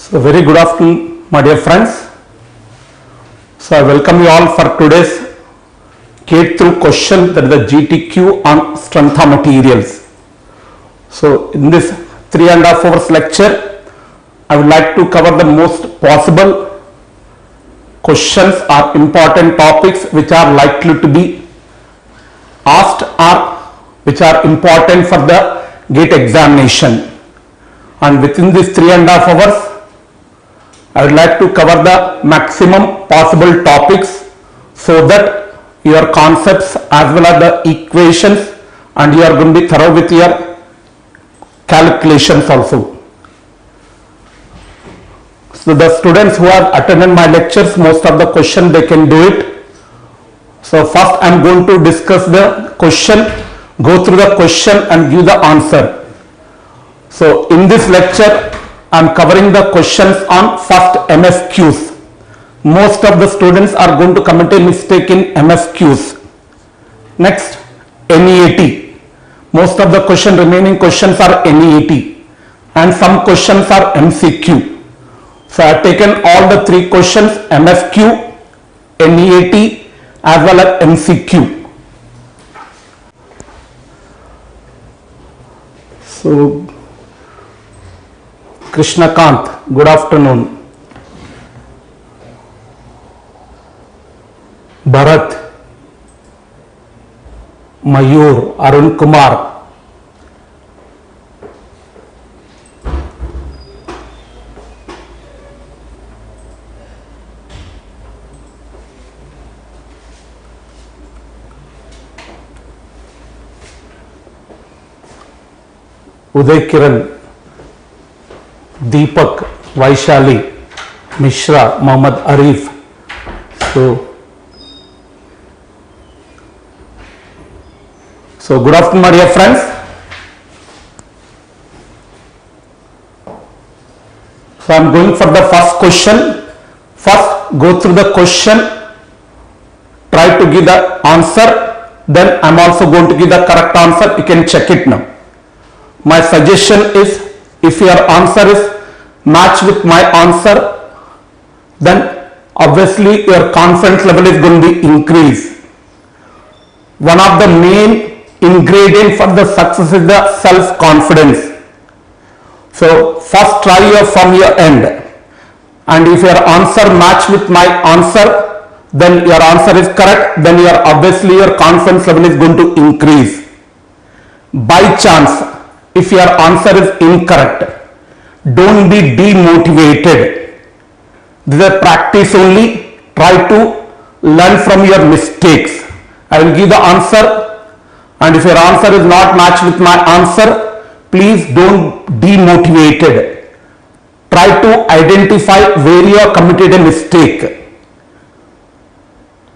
So very good afternoon, my dear friends. So I welcome you all for today's Gate through question, that is the GTQ on strength of materials. So in this 3.5 hours lecture, I would like to cover the most possible questions or important topics which are likely to be asked or which are important for the GATE examination. And within this 3.5 hours, I would like to cover the maximum possible topics so that your concepts as well as the equations, and you are going to be thorough with your calculations also. So the students who have attended my lectures, most of the question they can do it. So first I am going to discuss the question, go through the question and give the answer. So in this lecture I am covering the questions on first MSQs. Most of the students are going to commit a mistake in MSQs. Next, NEAT. Most of the remaining questions are NEAT and some questions are MCQ. So I have taken all the three questions, MSQ, NEAT as well as MCQ. So Krishna Kant, good afternoon. Bharat, Mayur, Arun Kumar. Uday Kiran, Deepak, Vaishali, Mishra, Muhammad Arif. So good afternoon, my dear friends. So I am going for the first question. First go through the question, try to give the answer, then I am also going to give the correct answer. You can check it now. My suggestion is, if your answer is match with my answer, then obviously your confidence level is going to be increased. One of the main ingredient for the success is the self-confidence. So first try from your end, and if your answer match with my answer, then your answer is correct, then obviously your confidence level is going to increase. By chance, if your answer is incorrect, don't be demotivated. This is a practice only. Try to learn from your mistakes. I will give the answer, and if your answer is not matched with my answer, please don't demotivated. Try to identify where you have committed a mistake,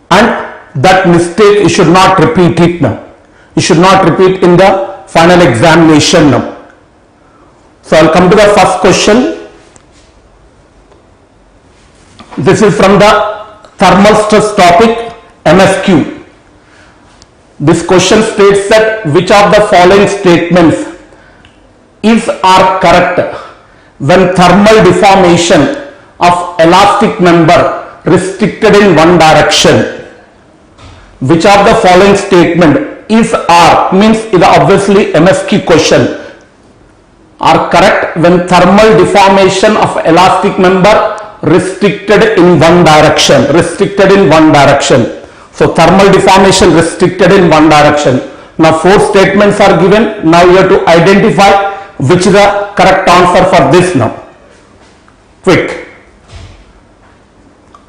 and that mistake you should not repeat it now. You should not repeat in the final examination now. So I'll come to the first question. This is from the thermal stress topic, MSQ. This question states that which of the following statements is or correct when thermal deformation of elastic member restricted in one direction. Which of the following statement is or means is obviously MSQ question are correct when thermal deformation of elastic member restricted in one direction. So thermal deformation restricted in one direction. Now 4 statements are given. Now you have to identify which is the correct answer for this now. Quick.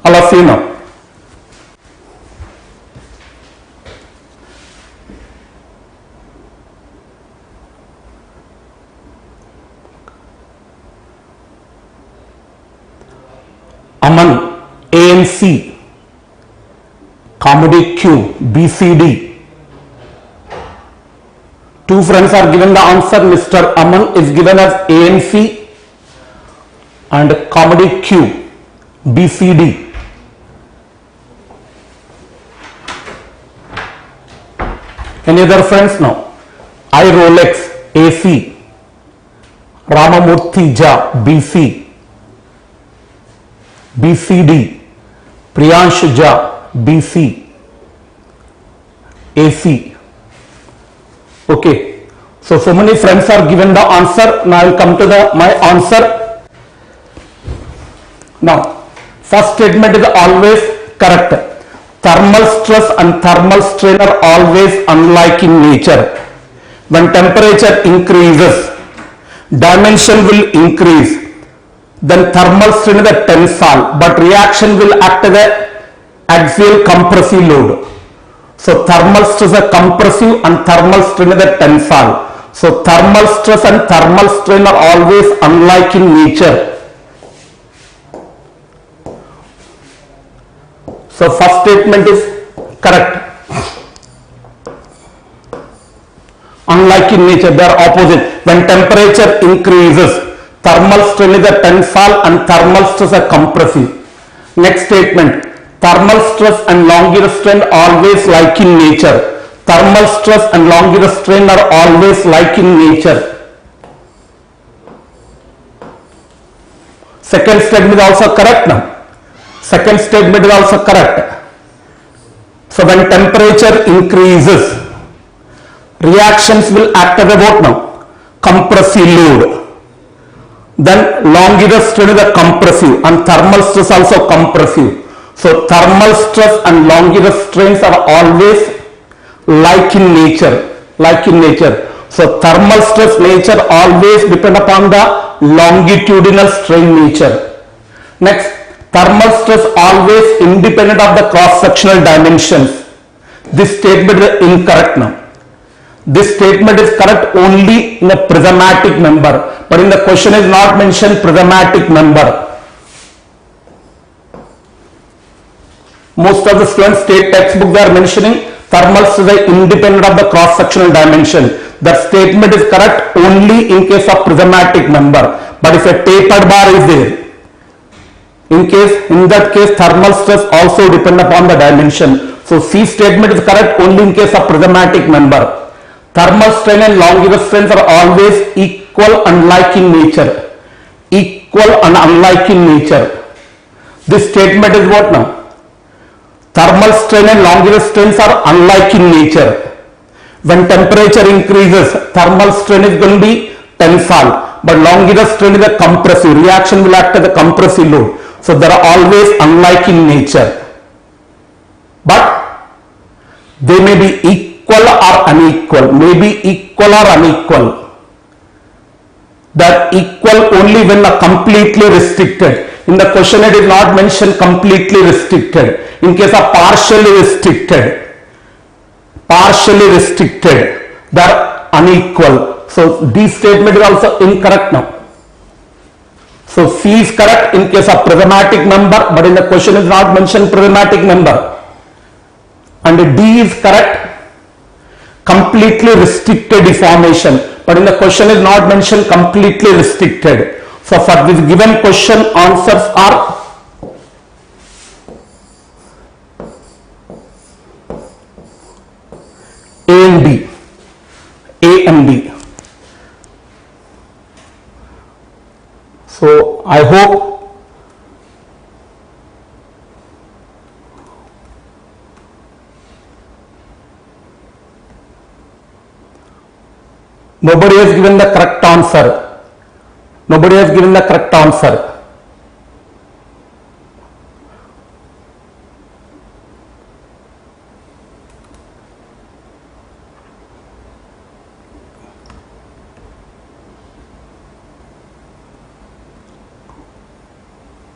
All of you now. Aman, ANC. Comedy Q, BCD. 2 friends are given the answer. Mr. Aman is given as ANC and Comedy Q, BCD. Any other friends now? I Rolex, AC. Ramamurthy Ja, BC. BCD, Priyansh Jha, BC, AC. Okay, so many friends are given the answer. Now I will come to my answer. Now, first statement is always correct. Thermal stress and thermal strain are always unlike in nature. When temperature increases, dimension will increase. Then thermal strain is a tensile, but reaction will act as a axial compressive load. So thermal stress is a compressive and thermal strain is a tensile. So thermal stress and thermal strain are always unlike in nature. So first statement is correct. Unlike in nature, they are opposite. When temperature increases, thermal strain is a tensile and thermal stress a compressive. Next statement, thermal stress and longular strain always like in nature. Thermal stress and longular strain are always like in nature. Second statement is also correct now. Second statement is also correct. So when temperature increases, reactions will act as a what now? Compressive load. Then longular strain is a compressive and thermal stress also compressive. So thermal stress and longular strains are always like in nature. Like in nature. So thermal stress nature always depend upon the longitudinal strain nature. Next, thermal stress always independent of the cross-sectional dimensions. This statement is incorrect now. This statement is correct only in a prismatic member, but in the question is not mentioned prismatic member. Most of the students state textbook they are mentioning thermal stress is independent of the cross-sectional dimension. That statement is correct only in case of prismatic member, but if a tapered bar is there, in that case thermal stress also depend upon the dimension. So C statement is correct only in case of prismatic member. Thermal strain and longular strains are always equal unlike in nature. Equal and unlike in nature. This statement is what now? Thermal strain and longular strains are unlike in nature. When temperature increases, thermal strain is going to be tensile, but longular strain is a compressive. Reaction will act as a compressive load. So they are always unlike in nature. But they may be equal or unequal. May be equal or unequal. They are equal only when are completely restricted. In the question it is not mentioned completely restricted. In case of partially restricted, they are unequal. So D statement is also incorrect now. So C is correct in case of prismatic member, but in the question is not mentioned prismatic member. And D is correct, completely restricted deformation, but in the question is not mentioned completely restricted. So for this given question, answers are A and B. A and B. So I hope nobody has given the correct answer. Nobody has given the correct answer.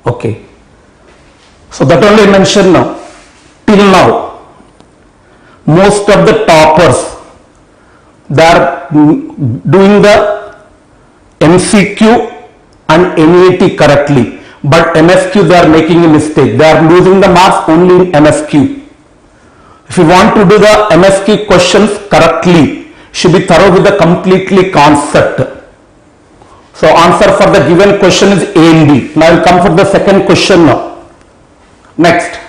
Okay. So that only mentioned now. Till now, most of the toppers, they are doing the MCQ and NET correctly, but MSQ they are making a mistake. They are losing the marks only in MSQ. If you want to do the MSQ questions correctly, should be thorough with the completely concept. So answer for the given question is A and B. Now I will come for the second question now. Next,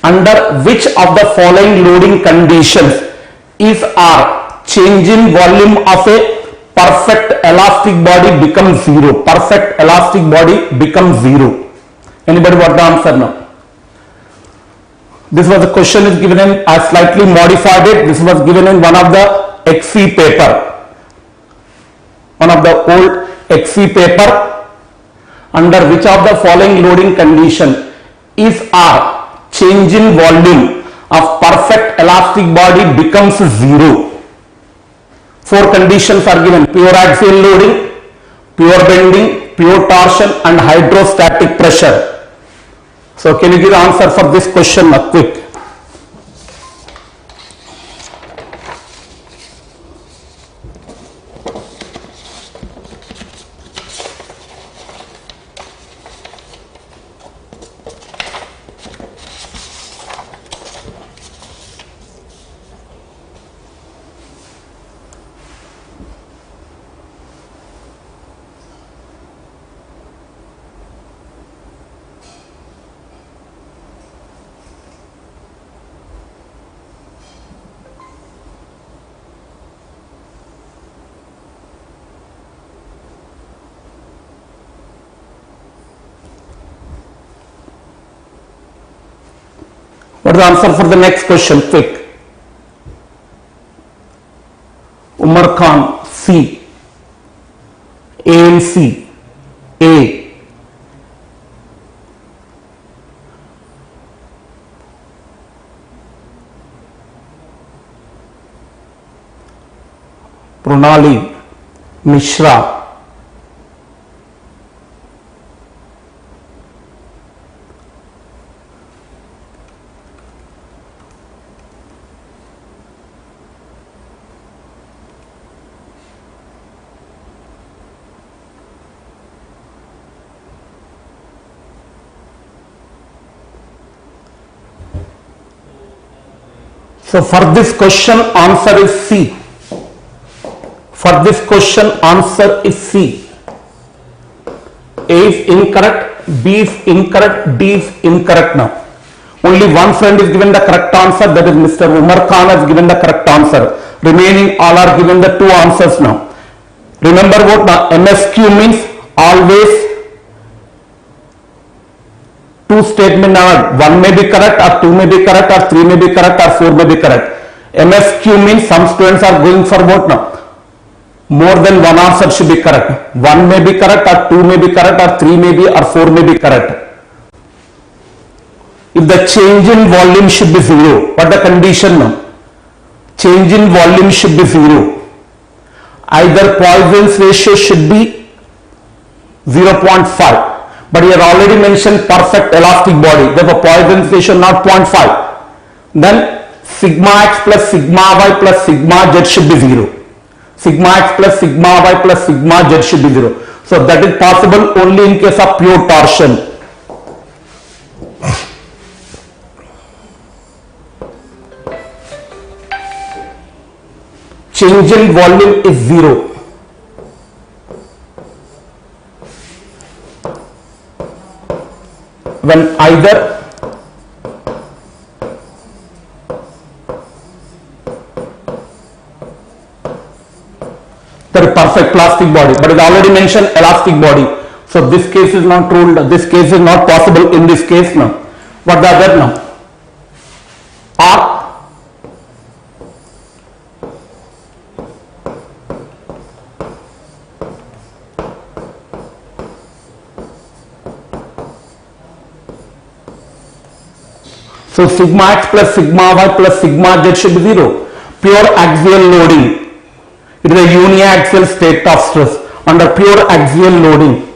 under which of the following loading conditions is R change in volume of a perfect elastic body becomes zero? Perfect elastic body becomes zero. Anybody got the answer now? This was the question is given in, I slightly modified it. This was given in one of the XC paper. One of the old XC paper. Under which of the following loading condition is R, change in volume of perfect elastic body becomes 0. 4 conditions are given: pure axial loading, pure bending, pure torsion and hydrostatic pressure. So can you give the answer for this question now, quick? What is the answer for the next question? Quick. Umar Khan, C. A and C. A. Pranali Mishra. So for this question answer is C. For this question answer is C. A is incorrect, B is incorrect, D is incorrect now. Only one friend is given the correct answer, that is Mr. Umar Khan has given the correct answer. Remaining all are given the 2 answers now. Remember what now? MSQ means always 2 statements are, 1 may be correct or 2 may be correct or 3 may be correct or 4 may be correct. MSQ means some students are going for what now? More than 1 answer should be correct. 1 may be correct or 2 may be correct or 3 may be or 4 may be correct. If the change in volume should be 0, what the condition now? Change in volume should be 0. Either Poisson's ratio should be 0.5. But he has already mentioned perfect elastic body. Therefore, Poisson's ratio not 0.5. Then sigma x plus sigma y plus sigma z should be 0. Sigma x plus sigma y plus sigma z should be 0. So that is possible only in case of pure torsion. Change in volume is 0. When either the perfect plastic body, but it already mentioned elastic body. So this case is not ruled, this case is not possible in this case now. What the other now? R. So sigma x plus sigma y plus sigma z should be 0. Pure axial loading. It is a uniaxial state of stress under pure axial loading.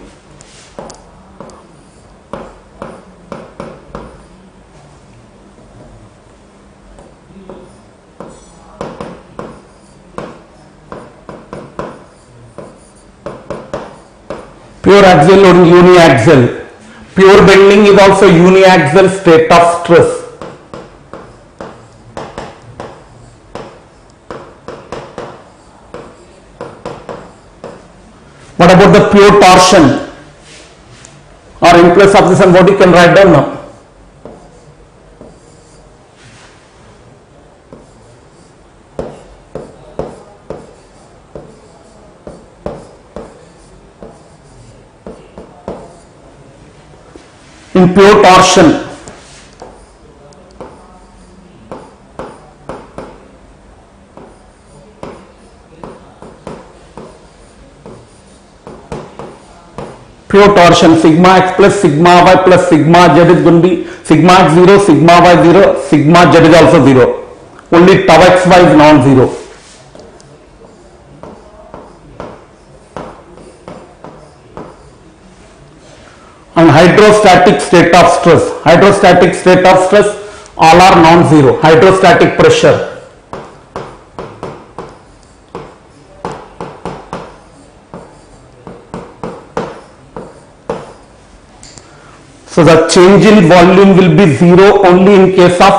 Pure axial loading, uniaxial. Pure bending is also uniaxial state of stress. What about the pure torsion? Or in place of this, and what you can write down now? In pure torsion, sigma x plus sigma y plus sigma z is going to be sigma x 0, sigma y 0, sigma z is also 0. Only tau xy is non-zero. And hydrostatic state of stress, all are non-zero. Hydrostatic pressure, so the change in volume will be zero only in case of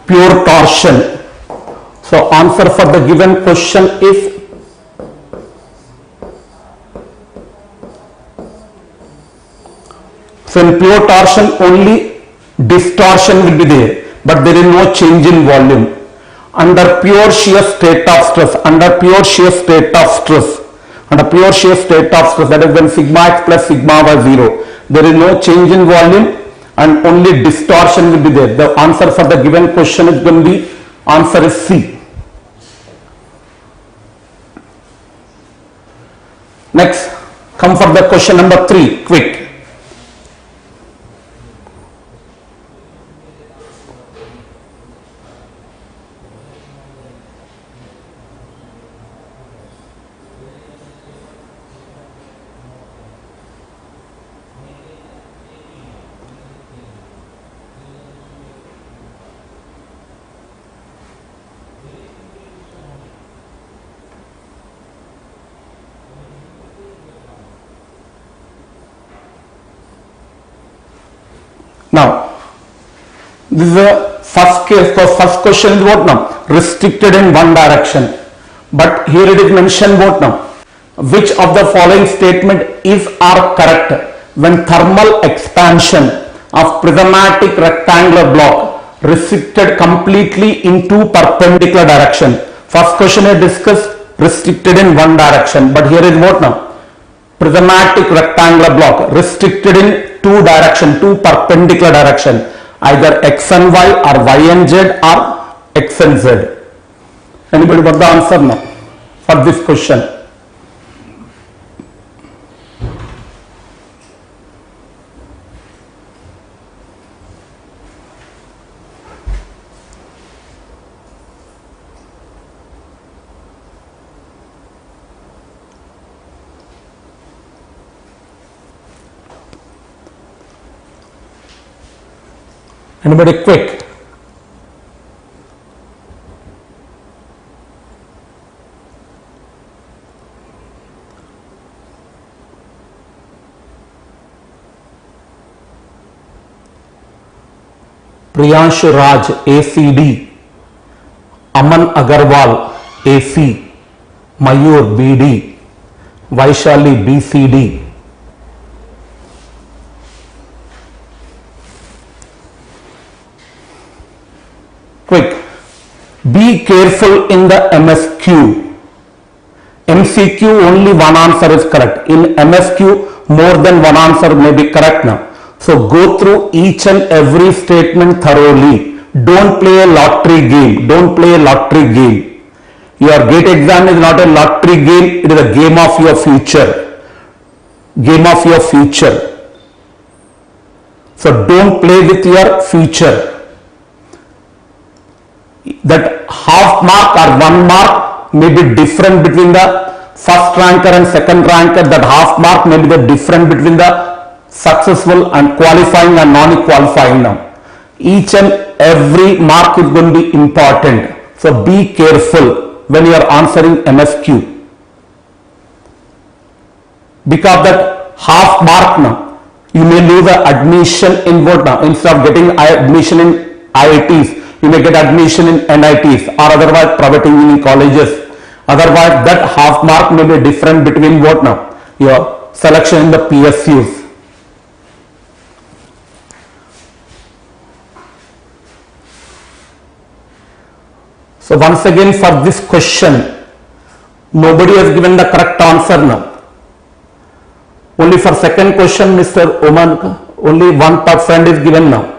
pure torsion. So answer for the given question is so in pure torsion only distortion will be there, but there is no change in volume. Under pure shear state of stress, that is when sigma x plus sigma y 0, there is no change in volume and only distortion will be there. The answer for the given question is going to be, answer is C. Next, come for the question number 3, quick. Now, this is the first case. So first question is what now? Restricted in one direction. But here it is mentioned what now? Which of the following statement is or correct when thermal expansion of prismatic rectangular block restricted completely in two perpendicular direction? First question I discussed restricted in one direction, but here is what now? Prismatic rectangular block restricted in two perpendicular direction, either x and y or y and z or x and z. Anybody got the answer now for this question? Anybody quick? Priyansh Raj ACD, Aman Agarwal AC, Mayur BD, Vaishali BCD. Quick. Be careful in the MSQ. MCQ only one answer is correct. In MSQ more than one answer may be correct now. So go through each and every statement thoroughly. Don't play a lottery game. Your GATE exam is not a lottery game. It is a game of your future. So don't play with your future. That half mark or 1 mark may be different between the first ranker and second ranker. That half mark may be the difference between the successful and qualifying and non-qualifying now. Each and every mark is going to be important. So be careful when you are answering MSQ. Because that half mark now, you may lose the admission in what now? Instead of getting admission in IITs, you may get admission in NITs or otherwise private engineering colleges. Otherwise, that half mark may be different between what now? Your selection in the PSUs. So once again for this question, nobody has given the correct answer now. Only for second question, Mr. Oman Only one top friend is given now.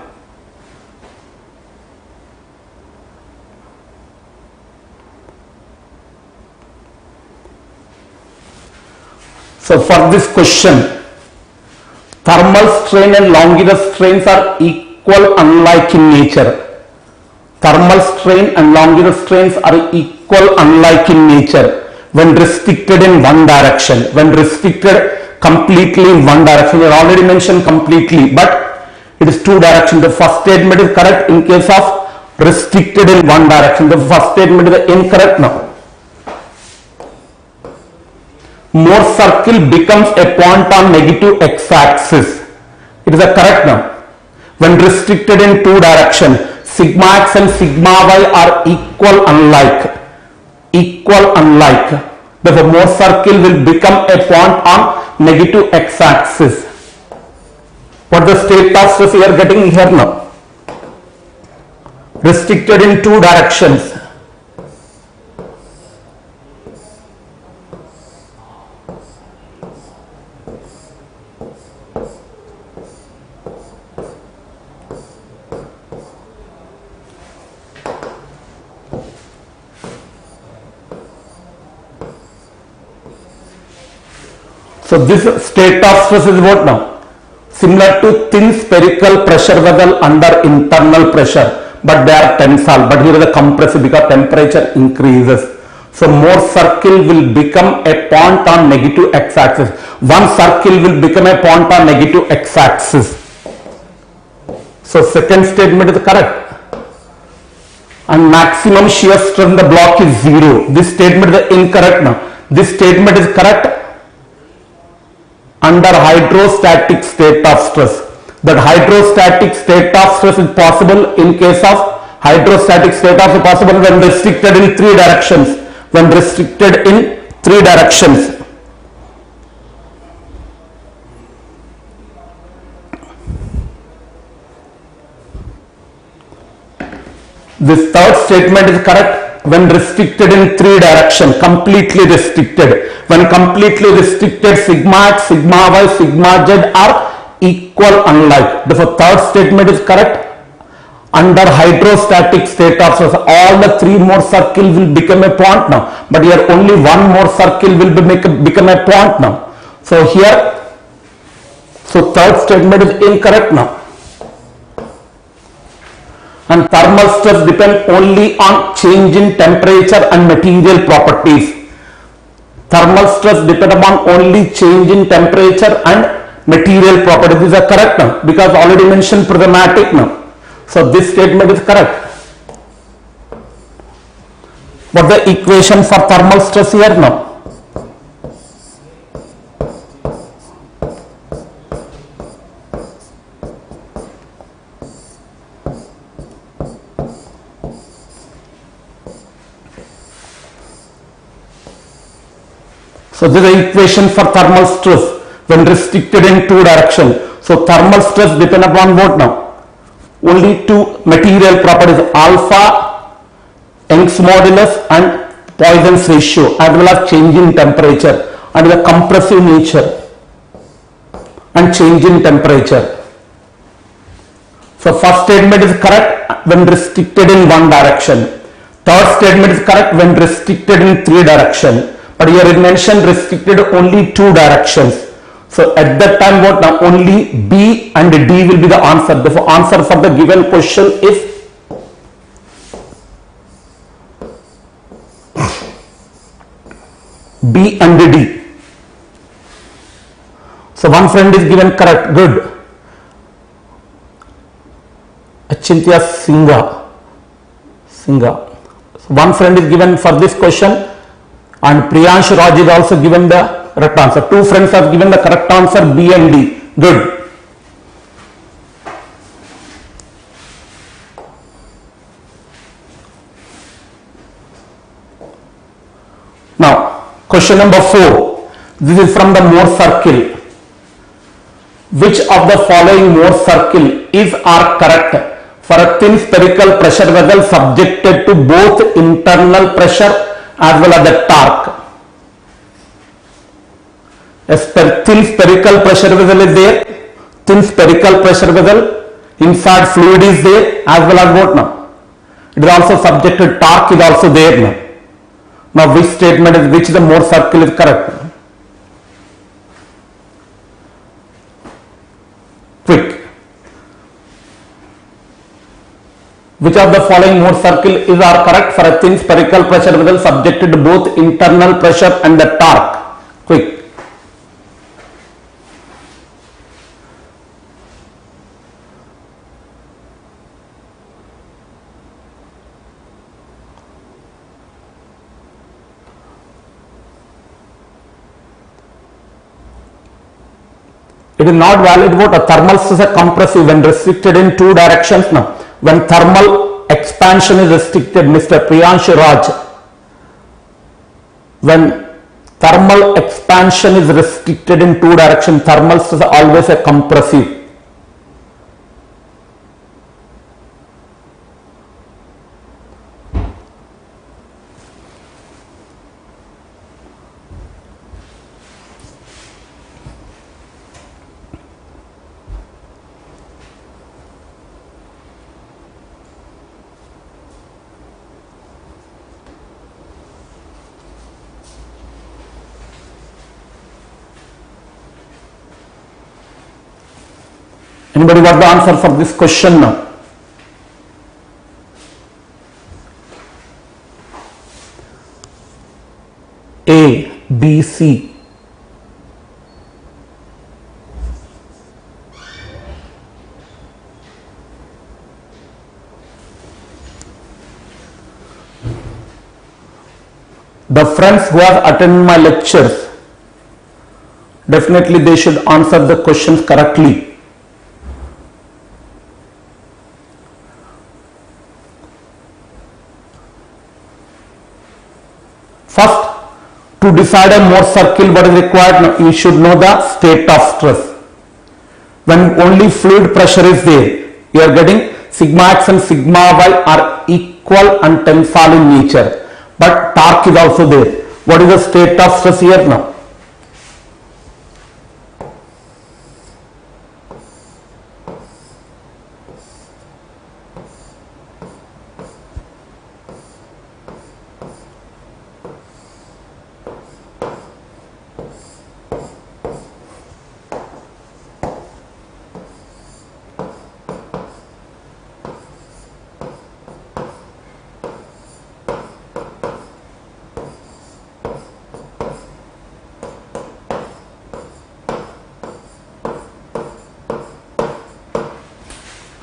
So for this question, thermal strain and longitudinal strains are equal unlike in nature. Thermal strain and longitudinal strains are equal unlike in nature when restricted in one direction. When restricted completely in one direction, we already mentioned completely, but it is two direction. The first statement is correct in case of restricted in one direction. The first statement is incorrect now. Mohr circle becomes a point on negative x-axis. It is a correct now. When restricted in two direction, sigma x and sigma y are equal unlike. Equal unlike. Therefore, Mohr circle will become a point on negative x-axis. What the state of stress we are getting here now? Restricted in two directions. So this state of stress is what now? Similar to thin spherical pressure vessel under internal pressure, but they are tensile. But here is the compressive because temperature increases. So Mohr circle will become a point on negative x-axis. One circle will become a point on negative x-axis. So second statement is correct. And maximum shear stress in the block is 0. This statement is incorrect now. This statement is correct under hydrostatic state of stress. That hydrostatic state of stress is possible in case of hydrostatic state of stress possible when restricted in three directions. When restricted in three directions. This third statement is correct when restricted in three directions, completely restricted. When completely restricted, sigma x, sigma y, sigma z are equal unlike. Therefore, third statement is correct. Under hydrostatic state of stress, all the three Mohr circle will become a point now. But here only one Mohr circle will become a point now. So here, so third statement is incorrect now. And thermal stress depend only on change in temperature and material properties. Thermal stress depend upon only change in temperature and material properties. These are correct now because already mentioned prismatic now. So this statement is correct. What the equation for thermal stress here now? So this is the equation for thermal stress when restricted in two directions. So thermal stress depend upon what now? Only two material properties, alpha, Young's modulus and Poisson's ratio, as well as change in temperature and the compressive nature and change in temperature. So first statement is correct when restricted in one direction. Third statement is correct when restricted in three directions. But here it mentioned restricted only two directions. So at that time what now? Only B and D will be the answer. Therefore answer for the given question is B and D. So one friend is given correct. Good. Achintya Singha. So one friend is given for this question. And Priyansh Raj is also given the correct answer. Two friends have given the correct answer B and D. Good. Now, question number 4. This is from the Mohr circle. Which of the following Mohr circle is or correct for a thin spherical pressure vessel subjected to both internal pressure as well as the torque? A thin spherical pressure vessel is there, thin spherical pressure vessel, inside fluid is there as well as what now? It is also subject to torque is also there now. Now which statement is, which the Mohr circle is correct? Quick. Which of the following Mohr circle is are correct for a thin spherical pressure vessel subjected to both internal pressure and the torque? Quick. It is not valid what a thermal stress is compressive when restricted in two directions now. When thermal expansion is restricted, Mr. Priyanshu Raj, when thermal expansion is restricted in two directions, thermal stress is always a compressive. Anybody got the answer for this question now? A, B, C. The friends who have attended my lectures, definitely they should answer the questions correctly. First, to decide a Mohr circle, what is required? Now, you should know the state of stress. When only fluid pressure is there, you are getting sigma x and sigma y are equal and tensile in nature. But torque is also there. What is the state of stress here now?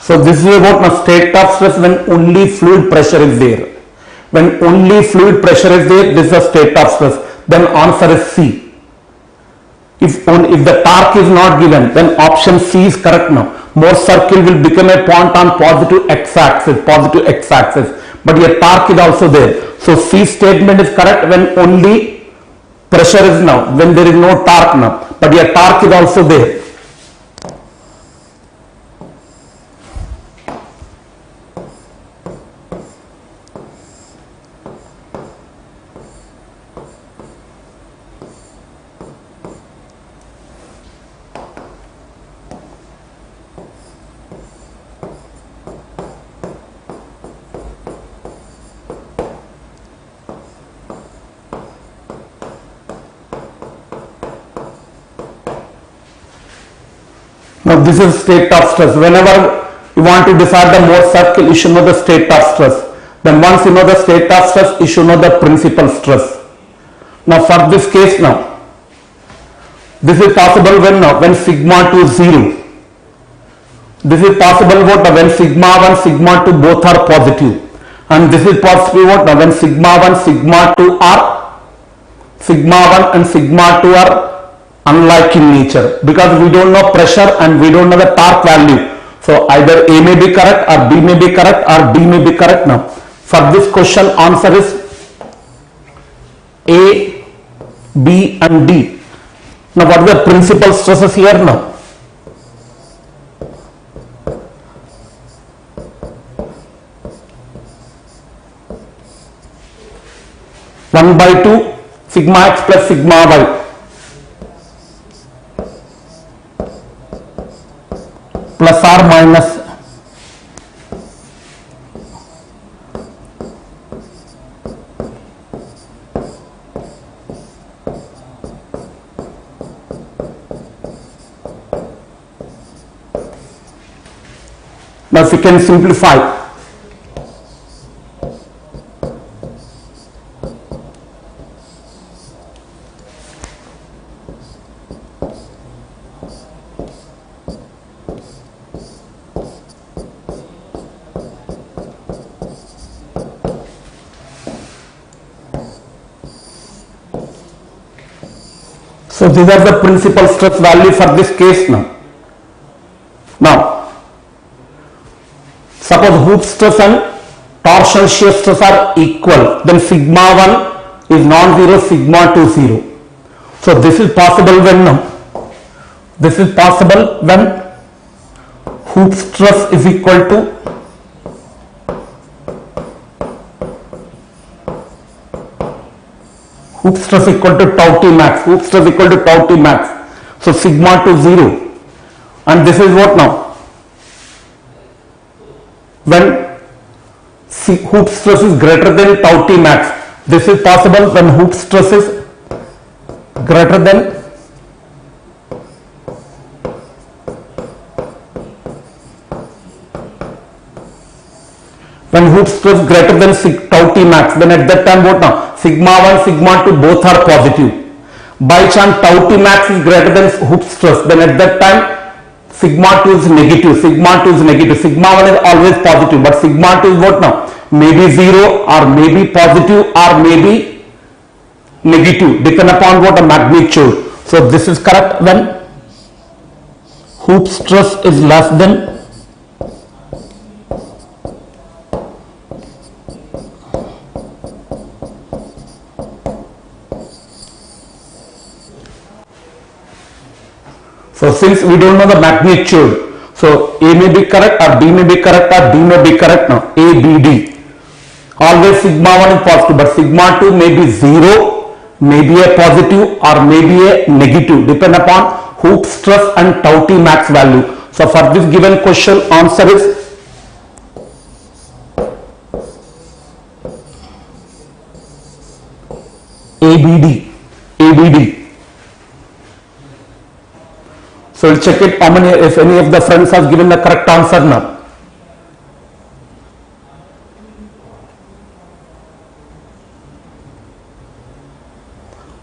So this is about the state of stress when only fluid pressure is there. When only fluid pressure is there, this is a state of stress. Then answer is C. If the torque is not given, then option C is correct now. Mohr circle will become a point on positive x-axis, but your torque is also there. So C statement is correct when only pressure is now, when there is no torque now, but your torque is also there. Now this is state of stress. Whenever you want to decide the Mohr circle, you should know the state of stress. Then once you know the state of stress, you should know the principal stress. Now for this case now, this is possible when sigma 2 is 0. This is possible when sigma 1, sigma 2 both are positive. And this is possible when sigma 1, sigma 2 are, sigma 1 and sigma 2 are unlike in nature, because we don't know pressure and we don't know the torque value. So either A may be correct or B may be correct or D may be correct now. For this question, answer is A, B and D. Now what are the principal stresses here now? One by 2 sigma x plus sigma y. plus or minus now if you can simplify, so these are the principal stress value for this case now. Now, suppose hoop stress and torsion shear stress are equal, then sigma 1 is non-zero, sigma 2 0. So this is possible when now? This is possible when hoop stress is equal to hoop stress equal to tau t max, hoop stress equal to tau t max. So sigma to 0. And this is what now? When hoop stress is greater than tau t max. This is possible when hoop stress is greater than tau t max, then at that time what now? Sigma 1, sigma 2 both are positive. By chance tau t max is greater than hoop stress, then at that time sigma 2 is negative, sigma 2 is negative, sigma 1 is always positive, but sigma 2 is what now? Maybe 0 or maybe positive or maybe negative, depend upon what a magnitude. So this is correct when hoop stress is less than so since we don't know the magnitude, so A may be correct or B may be correct or D may be correct now, A, B, D. Always sigma 1 is positive, but sigma 2 may be 0, may be a positive or may be a negative, depend upon hoop stress and tau t max value. So for this given question, answer is ABD. ABD. So we'll check it how many, if any of the friends have given the correct answer now.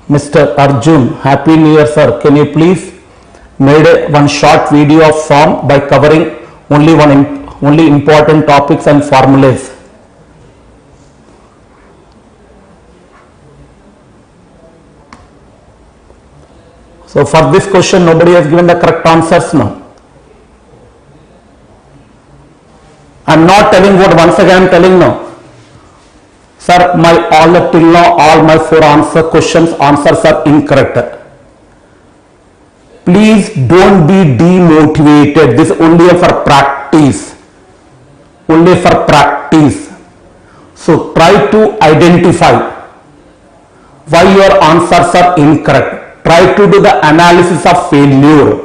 Mr. Arjun, Happy New Year sir. Can you please made one short video of form by covering only important topics and formulas. So for this question, nobody has given the correct answers now. I am not telling what once again I am telling now. Sir, till now all my 4 questions answers are incorrect. Please don't be demotivated. This is only for practice. Only for practice. So try to identify why your answers are incorrect. Try to do the analysis of failure.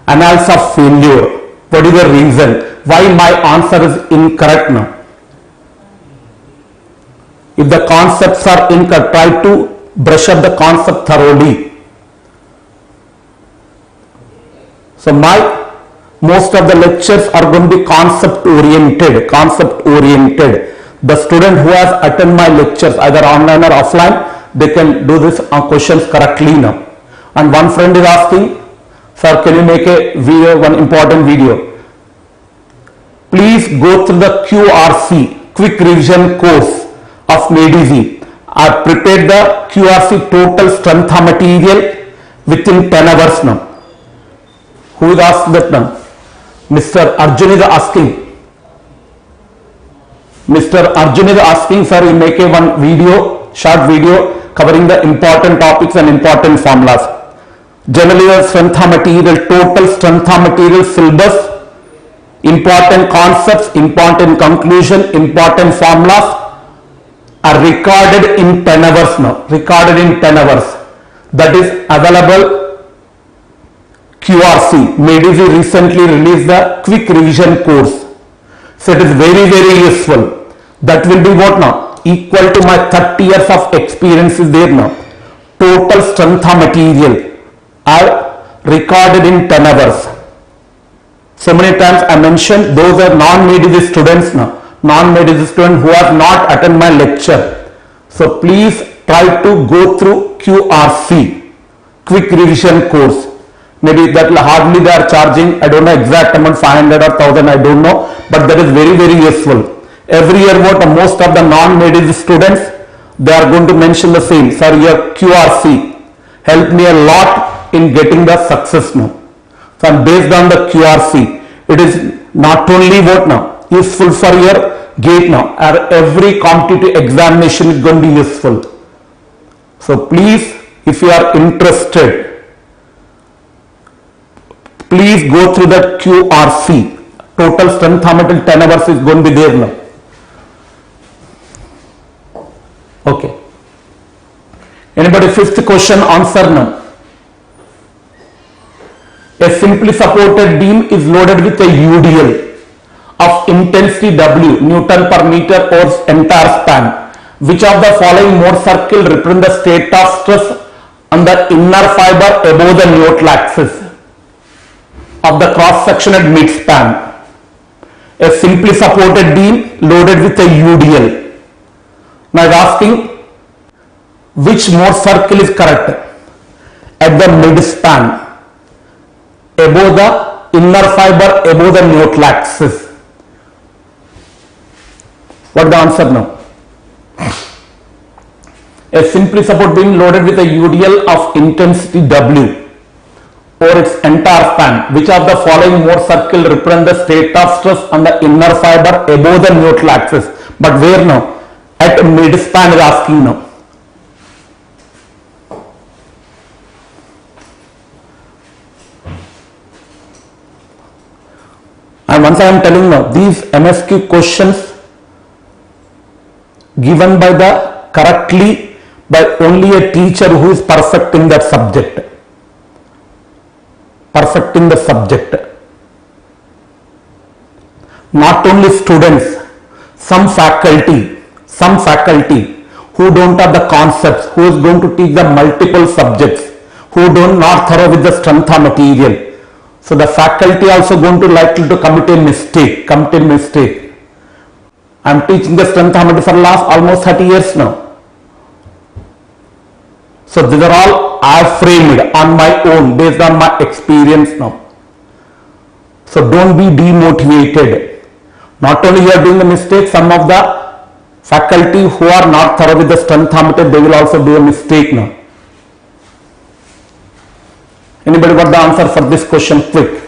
Analysis of failure. What is the reason? Why my answer is incorrect now? If the concepts are incorrect, try to brush up the concept thoroughly. So most of the lectures are going to be concept oriented. The student who has attended my lectures either online or offline, they can do this questions correctly now. And one friend is asking, sir, can you make a video, one important video? Please go through the QRC, quick revision course of MEDIZ. I prepared the QRC total strength of material within 10 hours now. Who is asked that now? Mr. Arjun is asking. Mr. Arjun is asking, sir, you make a one video, short video covering the important topics and important formulas. Generally, the strength of material, total strength of material syllabus, important concepts, important conclusion, important formulas are recorded in 10 hours now. Recorded in 10 hours. That is available QRC. MEDIZ recently released the quick revision course. So it is very, very useful. That will be what now? Equal to my 30 years of experience is there now. Total strength of material I recorded in 10 hours. So many times I mentioned those are non-MEDIZ students now. Non-MEDIZ students who have not attended my lecture. So please try to go through QRC, quick revision course. Maybe that hardly they are charging, I don't know exact amount, 500 or 1000, I don't know, but that is very, very useful. Every year what most of the non-MEDIZ students, they are going to mention the same. Sir, your QRC helped me a lot in getting the success now. So based on the QRC, it is not only what now, useful for your GATE now, or every competitive examination is going to be useful. So please, if you are interested, please go through the QRC. Total strength until 10 hours is going to be there now. Okay. Anybody fifth question answer now? A simply supported beam is loaded with a UDL of intensity W, Newton per meter or entire span. Which of the following Mohr circle represent the state of stress on the inner fiber above the neutral axis of the cross section at mid span? A simply supported beam loaded with a UDL. Now I am asking which Mohr circle is correct? At the mid span, above the inner fiber, above the neutral axis. What is the answer now? A simply support beam loaded with a UDL of intensity W or its entire span. Which of the following Mohr circle represent the state of stress on the inner fiber above the neutral axis? But where now? At mid span is asking now. And once I am telling now, these MSQ questions given by the correctly by only a teacher who is perfect in that subject. Perfect in the subject. Not only students, some faculty who don't have the concepts, who is going to teach the multiple subjects, who don't not thorough with the strength of material. So the faculty also going to likely to commit a mistake. I am teaching the strength of material for last almost 30 years now. So these are all I have framed on my own based on my experience now. So don't be demotivated. Not only you are doing the mistake, some of the faculty who are not thorough with the strength of material, they will also do a mistake now. Anybody got the answer for this question? Quick.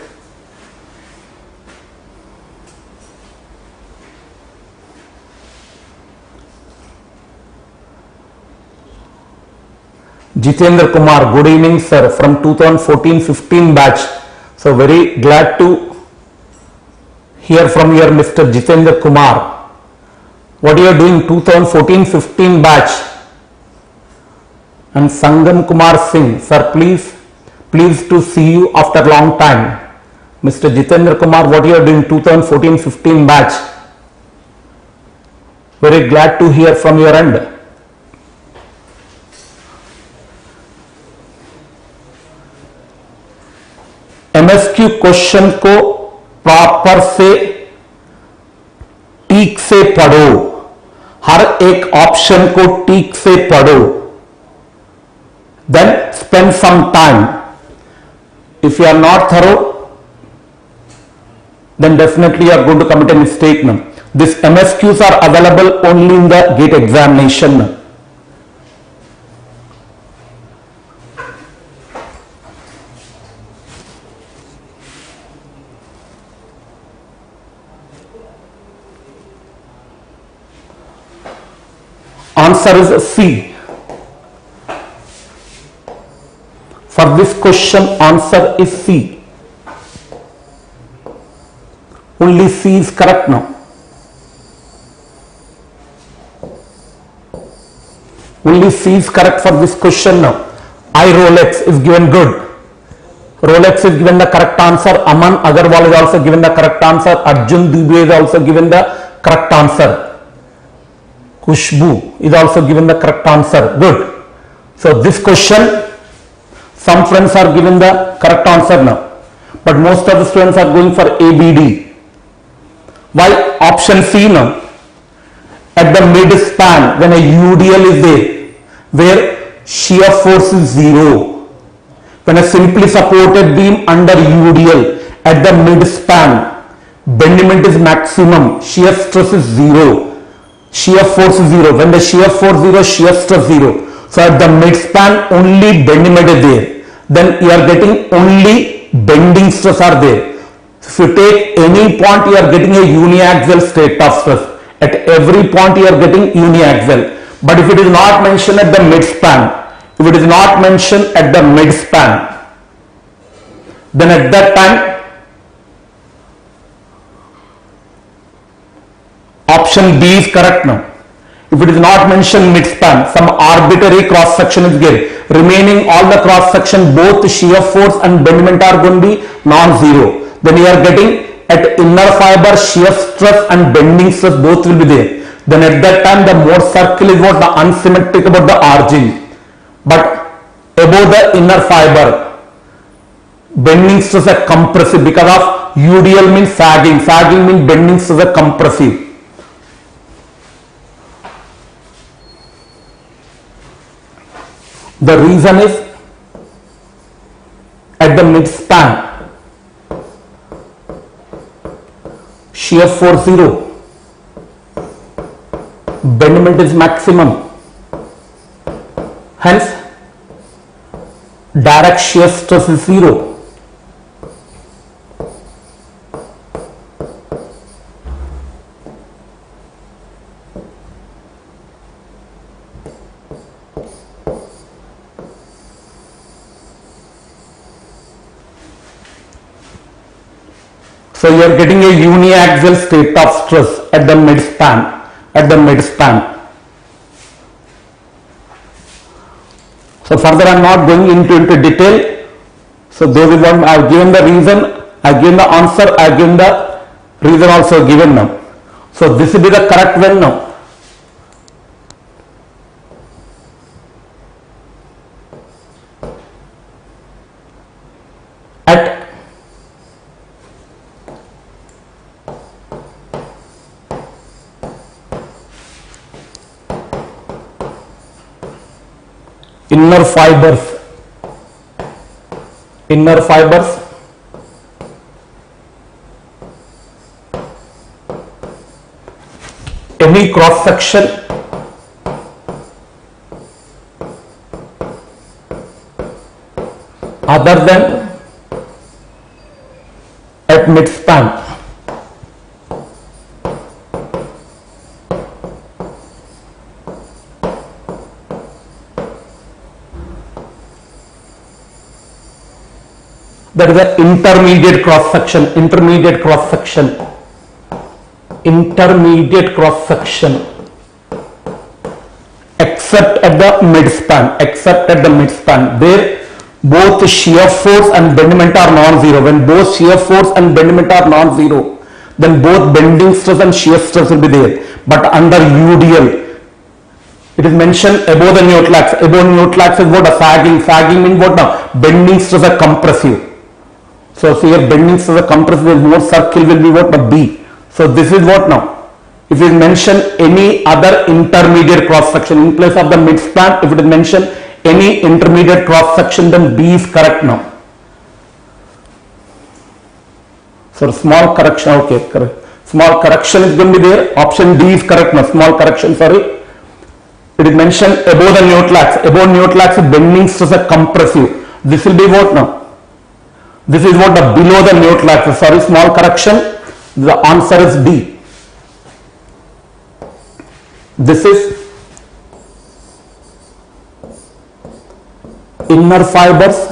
Jitendra Kumar, good evening sir, from 2014-15 batch. So very glad to hear from your Mr. Jitendra Kumar. What you are doing 2014-15 batch? And Sangam Kumar Singh, sir, pleased to see you after long time. Mr. Jitendra Kumar, what you are doing 2014-15 batch? Very glad to hear from your end. MSQ question को proper से ठीक से पढ़ो, हर एक option को ठीक से पढ़ो, then spend some time. If you are not thorough, then definitely you are going to commit a mistake now. These MSQs are available only in the GATE examination now. Answer is C. For this question, answer is C. Only C is correct now. Only C is correct for this question now. I Rolex is given good. Rolex is given the correct answer. Aman Agarwal is also given the correct answer. Arjun Dubey is also given the correct answer. Kushbu is also given the correct answer. Good. So this question, some friends are given the correct answer now, but most of the students are going for ABD. Why? Option C now. At the mid span, when a UDL is there, where shear force is 0. When a simply supported beam under UDL at the mid span, bendiment is maximum, shear stress is 0, shear force is 0. When the shear force 0, shear stress 0. So at the mid span, only bendiment is there. Then you are getting only bending stress are there. So if you take any point, you are getting a uniaxial state of stress. At every point, you are getting uniaxial. But if it is not mentioned at the mid span, if it is not mentioned at the mid span, then at that time, option B is correct now. If it is not mentioned mid span, some arbitrary cross section is given. Remaining all the cross section, both shear force and bendiment are going to be non-zero. Then you are getting at inner fiber, shear stress and bending stress both will be there. Then at that time, the Mohr circle is what? The unsymmetric about the origin. But above the inner fiber, bending stress is compressive because of UDL means sagging. Sagging means bending stress is compressive. The reason is at the mid span, shear force 0, bendiment is maximum. Hence, direct shear stress is 0. So you are getting a uniaxial state of stress at the mid span. At the mid span. So further I am not going into detail. So those is what I have given the reason, I have given the answer, I have given the reason also given now. So this will be the correct one now. At inner fibers, any cross section other than at mid span, that is the intermediate cross section, except at the mid span, there both shear force and bendiment are non-zero. When both shear force and bendiment are non-zero, then both bending stress and shear stress will be there. But under UDL, it is mentioned above the neutral axis is what? A sagging means what now? Bending stress are compressive. So here bending stress are compressive, Mohr circle will be what? A B. So this is what now? If it is mentioned any other intermediate cross section in place of the mid span, if it is mentioned any intermediate cross section, then B is correct now. So small correction, okay, correct. Small correction is going to be there. Option D is correct now. Small correction, sorry. It is mentioned above the neutral axis. Above neutral axis, bending stress are compressive. This will be what now? This is what the below the neutral axis. Sorry, small correction. The answer is D. This is inner fibers,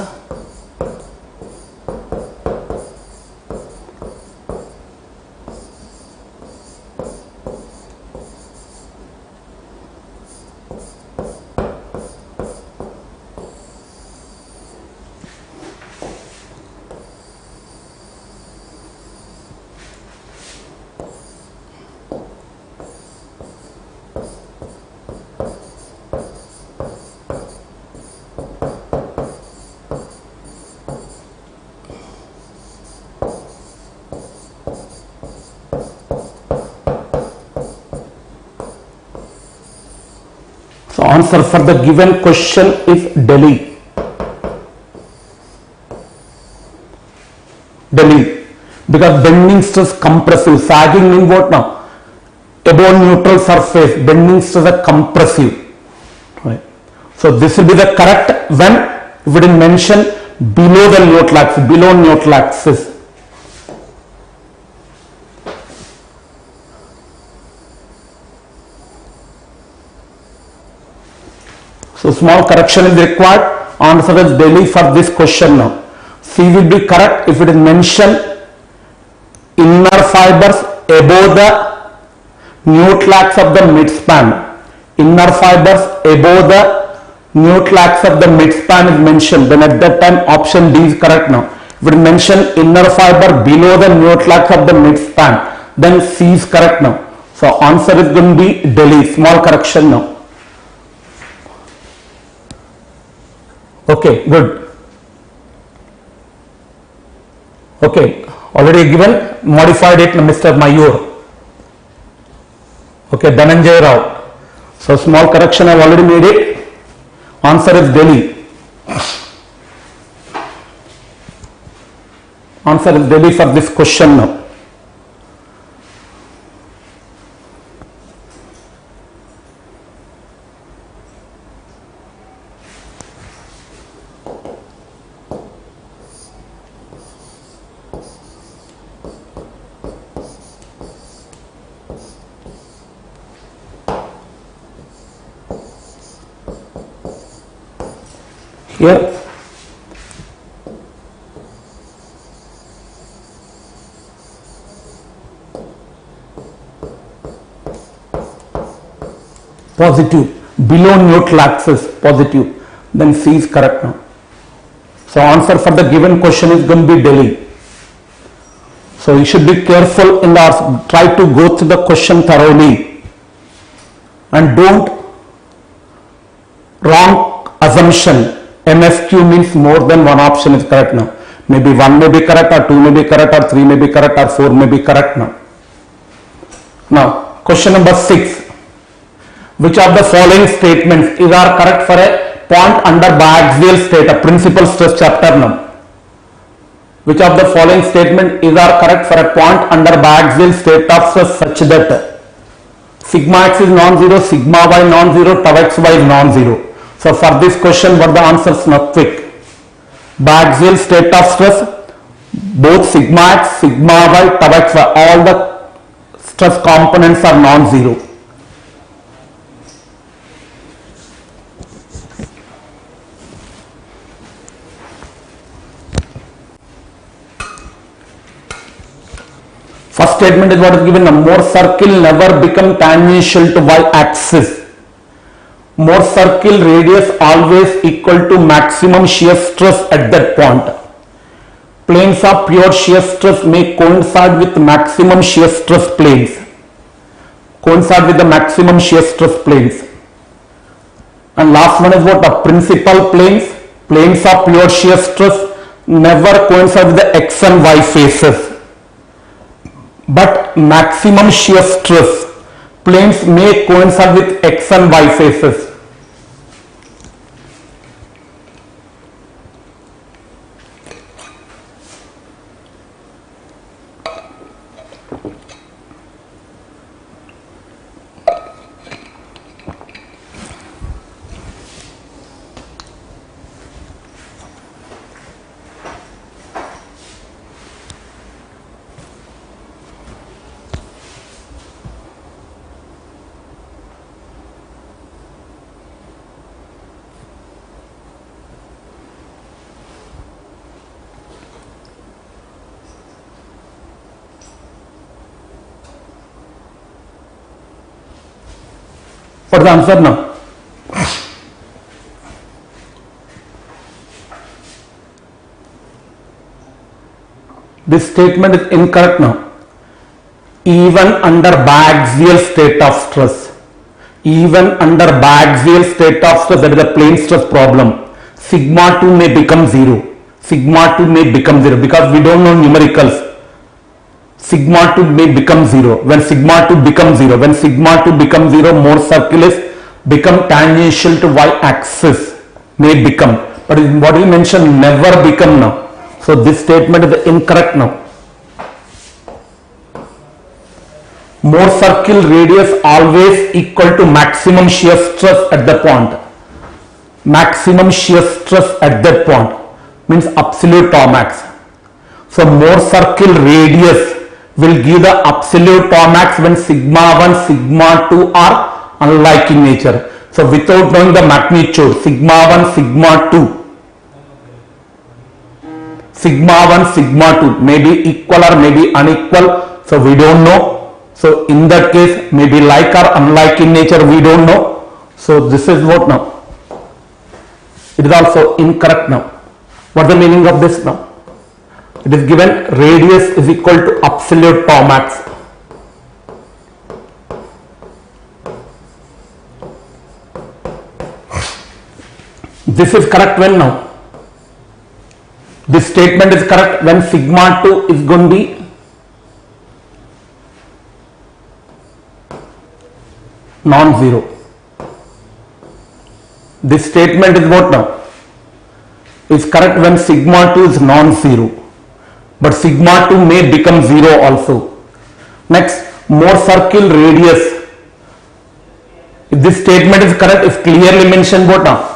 answer for the given question is Delhi. Delhi. Because bending stress compressive, sagging means what now? Above neutral surface, bending stress is compressive. Right. So this will be the correct when if it is mentioned below the neutral axis, below neutral axis. So small correction is required. Answer is Delhi for this question now. C will be correct if it is mentioned inner fibers above the neutral axis of the midspan. Inner fibers above the neutral axis of the midspan is mentioned. Then at that time option D is correct now. If it is mentioned inner fiber below the neutral axis of the midspan, then C is correct now. So answer is going to be Delhi. Small correction now. Okay, good. Okay, already given, modified it, Mr. Mayur. Okay, Dhananjay Rao. So small correction, I have already made it. Answer is Delhi. Answer is Delhi for this question now. Here positive, below neutral axis, positive, then C is correct now. So answer for the given question is going to be Delhi. So you should be careful in the try to go through the question thoroughly and don't wrong assumption. MSQ means more than one option is correct now. Maybe 1 may be correct, or 2 may be correct, or 3 may be correct, or 4 may be correct now. Now, question number 6. Which of the following statements is are correct for a point under biaxial state, a principal stress chapter now? Which of the following statement is are correct for a point under biaxial state of stress such that sigma x is non-zero, sigma y non-zero, tau xy is non-zero? So for this question, what the answers now? Quick. Biaxial state of stress, both sigma x, sigma y, tau xy, all the stress components are non-zero. First statement is what is given. A Mohr circle never become tangential to y-axis. Mohr circle radius always equal to maximum shear stress at that point. Planes of pure shear stress may coincide with maximum shear stress planes. Coincide with the maximum shear stress planes. And last one is what? The principal planes. Planes of pure shear stress never coincide with the x and y faces. But maximum shear stress planes may coincide with x and y faces. What's the answer now? This statement is incorrect now. Even under biaxial state of stress, even under biaxial state of stress, that is a plane stress problem, sigma 2 may become 0. Sigma 2 may become 0 because we don't know numericals. Sigma 2 may become 0. When sigma 2 becomes 0, when sigma 2 becomes 0, Mohr circle is become tangential to y-axis, may become, but what we mentioned, never become now. So this statement is incorrect now. Mohr circle radius always equal to maximum shear stress at the point. Maximum shear stress at that point means absolute Tmax. So Mohr circle radius will give the absolute Tmax when sigma 1, sigma 2 are unlike in nature. So without knowing the magnitude, sigma 1, sigma 2, sigma 1, sigma 2 may be equal or may be unequal. So we don't know. So in that case, maybe like or unlike in nature, we don't know. So this is what now? It is also incorrect now. What is the meaning of this now? It is given radius is equal to absolute Tmax. This is correct when now? This statement is correct when sigma 2 is going to be non-zero. This statement is what now? Is correct when sigma 2 is non-zero, but sigma 2 may become 0 also. Next, Mohr circle radius. If this statement is correct, is clearly mentioned what now?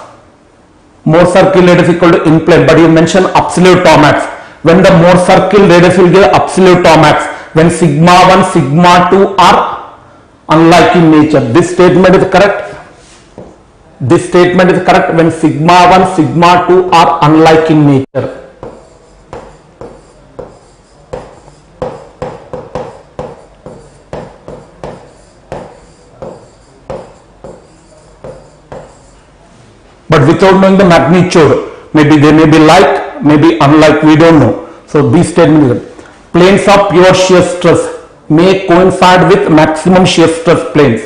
Mohr circle radius equal to in plane, but you mention absolute Tmax. When the Mohr circle radius will give absolute Tmax when sigma 1, sigma 2 are unlike in nature. This statement is correct. This statement is correct when sigma 1, sigma 2 are unlike in nature. But without knowing the magnitude, maybe they may be like, maybe unlike, we don't know. So these statements, planes of pure shear stress may coincide with maximum shear stress planes.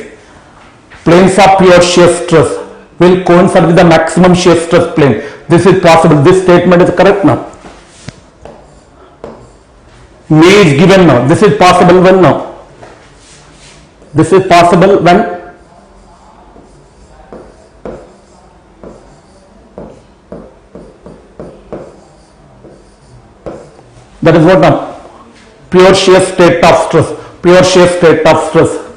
Planes of pure shear stress will coincide with the maximum shear stress plane. This is possible. This statement is correct now. May is given now. This is possible when now? This is possible when that is what now? Pure shear state of stress. Pure shear state of stress.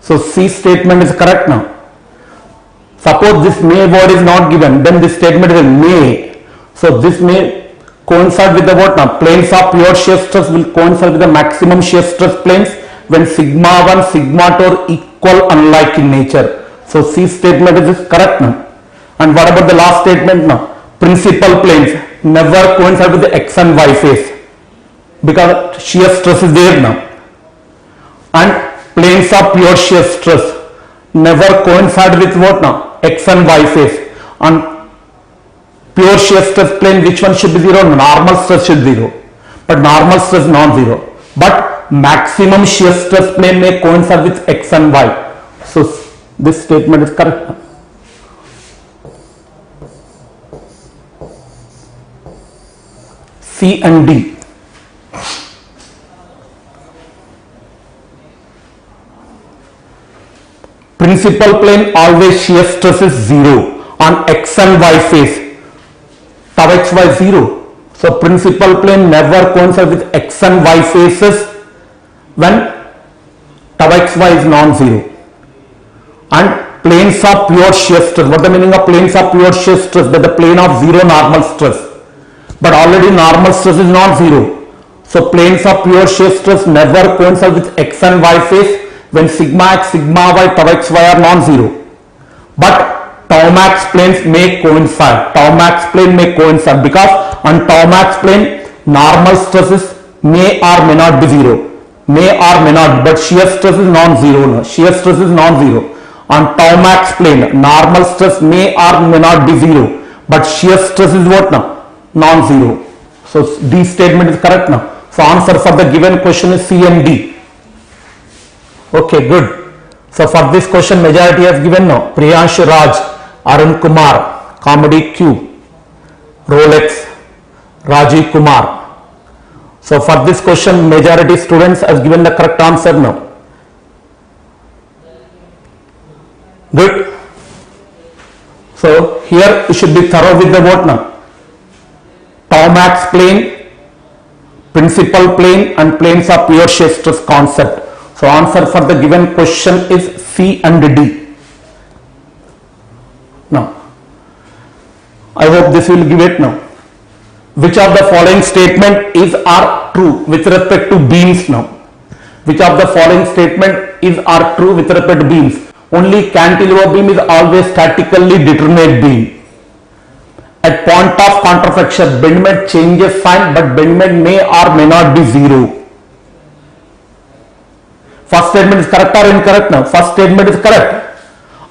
So C statement is correct now. Suppose this may word is not given, then this statement is may. So this may coincide with the what now? Planes of pure shear stress will coincide with the maximum shear stress planes when sigma 1, sigma 2 are equal unlike in nature. So C statement is correct now. And what about the last statement now? Principal planes never coincide with the X and Y phase, because shear stress is there now, and planes of pure shear stress never coincide with what now? X and Y phase. On pure shear stress plane, which one should be 0? Normal stress should be 0, but normal stress non-zero. But maximum shear stress plane may coincide with X and Y. So this statement is correct now. C and D. Principal plane always shear stress is 0 on X and Y phase. Tau xy 0. So principal plane never coincides with X and Y phases when tau xy is non-zero. And planes of pure shear stress. What the meaning of planes of pure shear stress? That the plane of 0 normal stress. But already normal stress is non-zero. So planes of pure shear stress never coincide with X and Y phase when sigma x, sigma y, tau xy are non-zero. But tau max planes may coincide. Tau max plane may coincide because on tau max plane normal stresses may or may not be 0. May or may not, but shear stress is non-zero. No? Shear stress is non-zero. On tau max plane normal stress may or may not be 0, but shear stress is what now? Non-zero. So D statement is correct now. So answer for the given question is C and D. Okay, good. So for this question majority has given now Priyansh Raj, Arun Kumar, Comedy Q, Rolex, Rajiv Kumar. So for this question majority students has given the correct answer now. Good. So here you should be thorough with the what now? Tau max plane, principal plane and planes of pure shear stress concept. So answer for the given question is C and D. Now, I hope this will give it now. Which of the following statement is are true with respect to beams now? Which of the following statement is are true with respect to beams? Only cantilever beam is always statically determinate beam. At point of contraflexion, bendment changes sign, but bendment may or may not be zero. First statement is correct or incorrect now? First statement is correct.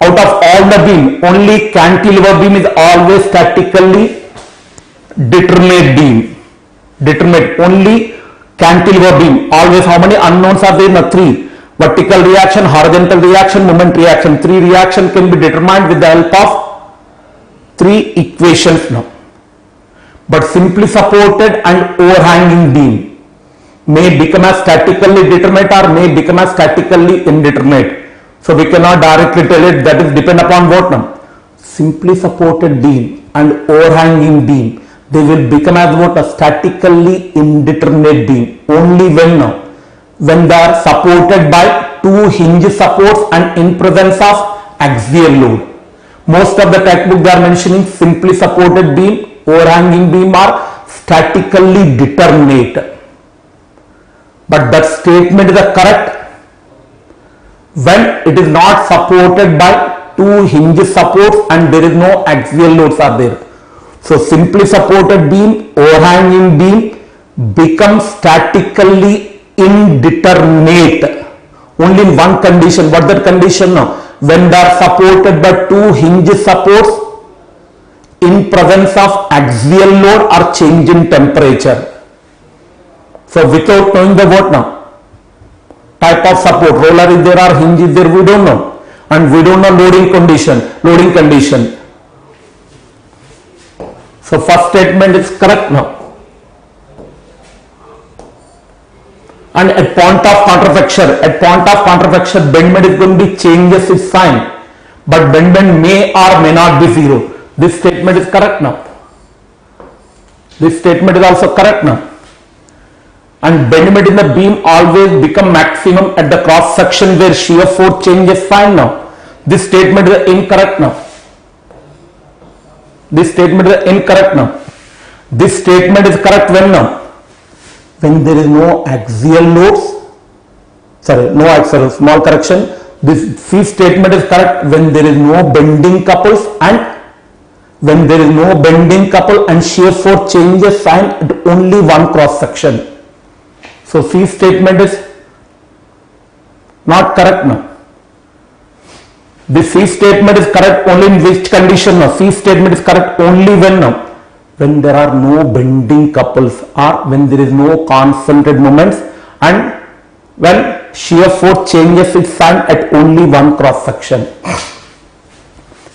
Out of all the beam, only cantilever beam is always statically determinate beam. Determinate only cantilever beam. Always how many unknowns are there? No, 3. Vertical reaction, horizontal reaction, moment reaction. 3 reaction can be determined with the help of 3 equations now. But simply supported and overhanging beam may become as statically determinate or may become as statically indeterminate. So we cannot directly tell it, that is depend upon what now? Simply supported beam and overhanging beam, they will become as what? A statically indeterminate beam only when now? When they are supported by 2 hinge supports and in presence of axial load. Most of the textbook they are mentioning simply supported beam, overhanging beam are statically determinate. But that statement is correct when it is not supported by 2 hinge supports and there is no axial loads are there. So simply supported beam, overhanging beam becomes statically indeterminate only in one condition. What that condition now? When they are supported by 2 hinge supports in presence of axial load or change in temperature. So without knowing the what now? Type of support, roller is there or hinge is there, we don't know. And we don't know loading condition. So first statement is correct now. And at point of contraflexion, bendment is going to be changes its sign, but bendment may or may not be zero. This statement is correct now. This statement is also correct now. And bendment in the beam always become maximum at the cross section where shear force changes sign now. This statement is incorrect now. This statement is incorrect now. This statement is correct when now? When there is no axial loads, no axial, small correction. This C statement is correct when there is no bending couples and when there is no bending couple and shear force changes sign at only one cross section. So C statement is not correct now. This C statement is correct only in which condition now? C statement is correct only when now? When there are no bending couples or when there is no concentrated moments and when shear force changes its sign at only one cross section.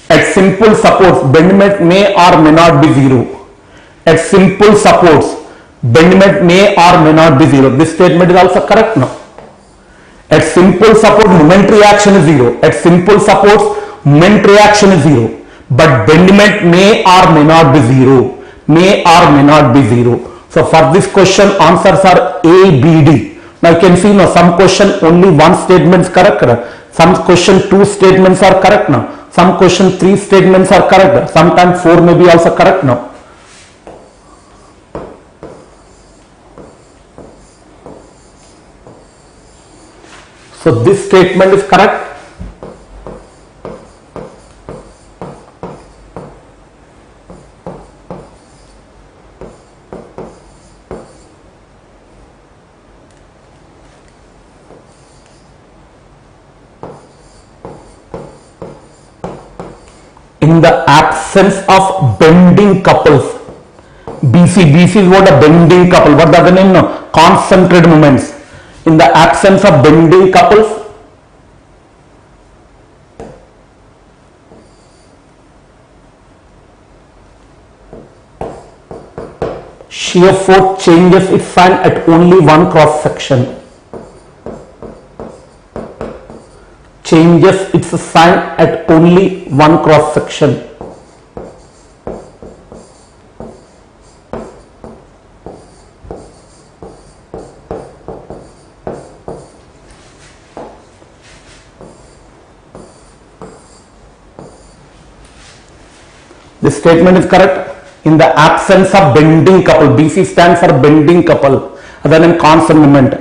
At simple supports, bendment may or may not be zero. At simple supports, bendment may or may not be zero. This statement is also correct now. At simple support, moment reaction is zero. At simple supports, moment reaction is zero. But bendment may or may not be zero. May or may not be zero. So for this question, answers are A, B, D. Now you can see now some question only one statement is correct. Some question 2 statements are correct now. Some question 3 statements are correct. Sometimes 4 may be also correct now. So this statement is correct. In the absence of bending couples, BC is what? A bending couple. What does the name now? Concentrated moments. In the absence of bending couples, shear force changes its sign at only one cross section. Changes its sign at only one cross section. This statement is correct. In the absence of bending couple, BC stands for bending couple, other than constant moment,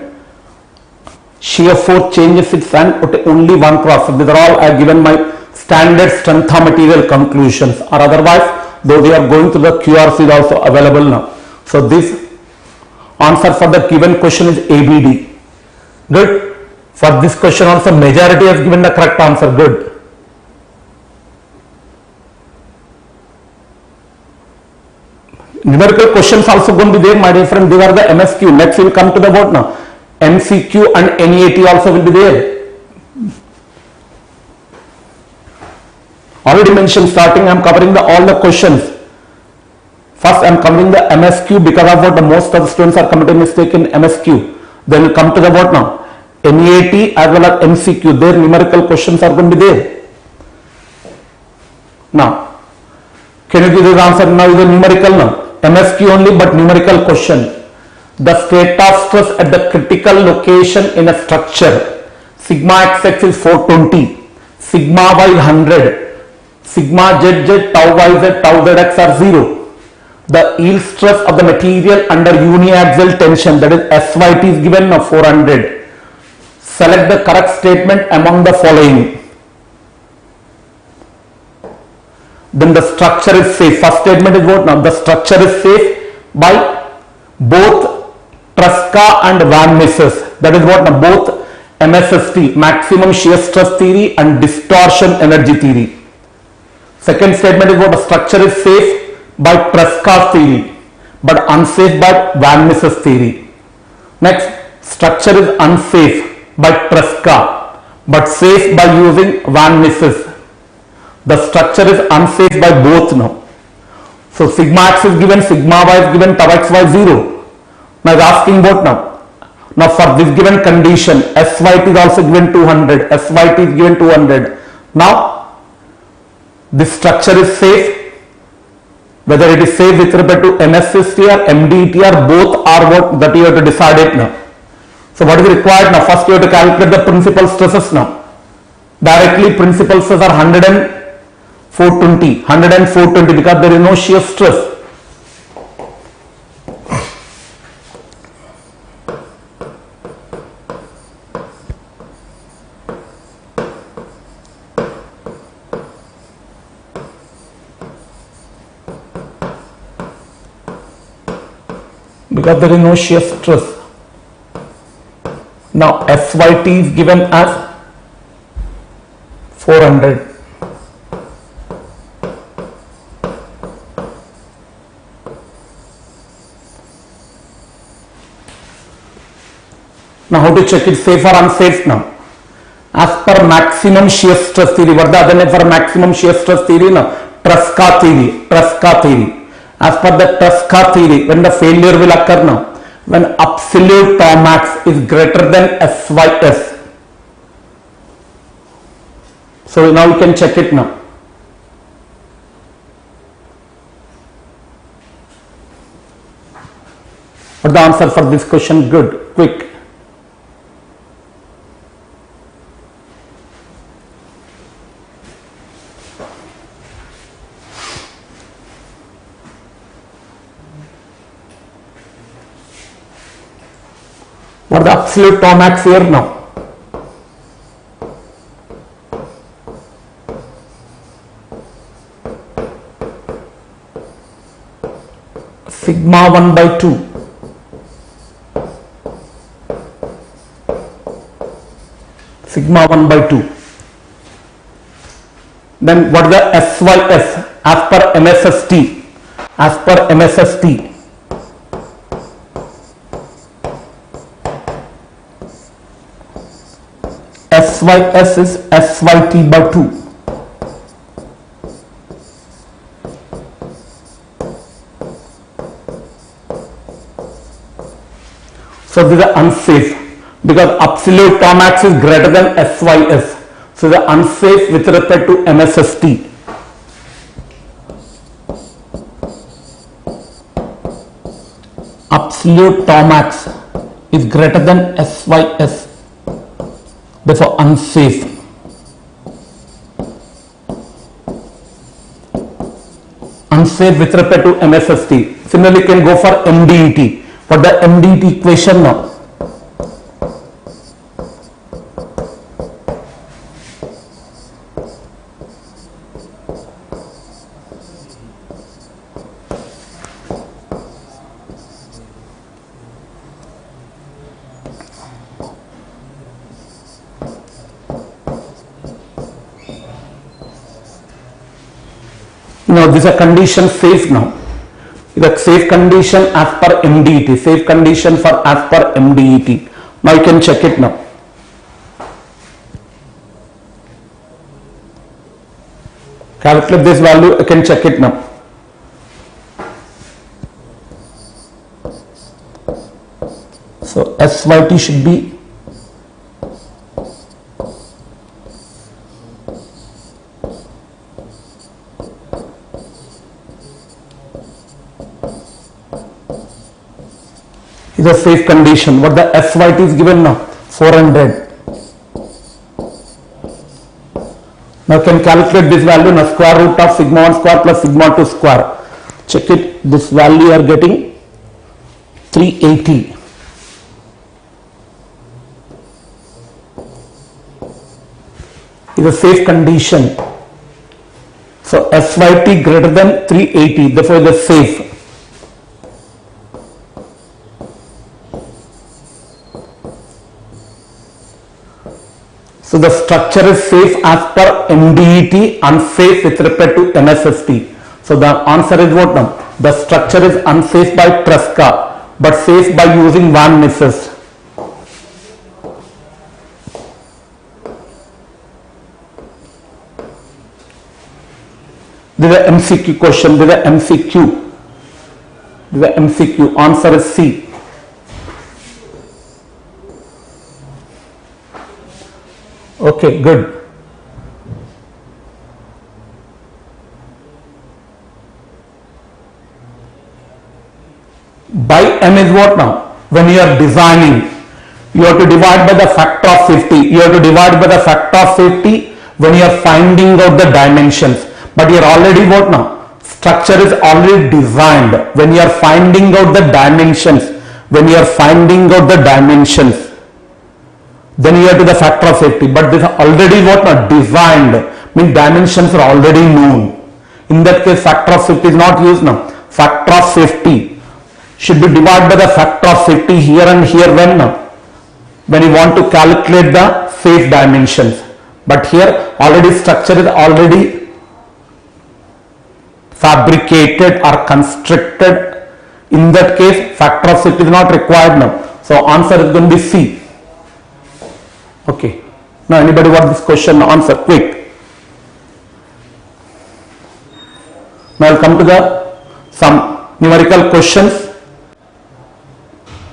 shear force changes its hand only one cross. These are all I have given my standard strength of material conclusions, or otherwise, though they are going to the QRC is also available now. So this answer for the given question is ABD. Good. For this question also majority has given the correct answer. Good. Numerical questions also going to be there, my dear friend. These are the MSQ. Next we will come to the what now? MCQ and NEAT also will be there. Already mentioned starting I am covering all the questions. First I am covering the MSQ because of what the most of the students are committing mistake in MSQ. Then we come to the what now? NEAT as well as MCQ. Their numerical questions are going to be there. Now, can you give this answer now? Is a numerical now? MSQ only but numerical question. The state of stress at the critical location in a structure. Sigma xx is 420. Sigma y is 100. Sigma zz, tau yz, tau zx are 0. The yield stress of the material under uniaxial tension, that is SYT, is given now 400. Select the correct statement among the following. Then the structure is safe. First statement is what now? The structure is safe by both Tresca and Van Mises. That is what now? Both MSST, maximum shear stress theory, and distortion energy theory. Second statement is what? The structure is safe by Tresca theory but unsafe by Van Mises theory. Next, structure is unsafe by Tresca but safe by using Van Mises. The structure is unsafe by both now. So sigma x is given, sigma y is given, tau x y 0. Now is asking what now? Now for this given condition, SYT is also given 200, SYT is given 200. Now this structure is safe. Whether it is safe with respect to MSST or MDT or both are what that you have to decide it now. So what is required now? First you have to calculate the principal stresses now. Directly principal stresses are 100 and 420 because there is no shear stress. Because there is no shear stress. Now SYT is given as 400. Now how to check it safe or unsafe now? As per maximum shear stress theory, what the other name for maximum shear stress theory now? Tresca theory. As per the Tresca theory, when the failure will occur now? When absolute tau max is greater than SYS. So now we can check it now. What the answer for this question? Good, quick. What the absolute tau max here now? Sigma 1 by 2. Sigma 1 by 2. Then what the SYS as per MSST? As per MSST. SYS is SYT by 2. So this is unsafe because absolute tau max is greater than SYS. So the unsafe with respect to MSST. Absolute tau max is greater than SYS. Therefore unsafe. unsafe with respect to MSST. Similarly, you can go for MDET. For the MDET equation now. Now this is a condition safe now. The safe condition as per MDET. Safe condition for as per MDET. Now you can check it now. Calculate this value, you can check it now. So SYT should be is a safe condition. What the SYT is given now? 400. Now can calculate this value now. Square root of sigma 1 square plus sigma 2 square. Check it. This value you are getting 380. Is a safe condition. So SYT greater than 380. Therefore it is safe. So the structure is safe as per MDET, unsafe with respect to MSST. So the answer is what now? The structure is unsafe by Tresca, but safe by using Van Mises. This is a MCQ question. This is a MCQ. This is a MCQ. Answer is C. Okay, good. By M is what now? When you are designing, you have to divide by the factor of 50. You have to divide by the factor of 50 when you are finding out the dimensions. But you are already what now? Structure is already designed. When you are finding out the dimensions, when you are finding out the dimensions, then you have to the factor of safety. But this is already what not designed, means dimensions are already known. In that case, factor of safety is not used now. Factor of safety should be divided by the factor of safety here and here when you want to calculate the safe dimensions. But here already structure is already fabricated or constructed. In that case, factor of safety is not required now. So answer is going to be C. Okay. Now anybody want this question? Answer quick. Now I'll come to the some numerical questions,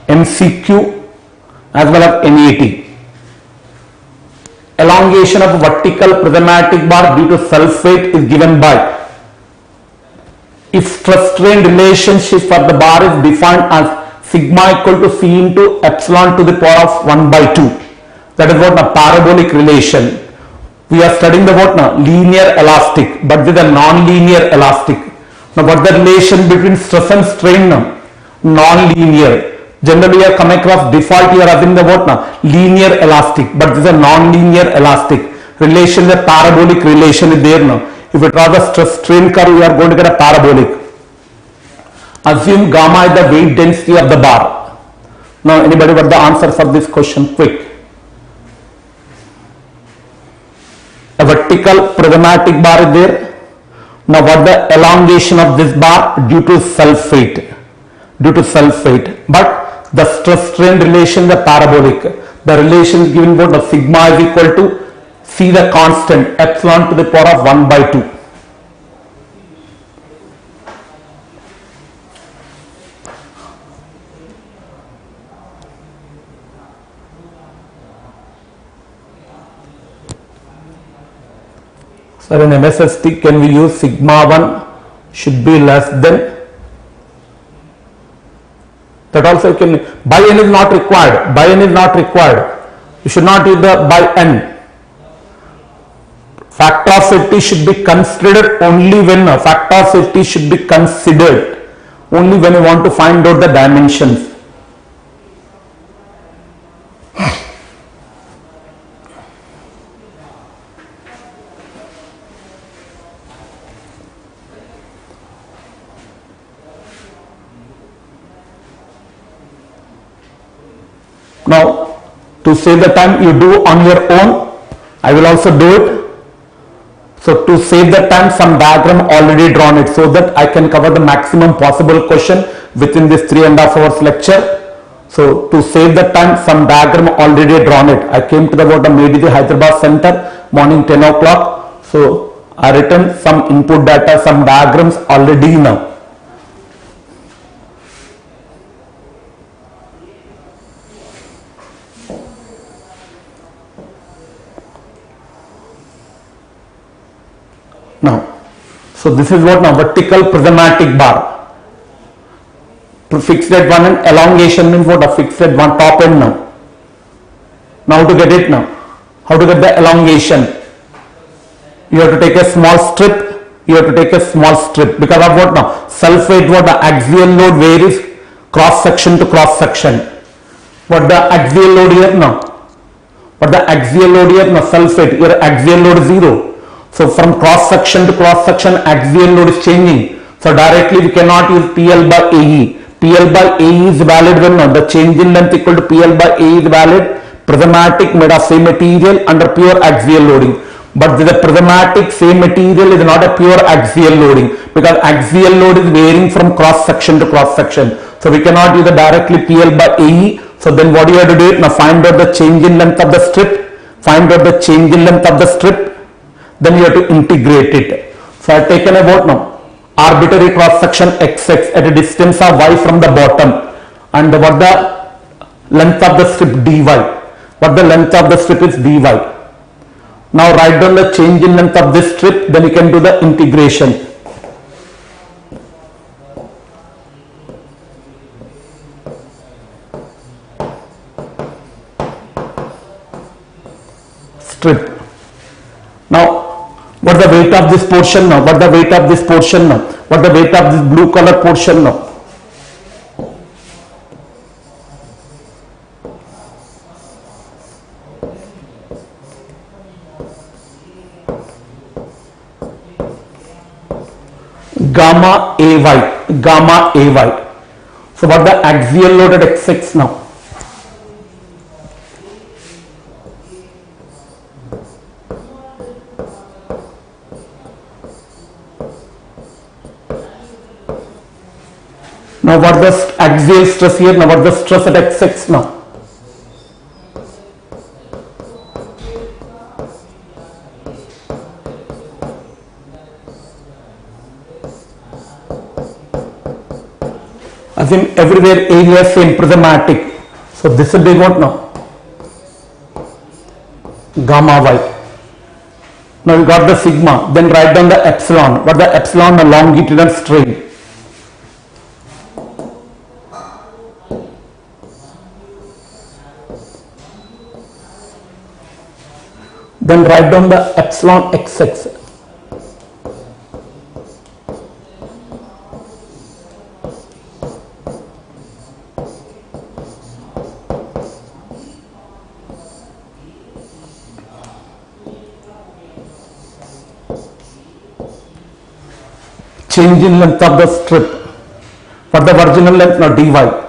MCQ as well as NET. Elongation of vertical prismatic bar due to self-weight is given by. If stress-strain relationship for the bar is defined as sigma equal to C into epsilon to the power of 1 by 2. That is what a parabolic relation. We are studying the what now? Linear elastic, but this is a non-linear elastic. Now what the relation between stress and strain now? Non-linear. Generally you are coming across default you are having the what now? Linear elastic, but this is a non-linear elastic. Relation, the parabolic relation is there now. If you draw the stress strain curve, you are going to get a parabolic. Assume gamma is the weight density of the bar. Now anybody want the answer for this question? Quick. A vertical prismatic bar is there. Now what the elongation of this bar due to self-weight? Due to self-weight. But the stress strain relation is parabolic. The relation is given what the sigma is equal to C the constant epsilon to the power of 1 by 2. So in MSST can we use sigma 1 should be less than, that also you can, by n is not required, by n is not required, you should not use the by n. Factor of safety should be considered only when factor of safety should be considered only when you want to find out the dimensions. Now, to save the time, you do on your own. I will also do it. So to save the time, some diagram already drawn it so that I can cover the maximum possible question within this 3.5 hours lecture. So to save the time, some diagram already drawn it. I came to the Medidi Hyderabad Center morning 10 o'clock. So I written some input data, some diagrams already now. Now, so this is what now vertical prismatic bar. Fixed at one end, elongation means what? A fixed at one top end now. Now how to get it now? How to get the elongation? You have to take a small strip. You have to take a small strip because of what now? Self-weight, what the axial load varies cross section to cross section. What the axial load here now? What the axial load here now? Self-weight. Your axial load is 0. So from cross section to cross section, axial load is changing. So directly we cannot use PL by AE. PL by AE is valid when the change in length equal to PL by AE is valid. Prismatic made of same material under pure axial loading. But the prismatic same material is not a pure axial loading because axial load is varying from cross section to cross section. So we cannot use the directly PL by AE. So then what you have to do it now? Find out the change in length of the strip. Find out the change in length of the strip. Then you have to integrate it. So I have taken about now arbitrary cross section XX at a distance of y from the bottom, and what the length of the strip dy. What the length of the strip is dy. Now write down the change in length of this strip, then you can do the integration. Strip. Now what the weight of this portion now? What the weight of this portion now? What the weight of this blue color portion now? Gamma AY. Gamma AY. So what the axial load at XX now? Now what the axial stress here? Now what the stress at XX now? As in everywhere area same prismatic. So this will be what now? Gamma y. Now you got the sigma. Then write down the epsilon. What the epsilon? The longitudinal strain. Then write down the epsilon XX. Change in length of the strip. For the original length now dy.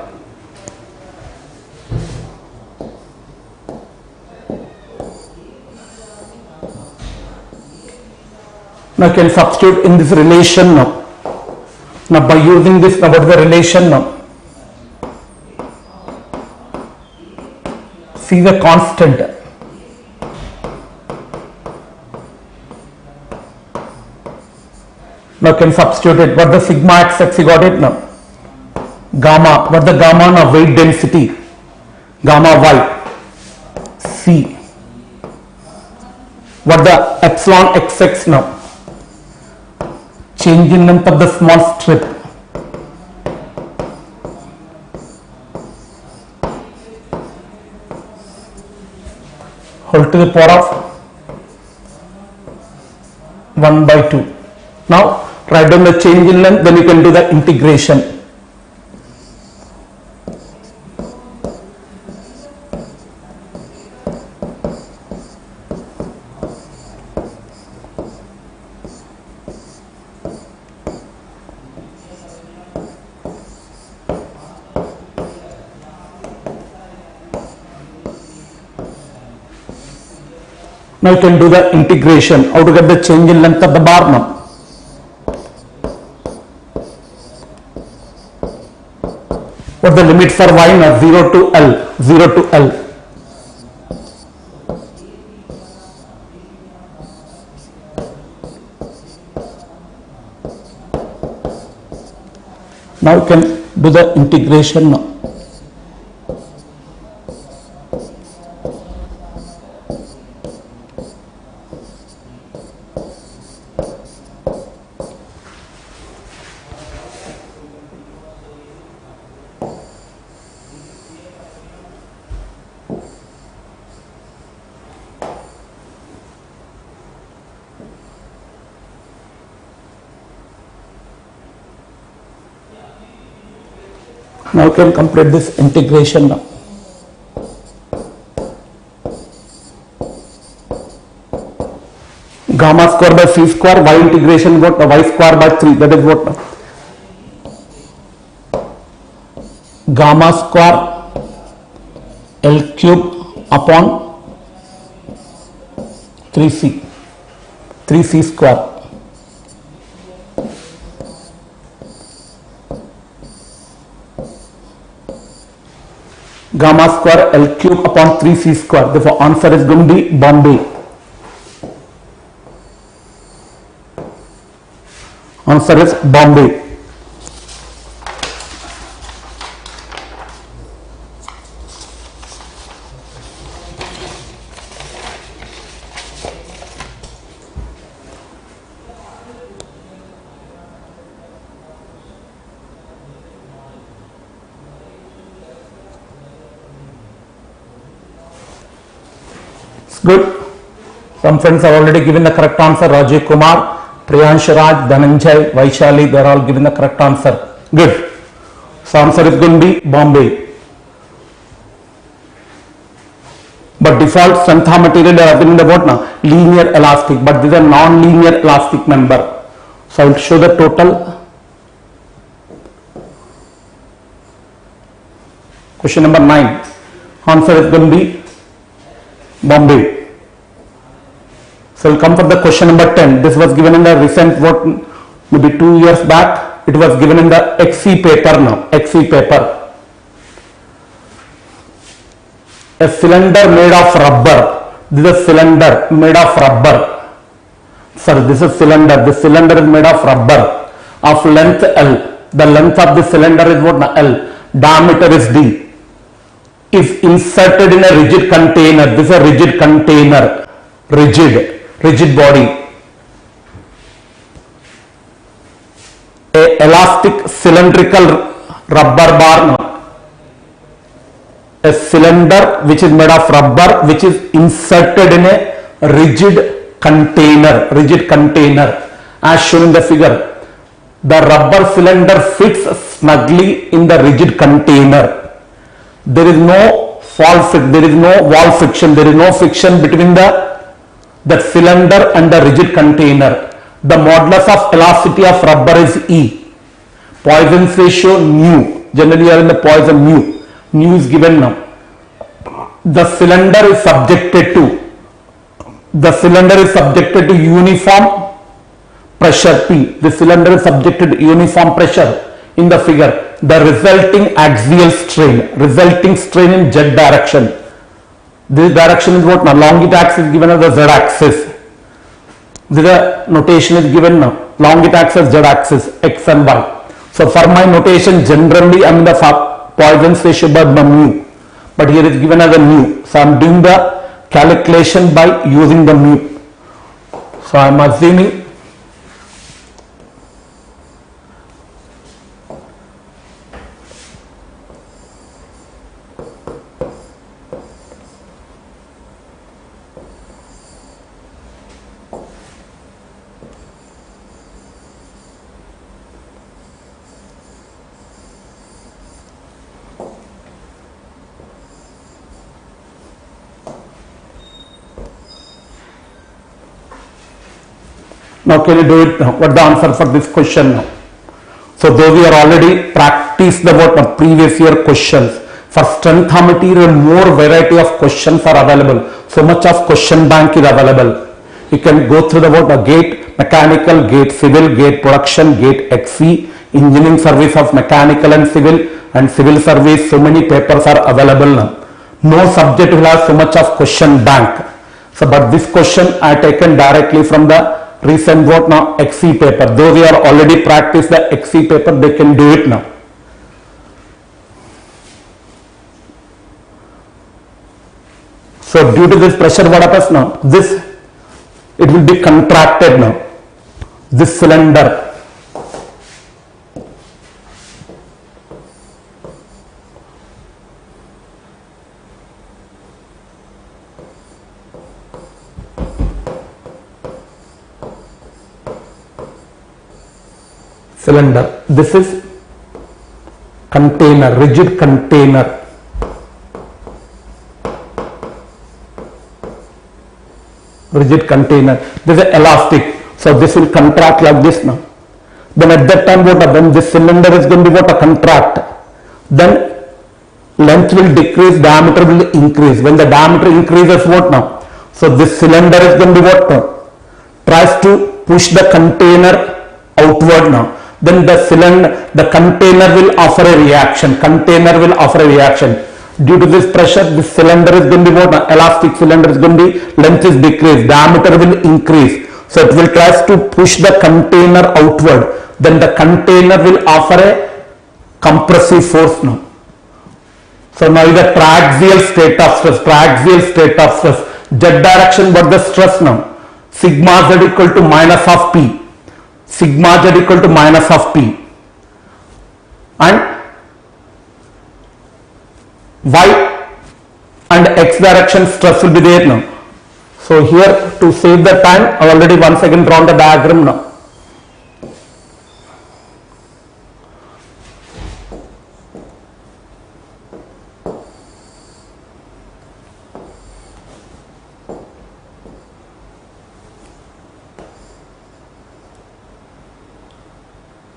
Now I can substitute in this relation now. Now by using this, now what is the relation now? See the constant. Now I can substitute it. What the sigma XX, you got it now? Gamma. What the gamma now? Weight density. Gamma y. C. What the epsilon XX now? Change in length of the small strip. Whole to the power of 1 by 2. Now write down the change in length, then you can do the integration. Now you can do the integration. How to get the change in length of the bar now? What the limit for y now? 0 to L. 0 to L. Now you can do the integration now. Now you can complete this integration now. Gamma square by c square, y integration what? Y square by 3, that is what? Gamma square L cube upon 3c square. Gamma square L cube upon 3c square. Therefore answer is going to be Bombay. Answer is Bombay. Good. Some friends have already given the correct answer. Rajiv Kumar, Priyansh Raj, Dhananjay, Vaishali, they are all given the correct answer. Good. So answer is going to be Bombay. But default strength of material they are given the what now? Linear elastic. But this is a non-linear elastic member. So I will show the total. Question number 9. Answer is going to be Bombay. So we'll come for the question number 10. This was given in the recent what, maybe 2 years back. It was given in the XC paper now. XC paper. A cylinder made of rubber. This is a cylinder made of rubber. Sorry, this is cylinder. This cylinder is made of rubber of length L. The length of the cylinder is what now? L. Diameter is D. Is inserted in a rigid container. This is a rigid container. Rigid body. A elastic cylindrical rubber bar now. A cylinder which is made of rubber which is inserted in a rigid container as shown in the figure. The rubber cylinder fits snugly in the rigid container. There is no wall friction, there is no friction between the cylinder and the rigid container. The modulus of elasticity of rubber is E. Poisson's ratio nu. Generally you are in the Poisson mu. Nu is given now. The cylinder is subjected to uniform pressure P. The cylinder is subjected to uniform pressure in the figure. The resulting axial strain in z direction. This direction is what now? Longitude axis is given as the z axis. The notation is given now. Longitude axis, z axis, x and y. So for my notation, generally I am in the Poisson's ratio by mu, but here is given as a mu. So I am doing the calculation by using the mu. So I am assuming Now can you do it now? What the answer for this question now? So though we are already practiced the what previous year questions, for strength of material more variety of questions are available. So much of question bank is available. You can go through the what gate mechanical, gate civil, gate production, gate XC, engineering service of mechanical and civil service. So many papers are available now. No subject will have so much of question bank. So but this question I taken directly from the recent what now XC paper. Though we are already practiced the XC paper, they can do it now. So due to this pressure, what happens now? This, it will be contracted now. This cylinder. Cylinder. This is container, rigid container. Rigid container. This is elastic. So this will contract like this now. Then at that time what happens? This cylinder is going to be what a contract. Then length will decrease, diameter will increase. When the diameter increases what now? So this cylinder is going to be what now? Tries to push the container outward now. Then the cylinder, the container will offer a reaction. Container will offer a reaction. Due to this pressure, this cylinder is going to be what? Elastic cylinder is going to be, length is decreased, diameter will increase. So it will try to push the container outward. Then the container will offer a compressive force now. So now is the triaxial state of stress. Triaxial state of stress. Z direction, what the stress now? Sigma z equal to minus of P. Sigma z equal to minus of P. And y and x direction stress will be there now. So here to save the time, I already once again drawn the diagram now.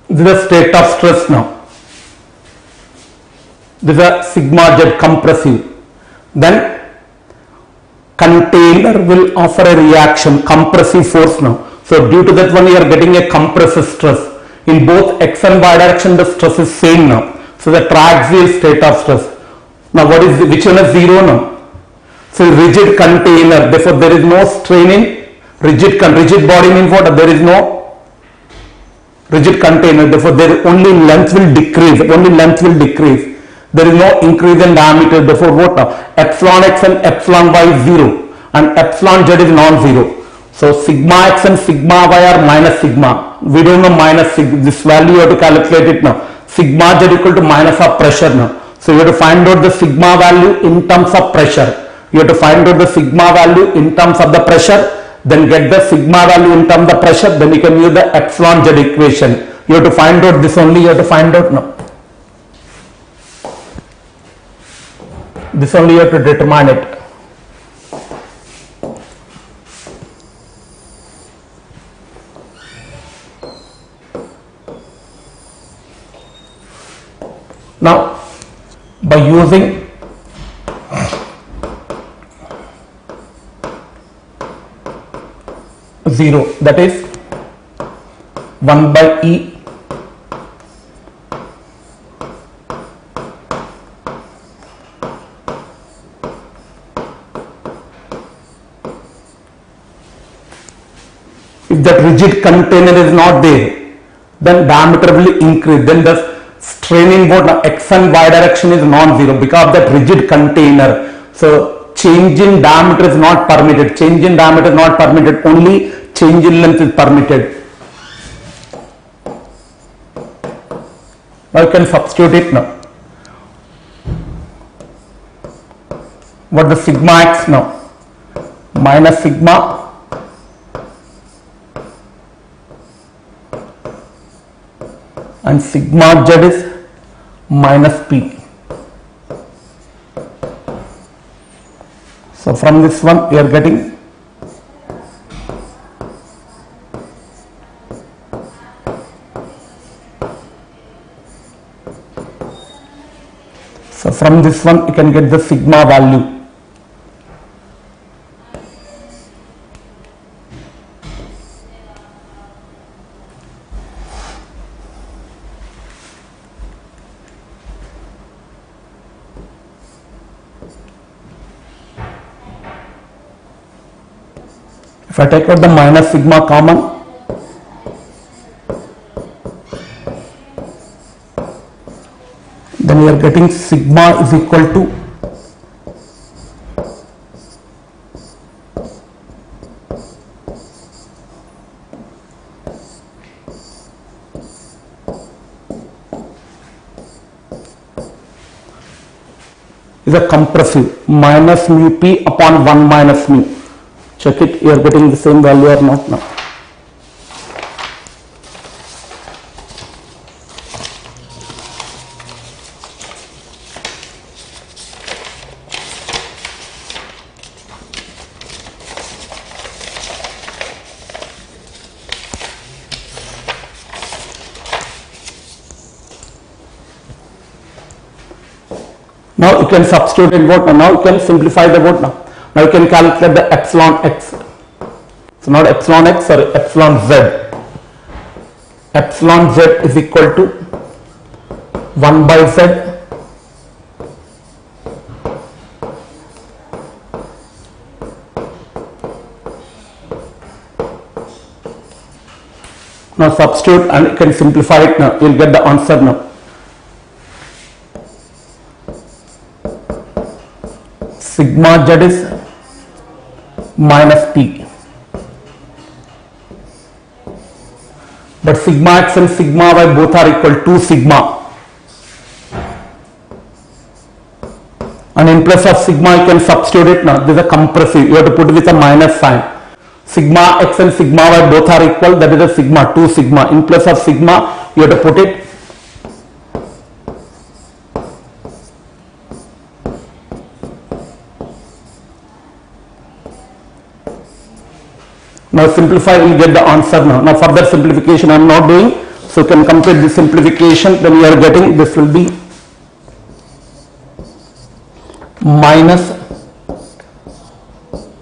This is the state of stress now. This is a sigma z compressive. Then container will offer a reaction, compressive force now. So due to that one, you are getting a compressive stress. In both x and y direction, the stress is same now. So the triaxial state of stress. Now what is which one is zero now? So rigid container. Therefore there is no strain in rigid body means what? There is no rigid container. Therefore there only length will decrease. Only length will decrease. There is no increase in diameter. Therefore what now? Epsilon x and epsilon y is 0 and epsilon z is non-zero. So sigma x and sigma y are minus sigma. We don't know minus sigma. This value you have to calculate it now. Sigma z equal to minus of pressure now. So you have to find out the sigma value in terms of pressure. You have to find out the sigma value in terms of the pressure. Then get the sigma value in terms of the pressure. Then you can use the epsilon z equation. You have to find out this only. You have to find out now. This only you have to determine it. Now, by using zero, that is 1 by E if that rigid container is not there, then diameter will increase. Then the strain in both x and y direction is non-zero because of that rigid container. So change in diameter is not permitted. Change in diameter is not permitted. Only change in length is permitted. Now you can substitute it now. What the sigma x now? Minus sigma and sigma z is minus P. So from this one we are getting So from this one you can get the sigma value. If I take out the minus sigma common, then we are getting sigma is equal to is a compressive minus mu p upon 1 minus mu. Check it, you are getting the same value or not now. Now you can substitute in what now you can simplify the what now. Now you can calculate the epsilon x. So not epsilon x, sorry, epsilon z. Epsilon z is equal to 1 by z now substitute and you can simplify it now. You will get the answer now. Sigma z is minus p, but sigma x and sigma y both are equal to sigma, and in place of sigma you can substitute it now. This is a compressive, you have to put with a minus sign. Sigma x and sigma y both are equal, that is a sigma, 2 sigma. In place of sigma you have to put it now. Simplify, you will get the answer now. Now further simplification I am not doing, so you can complete the simplification. Then you are getting this will be minus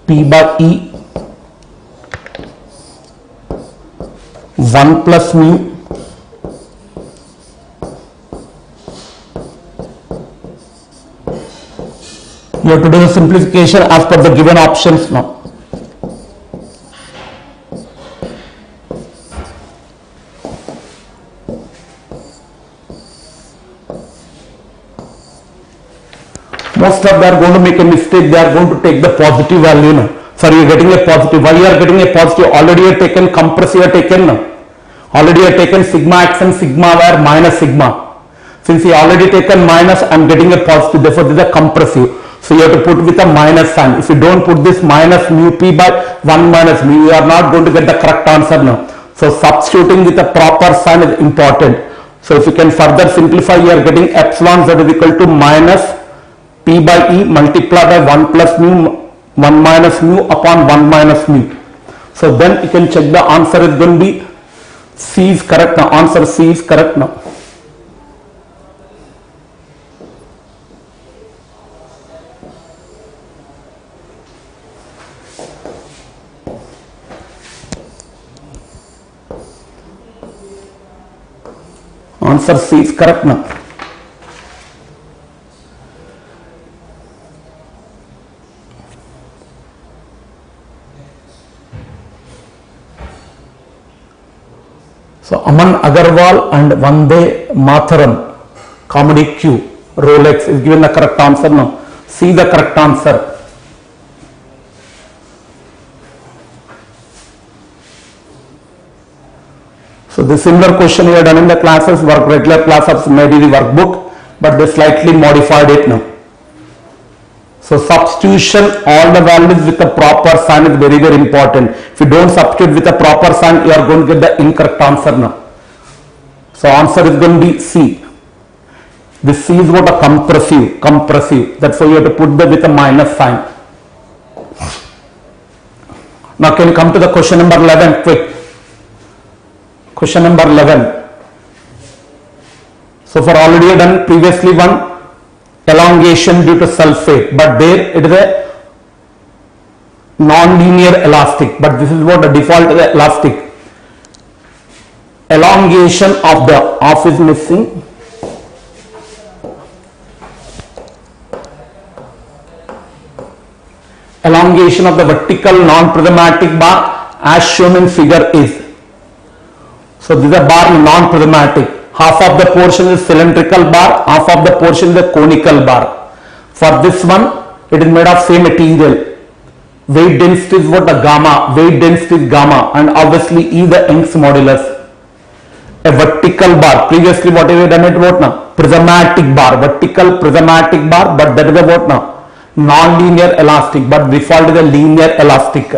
p by e 1 plus mu you have to do the simplification as per the given options now. Most of them are going to make a mistake, they are going to take the positive value now. Sorry, you are getting a positive. Why you are getting a positive? Already you have taken compressive, you have taken now. Already you have taken sigma x and sigma y are minus sigma. Since you already taken minus, I am getting a positive, therefore this is a compressive. So you have to put with a minus sign. If you don't put this minus mu p by 1 minus mu, you are not going to get the correct answer now. So substituting with a proper sign is important. So if you can further simplify, you are getting epsilon z is equal to minus p by e multiplied by 1 plus mu 1 minus mu upon 1 minus mu. So then you can check the answer is going to be C is correct now. Answer C is correct now. Answer C is correct now. So Aman Agarwal and Vande Matharam, comedy Q, Rolex is given the correct answer now. C the correct answer. So the similar question we have done in the classes, regular classes maybe the workbook, but they slightly modified it now. So substitution, all the values with a proper sign is very, very important. If you don't substitute with a proper sign, you are going to get the incorrect answer now. So answer is going to be C. This C is what a compressive. That's why you have to put that with a minus sign. Now can you come to the question number 11 quick. Question number 11. So for already done previously one, elongation due to sulfate, but there it is a non-linear elastic, but this is what the default elastic. Elongation of the off is missing. Elongation of the vertical non-prismatic bar as shown in figure is. So this is a bar non-prismatic. Half of the portion is cylindrical bar, half of the portion is a conical bar. For this one, it is made of same material. Weight density is what? The gamma. Weight density is gamma, and obviously E the Young's modulus. A vertical bar. Previously, what have we done it? What now? Prismatic bar. Vertical prismatic bar, but that is a what now? Non-linear elastic, but default is a linear elastic.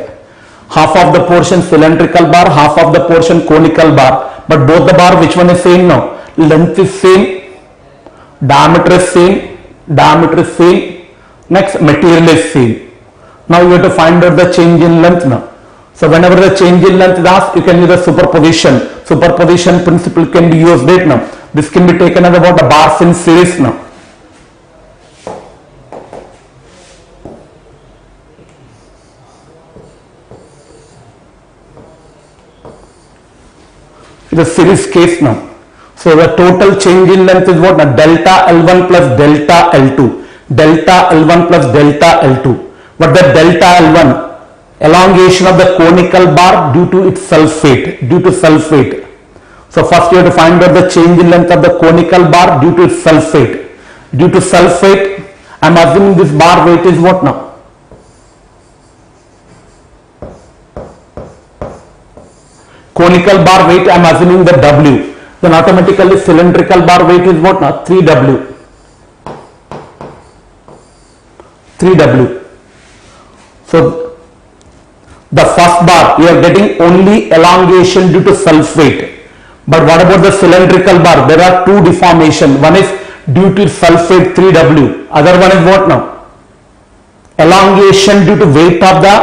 Half of the portion cylindrical bar, half of the portion conical bar. But both the bar, which one is same now? Length is same, diameter is same, diameter is same. Next, material is same. Now you have to find out the change in length now. So whenever the change in length is asked, you can use the superposition. Superposition principle can be used right now. This can be taken as about the bars in series now. The series case now. So the total change in length is what? Now delta L1 plus delta L2. Delta L1 plus delta L2. What the delta L1? Elongation of the conical bar due to its sulfate. Due to sulfate. So first you have to find out the change in length of the conical bar due to its sulfate. Due to sulfate, I am assuming this bar weight is what now? Conical bar weight, I am assuming the W. Then automatically cylindrical bar weight is what now? 3W. 3W. So the first bar, we are getting only elongation due to sulfate. But what about the cylindrical bar? There are two deformation. One is due to sulfate 3W. Other one is what now? Elongation due to weight of the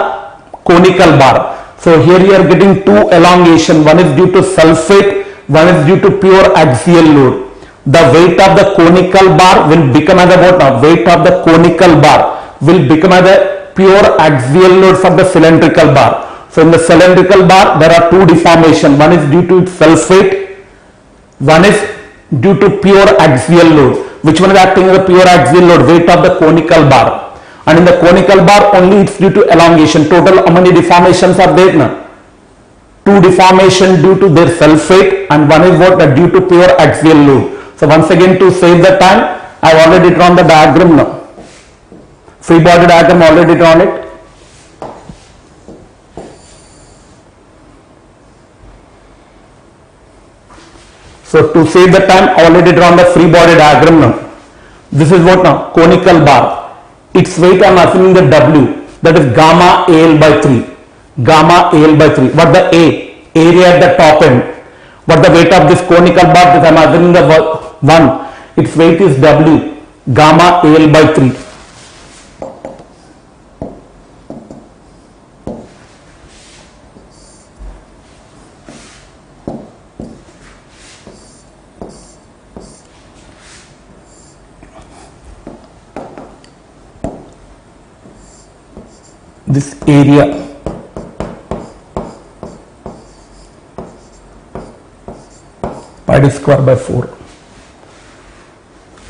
conical bar. So here you are getting two elongation. One is due to sulfate, one is due to pure axial load. The weight of the conical bar will become as a what now? Weight of the conical bar will become as a pure axial load for the cylindrical bar. So in the cylindrical bar, there are two deformation. One is due to sulfate, one is due to pure axial load. Which one is acting as a pure axial load? Weight of the conical bar. And in the conical bar, only it's due to elongation. Total how many deformations are there now? Two deformation due to their sulfate, and one is what? Due to pure axial load. So once again, to save the time, I have already drawn the diagram now. Free body diagram already drawn it. So to save the time, I already drawn the free body diagram now. This is what now? Conical bar. Its weight I am assuming the W, that is gamma AL by 3. Gamma AL by 3. What the A? Area at the top end. What the weight of this conical bar? This I am assuming the 1. Its weight is W, gamma AL by 3. This area pi d square by 4.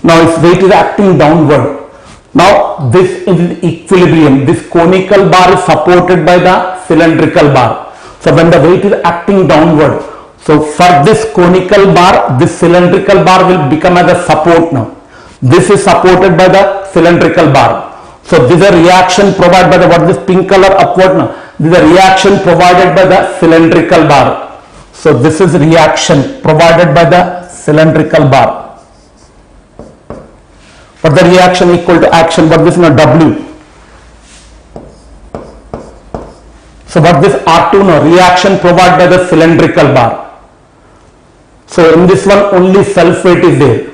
Now its weight is acting downward. Now this is equilibrium. This conical bar is supported by the cylindrical bar. So when the weight is acting downward, so for this conical bar, this cylindrical bar will become as a support now. This is supported by the cylindrical bar. So this is a reaction provided by the, what this pink color upward now? This is a reaction provided by the cylindrical bar. So this is reaction provided by the cylindrical bar. But the reaction equal to action, but this is not W. So what this R2 now? Reaction provided by the cylindrical bar. So in this one only sulfate is there.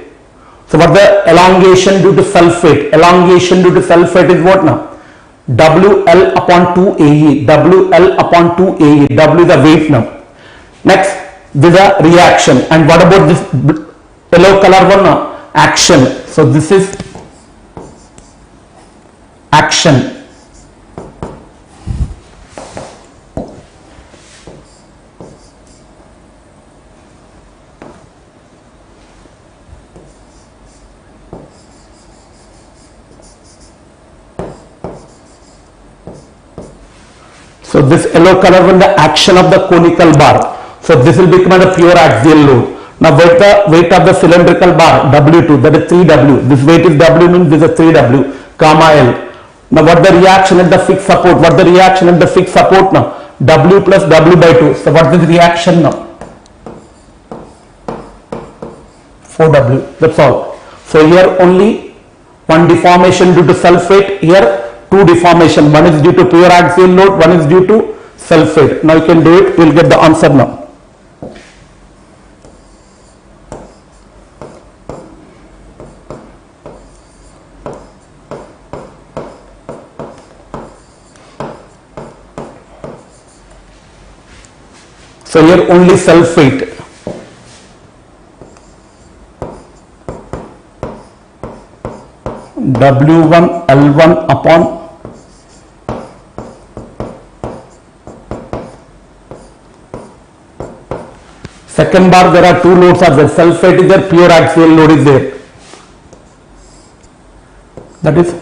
So what the elongation due to sulfate? Elongation due to sulfate is what now? WL upon 2AE. WL upon 2AE. W is the weight now. Next, this is a reaction. And what about this yellow color one now? Action. So this is action. So this yellow color will be the action of the conical bar. So this will become the pure axial load. Now weight of the cylindrical bar W2, that is 3W. This weight is W, means this is 3W, gamma L. Now what the reaction at the fixed support? What the reaction at the fixed support now? W plus W by 2. So what is the reaction now? 4W. That's all. So here only one deformation due to self weight. Here two deformation. One is due to pure axial load. One is due to self weight. Now you can do it. We'll get the answer now. So here only self weight. W1 L1 upon second bar, there are two loads are there. Self weight is there, pure axial load is there. That is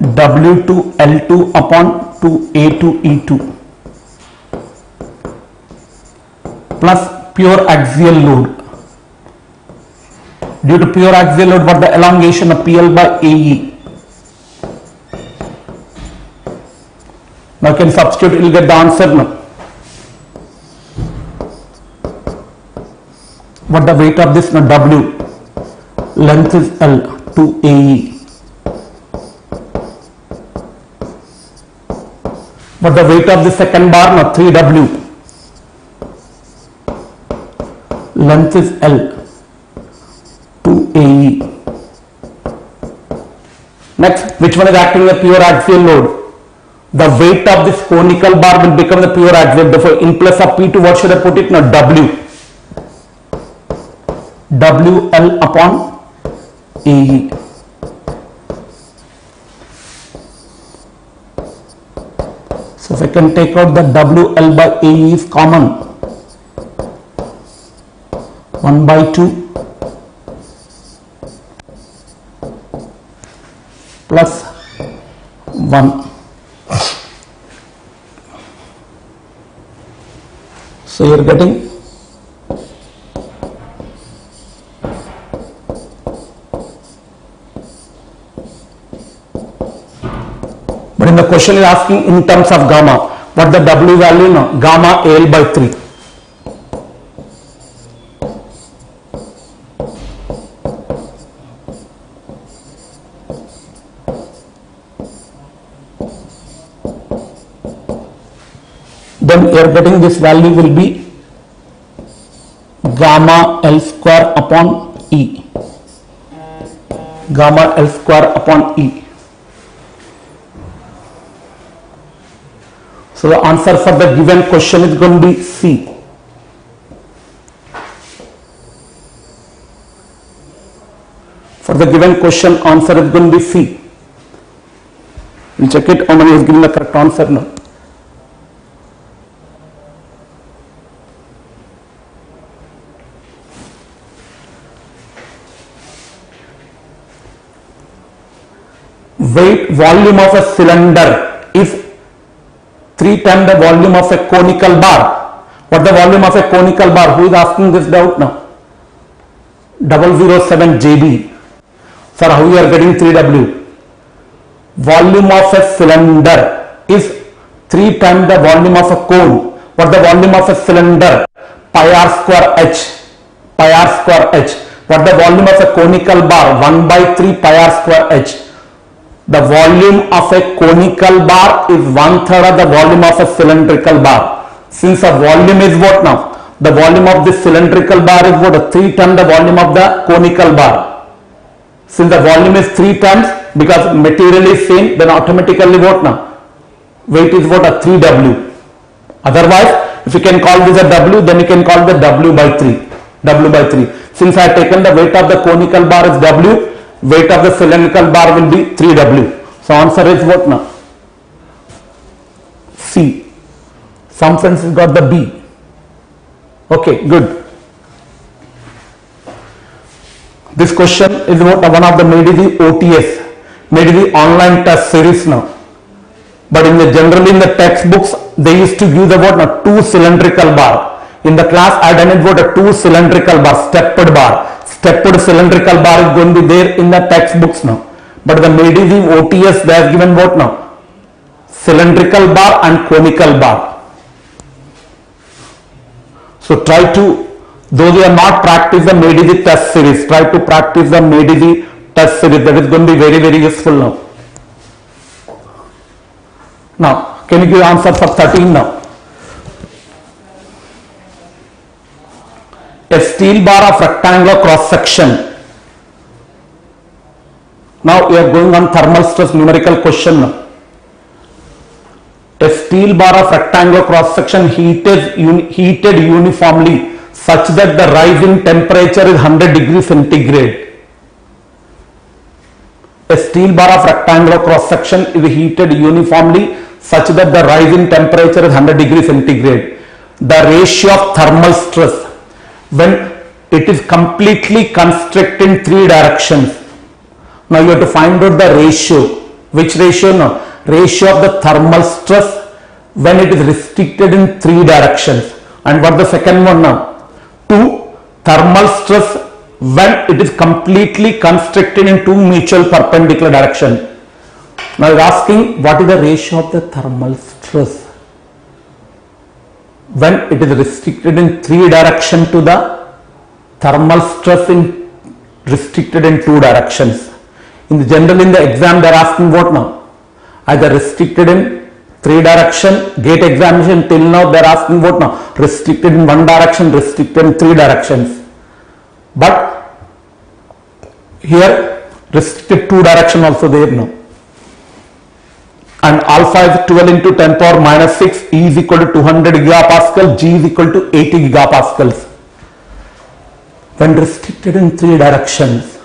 W2 L2 upon 2A2 E2 plus pure axial load. Due to pure axial load, what the elongation of PL by AE. Now you can substitute, you will get the answer now. What the weight of this now? W. Length is L, 2AE. What the weight of the second bar now? 3W. Length is L, 2AE. Next, which one is acting as pure axial load? The weight of this conical bar will become the pure axial. Therefore, in place of P2, what should I put it now? W. WL upon AE. So if I can take out the WL by AE is common. 1 by 2 plus 1. So you are getting but in the question is asking in terms of gamma. What the W value now? Gamma AL by 3. Then you are getting this value will be gamma L square upon E. Gamma L square upon E. So the answer for the given question is going to be C. For the given question, answer is going to be C. We'll check it how many is giving the correct answer now. Weight volume of a cylinder is 3 times the volume of a conical bar. What the volume of a conical bar? Who is asking this doubt now? 007 JB. Sir, how you are getting 3W? Volume of a cylinder is 3 times the volume of a cone. What the volume of a cylinder? Pi r square h. Pi r square h. What the volume of a conical bar? 1 by 3 pi r square h. The volume of a conical bar is 1/3 of the volume of a cylindrical bar. Since the volume is what now? The volume of this cylindrical bar is what? 3 times the volume of the conical bar. Since the volume is 3 times, because material is same, then automatically what now? Weight is what? 3W. Otherwise, if you can call this a W, then you can call the W by 3. W by 3. Since I have taken the weight of the conical bar is W, weight of the cylindrical bar will be 3W. So answer is what now? C. Some friends has got the B. Okay, good. This question is what one of the made the OTS, made the online test series now. But in the generally in the textbooks they used to give the what now 2 cylindrical bar. In the class I done it what a 2 cylindrical bar, stepped bar. Stepped cylindrical bar is going to be there in the textbooks now. But the made the OTS they have given what now? Cylindrical bar and conical bar. So try to, though you are not practice the MEDIZ test series, try to practice the MEDIZ test series. That is going to be very, very useful now. Now, can you give answer for 13 now? A steel bar of rectangular cross section. Now we are going on thermal stress numerical question now. A steel bar of rectangular cross section heated uniformly such that the rise in temperature is 100 degrees centigrade. A steel bar of rectangular cross section is heated uniformly such that the rise in temperature is 100 degrees centigrade. The ratio of thermal stress when it is completely constricted in 3 directions. Now you have to find out the ratio. Which ratio? No. Ratio of the thermal stress when it is restricted in 3 directions. And what the second one now? 2. Thermal stress when it is completely constricted in 2 mutual perpendicular directions. Now you are asking what is the ratio of the thermal stress when it is restricted in 3 directions to the thermal stress in restricted in 2 directions. In the general in the exam they are asking what now? Either restricted in 3 direction, gate examination till now they are asking what now? Restricted in 1 direction, restricted in 3 directions. But here restricted 2 direction also there now. And alpha is 12 into 10 power minus 6, E is equal to 200 gigapascal, G is equal to 80 gigapascals. When restricted in 3 directions,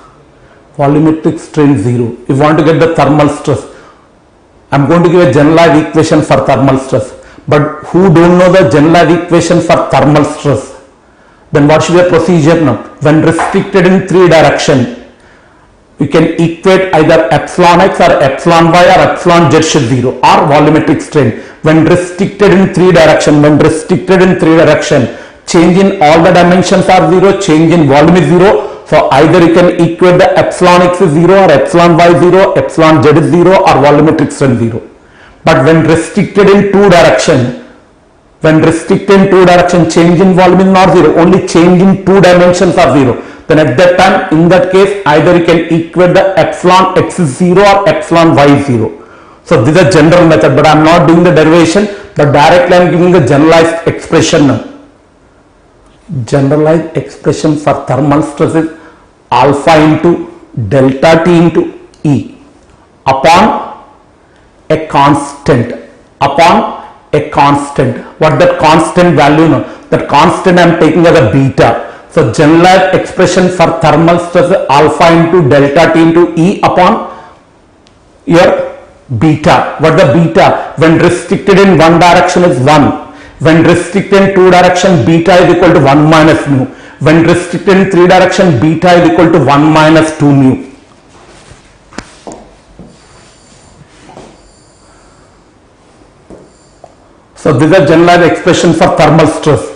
volumetric strain 0. If you want to get the thermal stress, I am going to give a generalized equation for thermal stress. But who don't know the generalized equation for thermal stress? Then what should be the procedure now? When restricted in 3 directions, we can equate either epsilon x or epsilon y or epsilon z should 0 or volumetric strain. When restricted in 3 directions, change in all the dimensions are 0, change in volume is 0. So either you can equate the epsilon x is 0 or epsilon y 0, epsilon z is 0 or volumetric strain 0. But when restricted in 2 directions, change in volume is not 0, only change in 2 dimensions are 0. Then at that time, in that case, either you can equate the epsilon x is 0 or epsilon y is 0. So this is a general method, but I am not doing the derivation, but directly I am giving the generalized expression now. Generalized expression for thermal stress is alpha into delta T into E upon a constant. What that constant value now? That constant I am taking as a beta. So generalized expression for thermal stress is alpha into delta T into E upon your beta. What the beta? When restricted in 1 direction is 1. When restricted in 2 direction, beta is equal to 1 minus mu. When restricted in 3 direction, beta is equal to 1 minus 2 mu. So this is a generalized expression for thermal stress.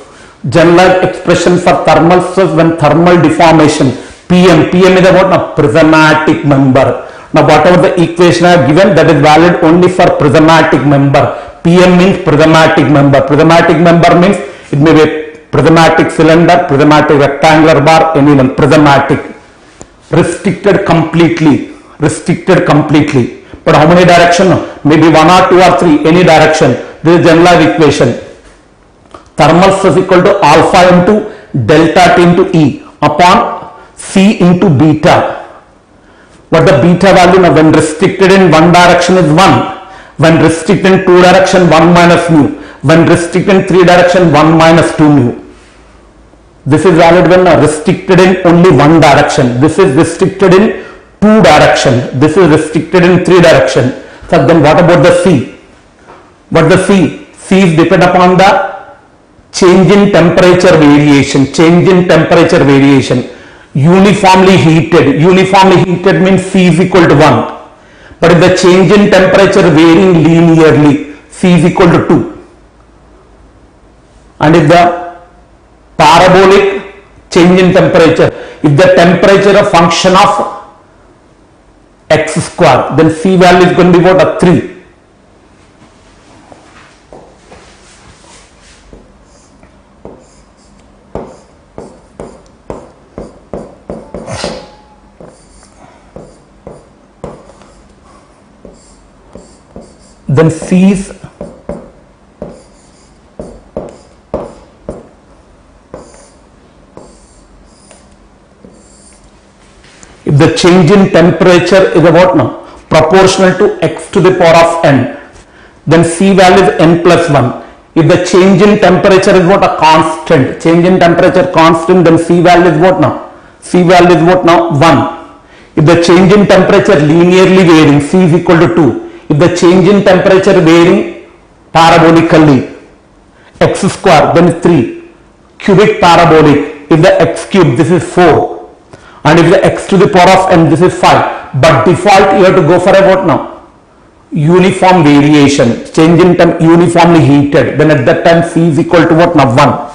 Generalized expression for thermal stress when thermal deformation, PM is about a prismatic member. Now whatever the equation I have given, that is valid only for prismatic member. PM means prismatic member. Prismatic member means it may be a prismatic cylinder, prismatic rectangular bar, anyone. Prismatic. Restricted completely. But how many direction? Maybe 1 or 2 or 3, any direction. This is generalized equation. Thermal stress equal to alpha into delta T into E upon C into beta. What the beta value now? When restricted in 1 direction is 1. When restricted in 2 direction, 1 minus mu. When restricted in 3 direction, 1 minus 2 mu. This is valid when restricted in only 1 direction. This is restricted in 2 direction. This is restricted in 3 direction. So then what about the C? What the C? C is depend upon the change in temperature variation. Change in temperature variation. Uniformly heated. Uniformly heated means C is equal to 1. But if the change in temperature varying linearly, C is equal to 2. And if the parabolic change in temperature, if the temperature a function of x square, then C value is going to be what? A 3. Then C is if the change in temperature is what now? Proportional to x to the power of n, then C value is n plus 1. If the change in temperature is what? A constant. Change in temperature constant, then C value is what now? C value is what now? 1. If the change in temperature linearly varying, C is equal to 2. If the change in temperature varying parabolically, x square, then 3. Cubic parabolic, if the x cube, this is 4. And if the x to the power of n, this is 5. But default, you have to go for a what now? Uniform variation. Change in time uniformly heated. Then at that time, C is equal to what now? 1.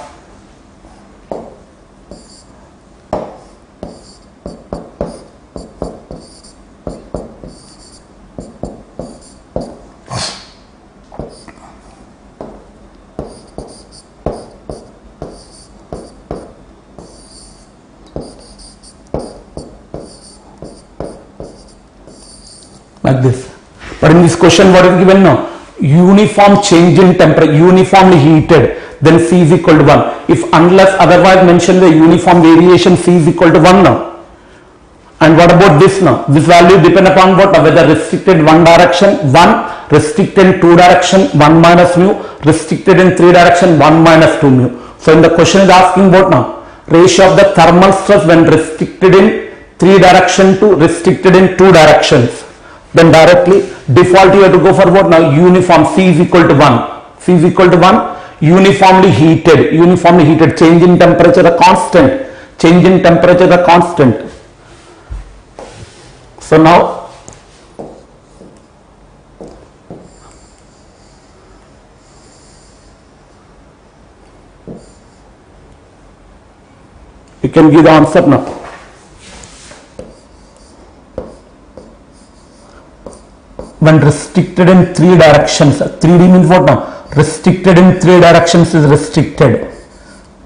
Like this. But in this question, what is given now? Uniform change in temperature, uniformly heated, then C is equal to 1. If unless otherwise mentioned the uniform variation, C is equal to 1 now. And what about this now? This value depend upon what? Whether restricted one direction, 1, restricted in 2 direction, 1 minus mu, restricted in 3 direction, 1 minus 2 mu. So in the question is asking what now? Ratio of the thermal stress when restricted in 3 direction to restricted in 2 directions. Then directly default you have to go for what now? Uniform. C is equal to 1. C is equal to 1. Uniformly heated. Uniformly heated. Change in temperature a constant. Change in temperature a constant. So now you can give the answer now. When restricted in 3 directions, 3D means what now? Restricted in 3 directions is restricted.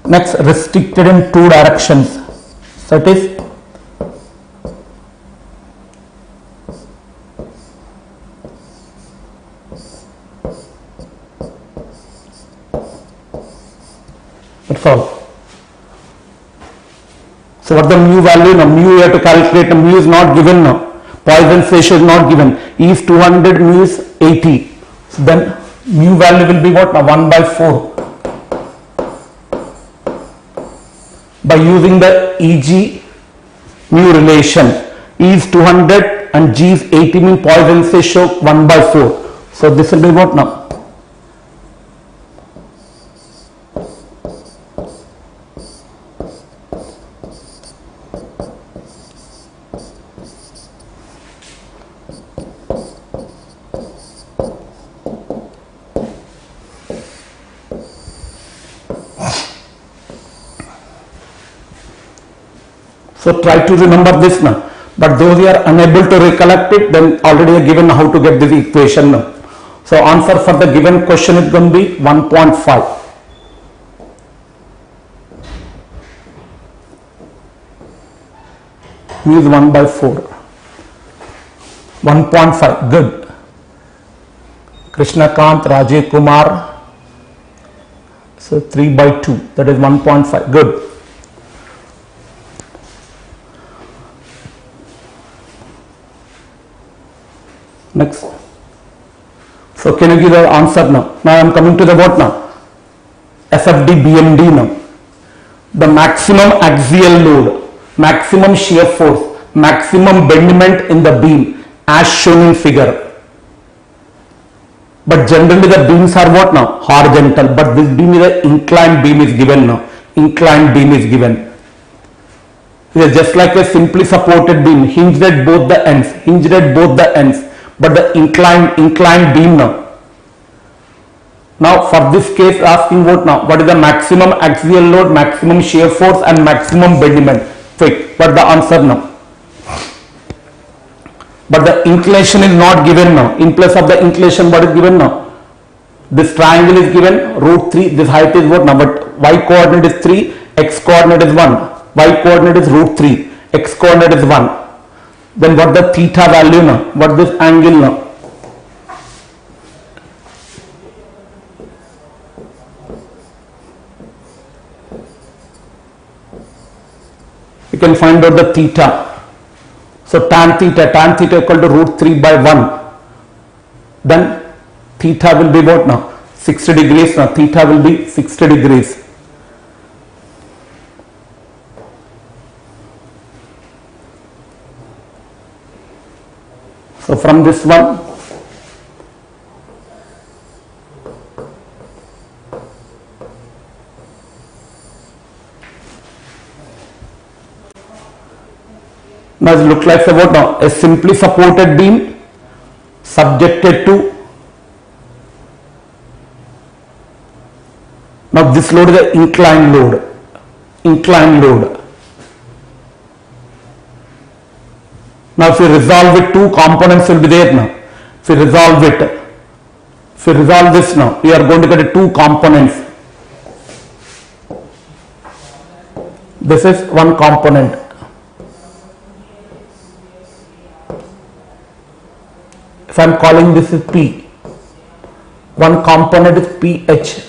Next, restricted in 2 directions. So it is that's all. So what the mu value now? Mu you have to calculate. Mu is not given now. Poisson's ratio is not given. E is 200, mu is 80. So then mu value will be what now? 1 by 4. By using the EG mu relation. E is 200 and G is 80 means Poisson's ratio 1 by 4. So this will be what now? So try to remember this now. But those who are unable to recollect it, then already I given how to get this equation now. So answer for the given question is going to be 1.5. Use 1 by 4. 1.5. Good. Krishna Kant, Rajay Kumar. So 3 by 2. That is 1.5. Good. Next. So can you give the answer now? Now I am coming to the what now? FFD BMD now. The maximum axial load, maximum shear force maximum bendment in the beam as shown in figure. But generally the beams are what now? Horizontal. But this beam is an inclined beam is given now. Inclined beam is given. It is just like a simply supported beam, hinged at both the ends. Hinged at both the ends. But the inclined beam now. Now for this case asking what now? What is the maximum axial load, maximum shear force and maximum bendment? Quick. What the answer now? But the inclination is not given now. In place of the inclination, what is given now? This triangle is given root 3. This height is what now? But y coordinate is 3, x coordinate is 1. Y coordinate is root 3, x coordinate is 1. Then what the theta value now? What this angle now? You can find out the theta. So tan theta equal to root 3 by 1. Then theta will be what now? 60 degrees now. Theta will be 60 degrees. So from this one, now it looks like what now? A simply supported beam subjected to, now this load is the inclined load. Now if we resolve it, two components will be there now. If we resolve this now, we are going to get two components. This is one component. If I am calling this is P, one component is PH.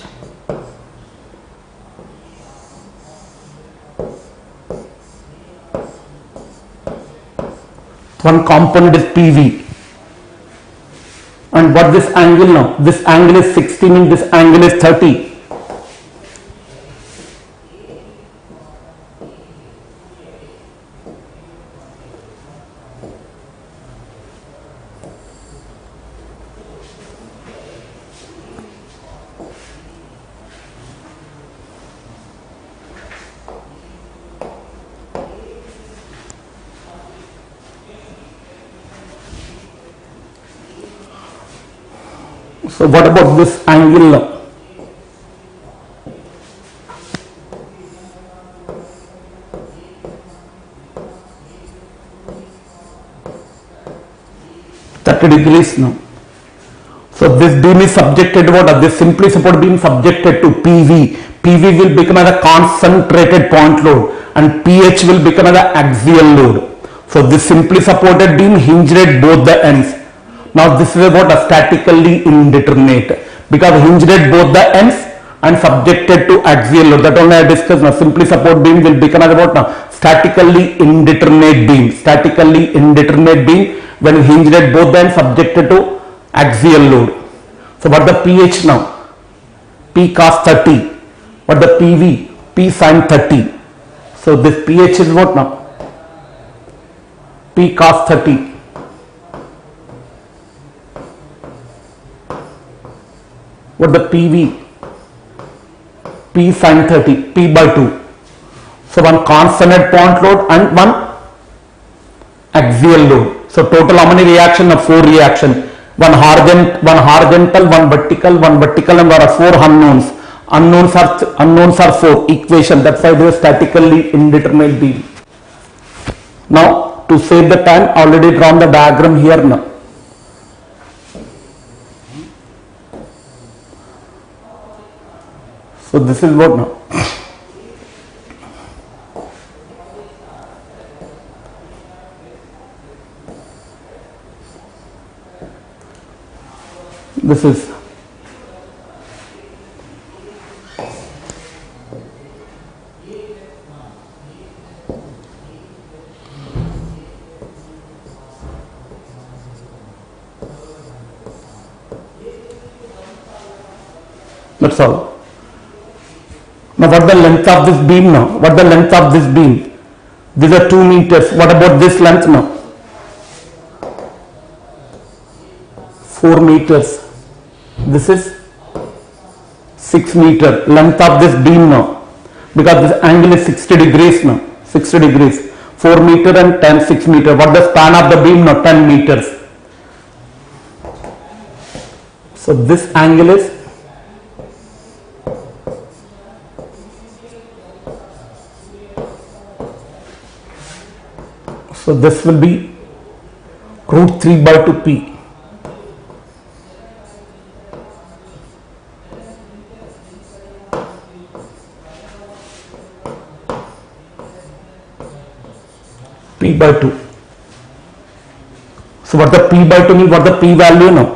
One component is PV. And what this angle now? This angle is 60 and this angle is 30. So what about this angle now? Degrees now. So this beam is subjected to what? This simply support beam subjected to PV. PV will become as a concentrated point load and PH will become as an axial load. So this simply supported beam hinged at both the ends. Now this is what? A statically indeterminate, because hinged at both the ends and subjected to axial load. That only I discussed now. Simply support beam will become as what now? Statically indeterminate beam. Statically indeterminate beam when hinged at both the ends subjected to axial load. So what the PH now? P cos 30. What the PV? P sin 30. So this PH is what now? P cos 30. What the PV? P sin 30. P by 2. So one constant point load and one axial load. So total how many reaction? Of 4 reaction. One horizontal, one vertical, and there are 4 unknowns. Unknowns are 4. Equation. That's why it is statically indeterminate beam. Now to save the time, I already drawn the diagram here now. So this is what now? This is that's all. Now what the length of this beam now? What the length of this beam? These are 2 meters. What about this length now? 4 meters. This is 6 meter. Length of this beam now, because this angle is 60 degrees now. 60 degrees. 4 meter and 10, 6 meter. What the span of the beam now? 10 meters. So this angle is so this will be root 3 by 2 p. P by 2. So what the P by 2 means? What the P value now?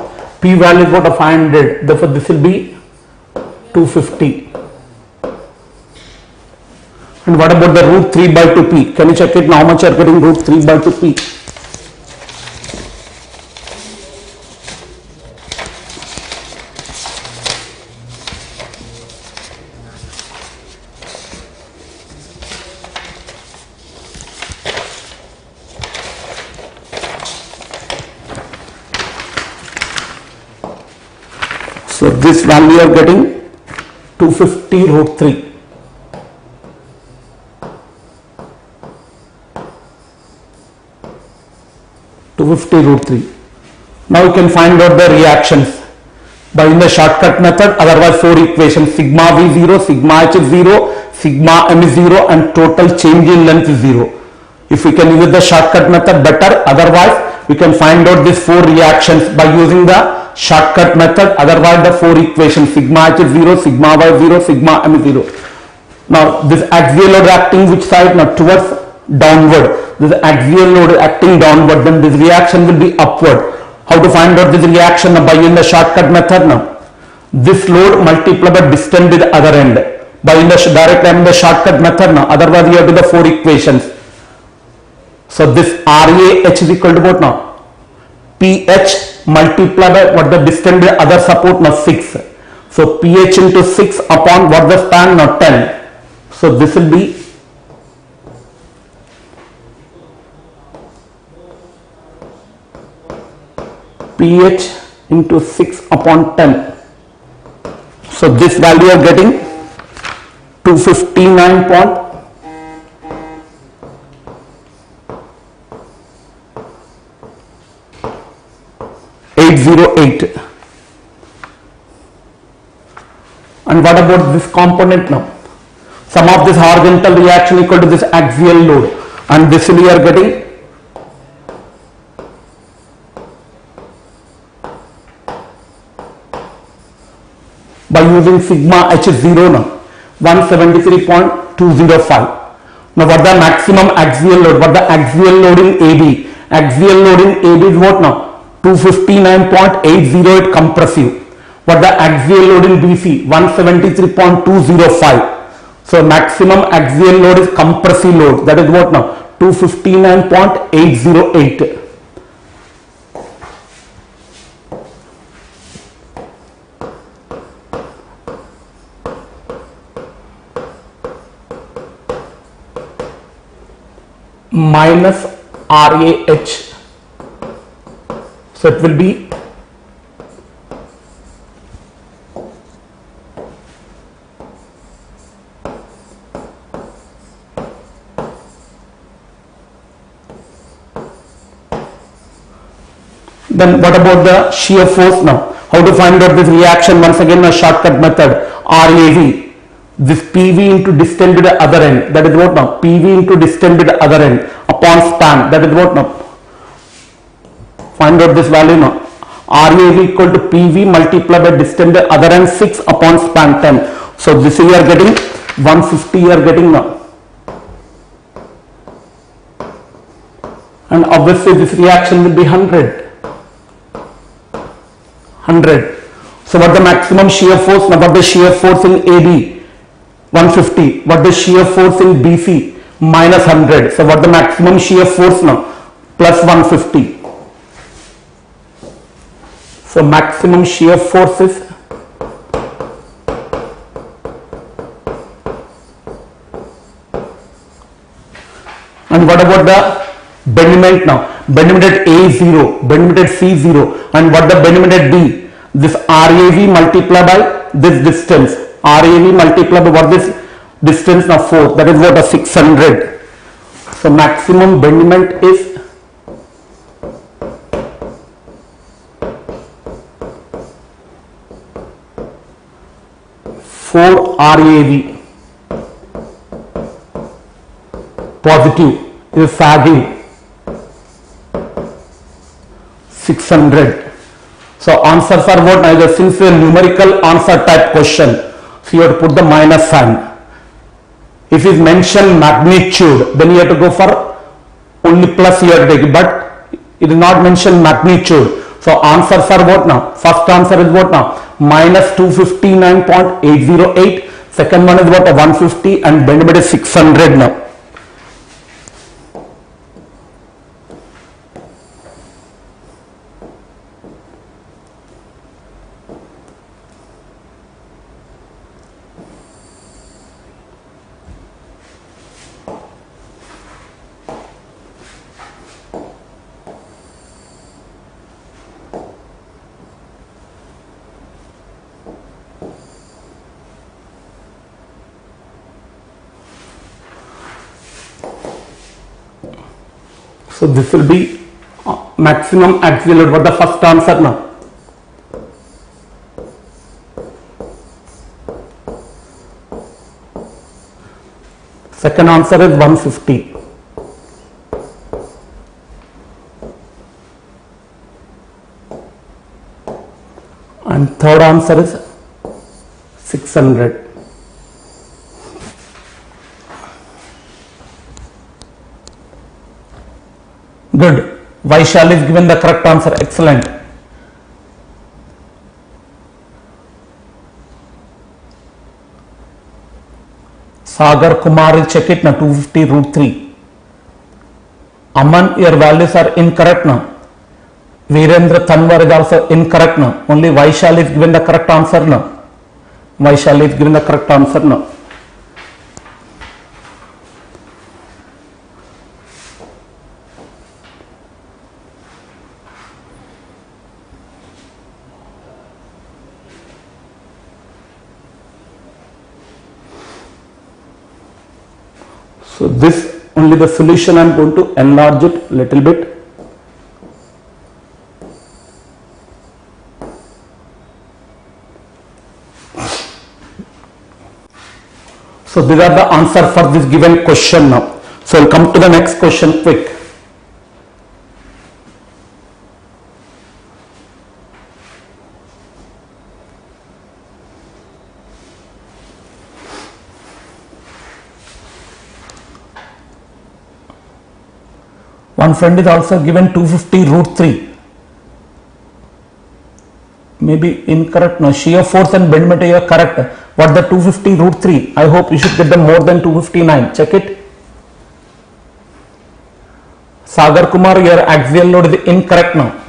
P value is what? 500. Therefore this will be 250. And what about the root 3 by 2 p? Can you check it now? How much you are getting root 3 by 2 p? So this value you are getting 250 root 3. Root 3. Now you can find out the reactions by in the shortcut method. Otherwise 4 equations: sigma v 0, sigma h is 0, sigma m is 0, and total change in length is 0. If we can use the shortcut method, better. Otherwise we can find out these 4 reactions by using the shortcut method. Otherwise the 4 equations: sigma h is 0, sigma y is 0, sigma m is 0. Now this axial load acting which side? Now towards downward. This axial load acting downward, then this reaction will be upward. How to find out this reaction? By using the shortcut method now. This load multiplied by distance with the other end. By in the direct and the shortcut method now. Otherwise you have to the 4 equations. So this RAH is equal to what now? PH multiplied by what the distance with the other support now? 6. So PH into 6 upon what the span now? 10. So this will be PH into 6 upon 10. So this value are getting 259.808. And what about this component now? Sum of this horizontal reaction equal to this axial load, and this we are getting by using sigma h is 0 now, 173.205. Now what the maximum axial load? What the axial load in AB? Axial load in AB is what now? 259.808 compressive. What the axial load in BC? 173.205. So maximum axial load is compressive load. That is what now? 259.808. minus RAH. So it will be then what about the shear force now? How to find out this reaction? Once again a shortcut method, RAV. This PV into distance to the other end, that is what now? PV into distance to the other end upon span, that is what now? Find out this value now. RAV equal to PV multiplied by distance to the other end 6 upon span 10. So this we are getting 150 you are getting now. And obviously this reaction will be 100. So what the maximum shear force? Now what the shear force in AB? 150. What the shear force in BC? Minus 100. So what the maximum shear force now? Plus 150. So maximum shear force is And what about the bendment now? Bendment at A is 0, bendment at C is 0, and what the bendment at B? This RAV multiplied by this distance. RAV multiplied by what this distance now 4. That is what a 600. So maximum bendment is 4 RAV. Positive is sagging 600. So answers are what? Either since a numerical answer type question, so you have to put the minus sign. If it is mentioned magnitude, then you have to go for only plus you have to take, but it is not mentioned magnitude. So answers are what now? First answer is what now? Minus 259.808. Second one is what? 150, and bendment is 600 now. So this will be maximum axial load. What the first answer now? Second answer is 150. And third answer is 600. Good. Vaishal is given the correct answer. Excellent. Sagar Kumar will check it now. 250 root 3. Aman, your values are incorrect now. Virendra Tanwar is also incorrect now. Only Vaishal is given the correct answer now. Vaishal is given the correct answer now. So this only the solution, I am going to enlarge it little bit. So these are the answer for this given question now. So we'll come to the next question quick. One friend is also given 250 root 3. Maybe incorrect. No, shear force and bendment you are correct. What the 250 root 3? I hope you should get the more than 259. Check it. Sagar Kumar, your axial load is incorrect now.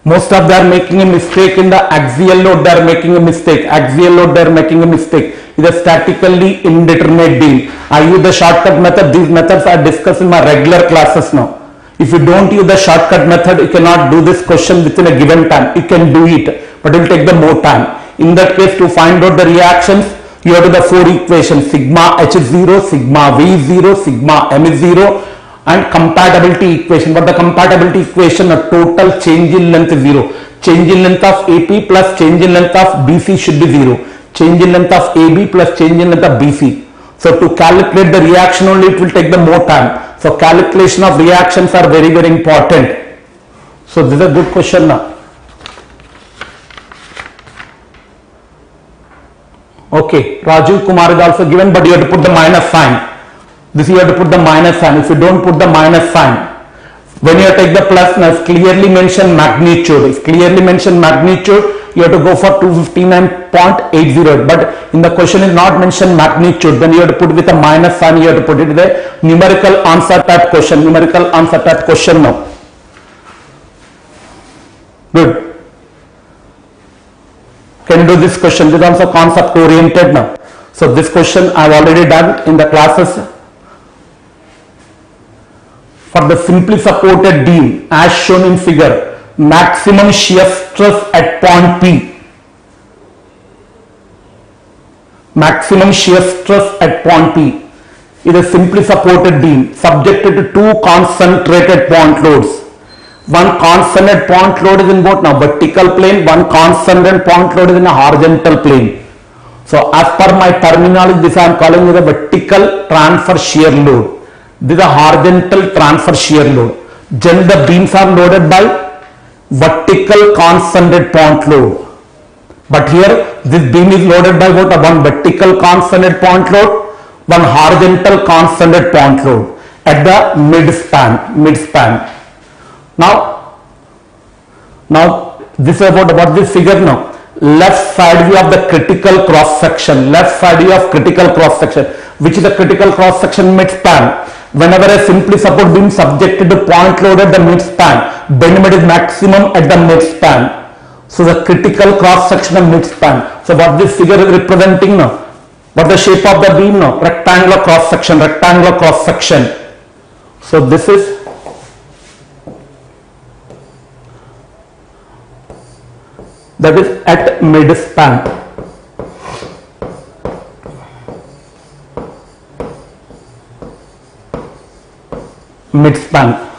Most of them are making a mistake in the axial load. They are making a mistake. Axial load, they are making a mistake. It is a statically indeterminate deal. I use the shortcut method. These methods are discussed in my regular classes now. If you don't use the shortcut method, you cannot do this question within a given time. You can do it, but it will take the more time. In that case, to find out the reactions, you have to the four equations: sigma h is 0, sigma v is 0, sigma m is 0, and compatibility equation. But the compatibility equation, a total change in length is 0. Change in length of AP plus change in length of BC should be 0. Change in length of AB plus change in length of BC. So to calculate the reaction only, it will take the more time. So calculation of reactions are very, very important. So this is a good question now. Okay, Rajiv Kumar is also given, but you have to put the minus sign. This you have to put the minus sign. If you don't put the minus sign, when you take the plus, now it's clearly mentioned magnitude. If clearly mentioned magnitude, you have to go for 259.80. But in the question is not mentioned magnitude, then you have to put with a minus sign. You have to put it the numerical answer type question. Numerical answer type question now. Good. Can you do this question? This is also concept oriented now. So this question I have already done in the classes. For the simply supported beam as shown in figure, maximum shear stress at point P. Maximum shear stress at point P is a simply supported beam subjected to two concentrated point loads. One concentrated point load is in both now vertical plane, one concentrated point load is in a horizontal plane. So as per my terminology, this I am calling as a vertical transfer shear load. This is a horizontal transfer shear load. Generally the beams are loaded by vertical concentrated point load. But here this beam is loaded by what? One vertical concentrated point load, one horizontal concentrated point load at the mid-span. Now this is about this figure now. Left side view of the critical cross section. Left side view of critical cross section. Which is the critical cross section mid-span. Whenever a simply support beam subjected to point load at the mid-span, bend moment is maximum at the mid-span. So the critical cross section of mid-span. So what this figure is representing now? What the shape of the beam now? Rectangular cross section, rectangular cross section. So this is that is at mid-span. Mid-span.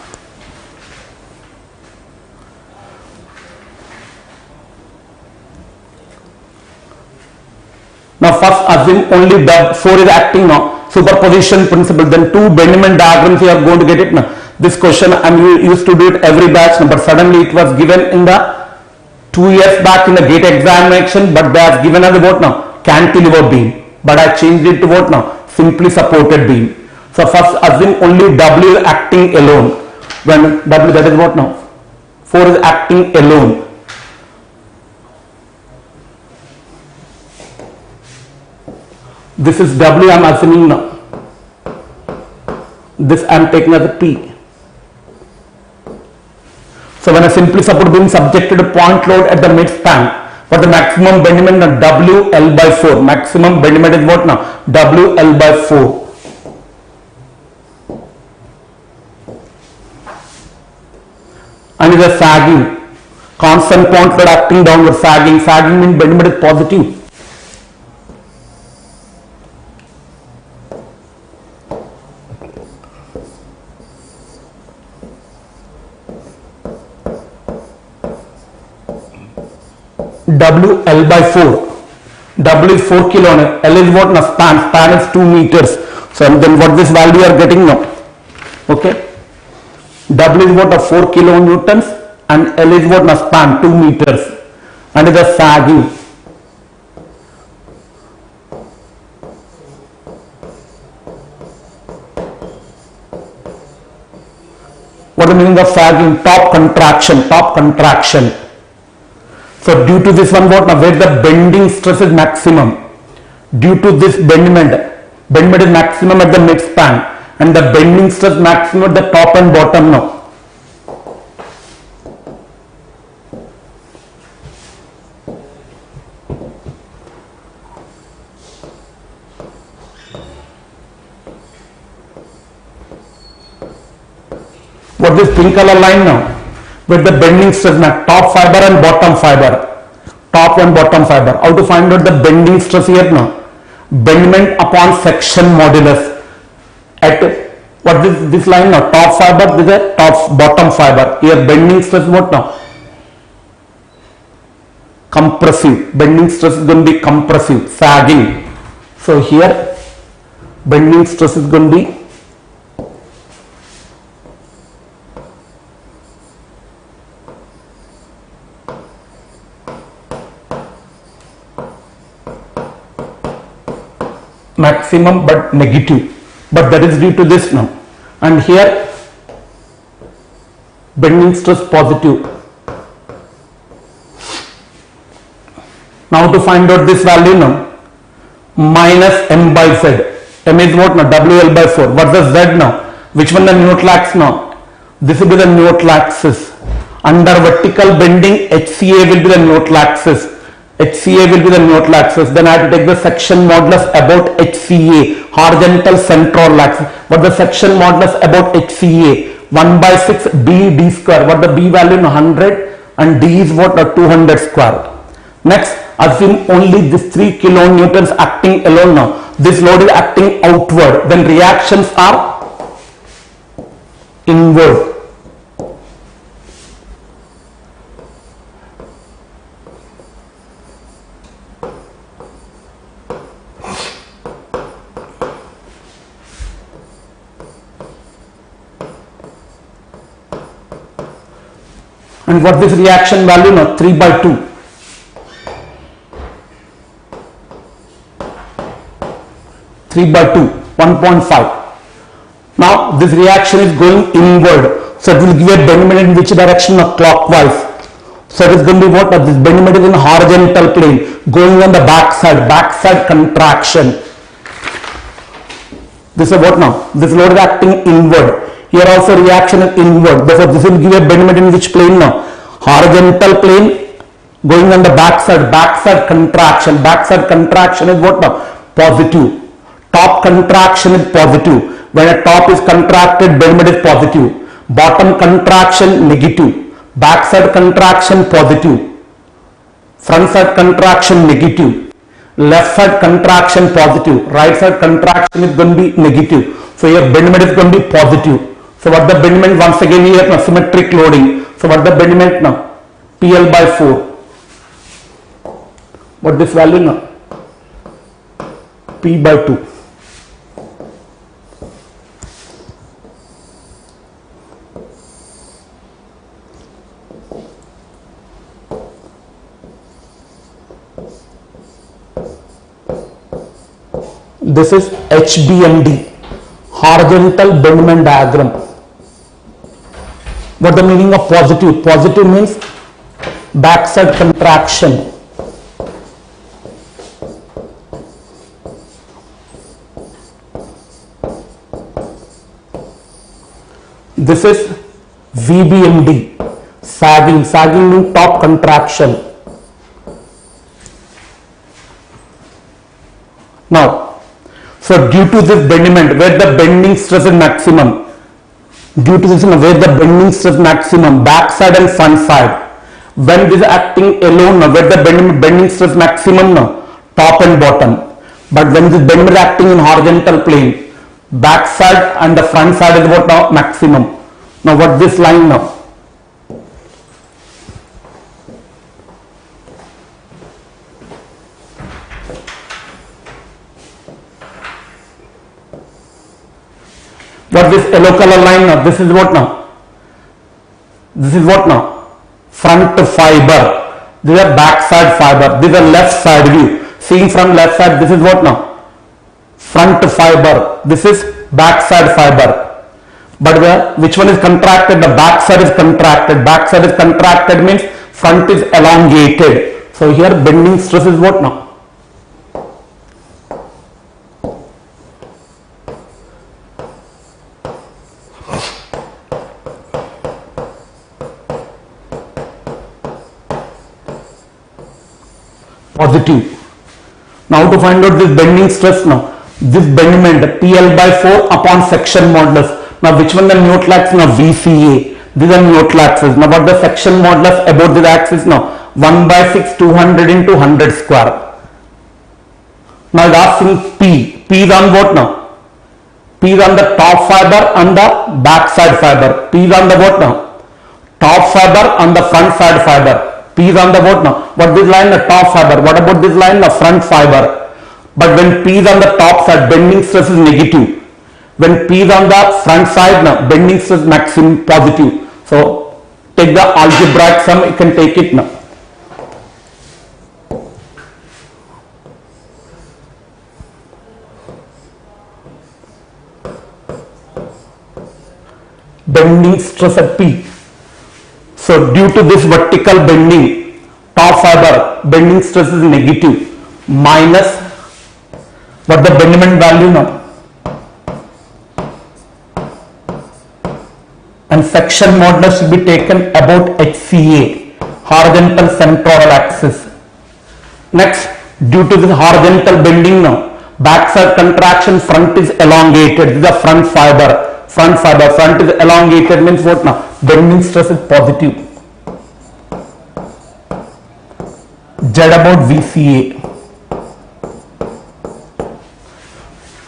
Now first assume only the 4 is acting now, superposition principle, then two Benjamin diagrams you are going to get it now. This question I used to do it every batch, but suddenly it was given in the 2 years back in the gate examination, but they are given as what now? Cantilever beam. But I changed it to what now? Simply supported beam. So first assume only W is acting alone. When W, that is what now? 4 is acting alone. This is W I am assuming now. This I am taking as a P. So when a simply support beam subjected to point load at the mid-span, for the maximum bend moment now WL by 4. Maximum bend moment is what now? WL by 4. And is a sagging. Constant point load acting downward, sagging. Sagging means bend moment is positive. WL by 4. W is 4 kilo. L is what now? Span. Span is 2 meters. So then what this value you are getting now? Okay. W is what of 4 kilonewtons and L is what now? Span 2 meters. And is a sagging. What is the meaning of sagging? Top contraction. Top contraction. So due to this one what now, where the bending stress is maximum, due to this bend moment is maximum at the mid-span and the bending stress maximum at the top and bottom now. What is pink color line now? With the bending stress now, top fiber and bottom fiber. Top and bottom fiber. How to find out the bending stress here now? Bendment upon section modulus. At what is this line now? Top fiber, this is top bottom fiber. Here bending stress what now? Compressive. Bending stress is going to be compressive, sagging. So here bending stress is going to be maximum but negative, but that is due to this now, and here bending stress positive. Now to find out this value now, minus m by z. M is what now? WL by 4. What is z now? Which one the neutral axis now? This will be the neutral axis. Under vertical bending, HCA will be the neutral axis. HCA will be the neutral axis. Then I have to take the section modulus about HCA, horizontal central axis. But the section modulus about HCA, 1 by 6 B D square. What the B value? 100, and D is what? 200 square. Next, assume only this 3 kilonewtons acting alone now. This load is acting outward. Then reactions are inward. And what this reaction value now? 3 by 2. 3 by 2, 1.5. Now this reaction is going inward. So it will give a bending in which direction? Clockwise. So it is going to be what? This bending is in horizontal plane, going on the backside contraction. This is what now? This load is acting inward. Here also reaction is inward. Therefore this will give a bending in which plane now? Horizontal plane, going on the backside contraction. Backside contraction is what now? Positive. Top contraction is positive. When a top is contracted, bending is positive. Bottom contraction negative. Backside contraction positive. Front side contraction negative. Left side contraction positive. Right side contraction is going to be negative. So here bending is going to be positive. So what the bending once again here now? Symmetric loading. So what the bending now? PL by 4. What this value now? P by 2. This is HBMD, horizontal bending diagram. What the meaning of positive? Positive means backside contraction. This is VBMD, sagging. Sagging means top contraction. Now, so due to this bending, where the bending stress is maximum, due to this where the bending stress maximum, backside and front side, when this is acting alone, where the bending stress maximum, top and bottom. But when this bending is acting in horizontal plane, backside and the front side is what now? Maximum. Now what this line now? What this yellow color line now? This is what now? This is what now? Front fiber. This is a back side fiber. This is a left side view. Seeing from left side, this is what now? Front fiber. This is back side fiber. But which one is contracted? The back side is contracted. Back side is contracted means front is elongated. So here bending stress is what now? Positive. Now to find out this bending stress now, this bending PL by 4 upon section modulus. Now which one the neutral axis now? VCA. These are neutral axis. Now what the section modulus about this axis now? 1 by 6 200 into 100 square. Now it is asking P. P is on what now? P is on the top fiber and the back side fiber. P is on the what now? Top fiber and the front side fiber. P is on the what now? What this line? The top fiber. What about this line? The front fiber. But when P is on the top side, bending stress is negative. When P is on the front side now, bending stress maximum positive. So take the algebraic sum, you can take it now. Bending stress at P. So due to this vertical bending, top fiber bending stress is negative minus what the bending value now, and section modulus should be taken about HCA, horizontal central axis. Next, due to this horizontal bending now, backside contraction, front is elongated. This is the front fiber. front fiber. Front is elongated means what now? Bending stress is positive. Z about VCA.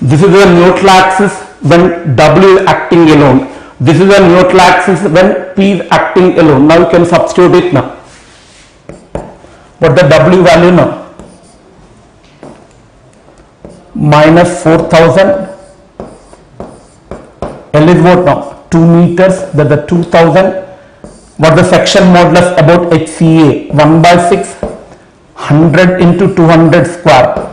This is the neutral axis when W is acting alone. This is the neutral axis when P is acting alone. Now you can substitute it now. What the W value now? Minus 4000. L is what now? 2 meters. That the 2000. What the section modulus about HCA? 1 by 6. 100 into 200 square.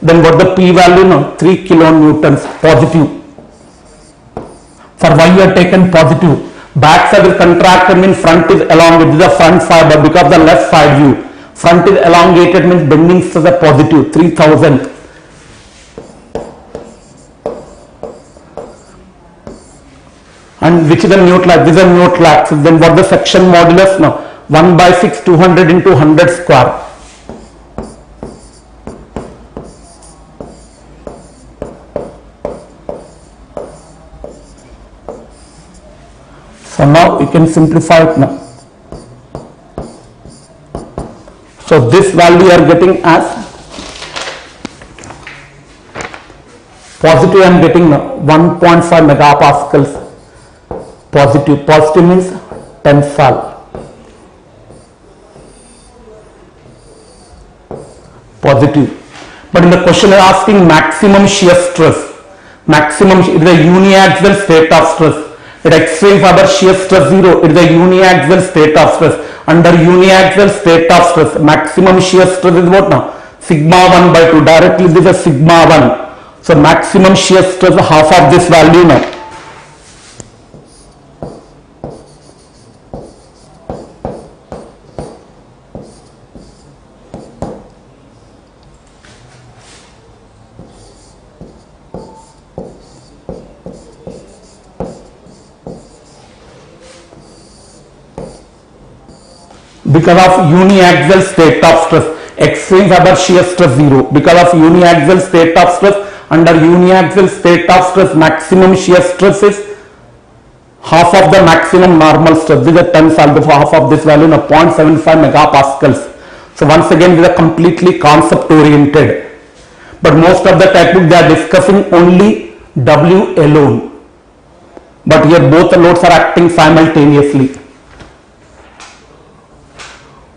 Then what the P value now? 3 kilonewtons positive. For why you have taken positive? Back side is contracted means front is elongated. This is the front fiber because the left side view. Front is elongated means bending stress is positive. 3000. And which is the neutral axis? This is a neutral axis. Then what the section modulus now? 1 by 6 200 into 100 square. So now you can simplify it now. So this value you are getting as positive. I am getting now 1.5 megapascals. Positive. Positive means tensile. Positive. But in the question they are asking maximum shear stress. Maximum, it is a uniaxial state of stress. At extreme fiber shear stress 0, it is a uniaxial state of stress. Under uniaxial state of stress, maximum shear stress is what now? Sigma 1 by 2. Directly this is sigma 1. So maximum shear stress is half of this value now. Because of uniaxial state of stress, extreme fiber shear stress 0. Because of uniaxial state of stress, under uniaxial state of stress, maximum shear stress is half of the maximum normal stress. This is a tensile, therefore half of this value now 0.75 megapascals. So once again, this is completely concept oriented. But most of the textbook they are discussing only W alone. But here both the loads are acting simultaneously.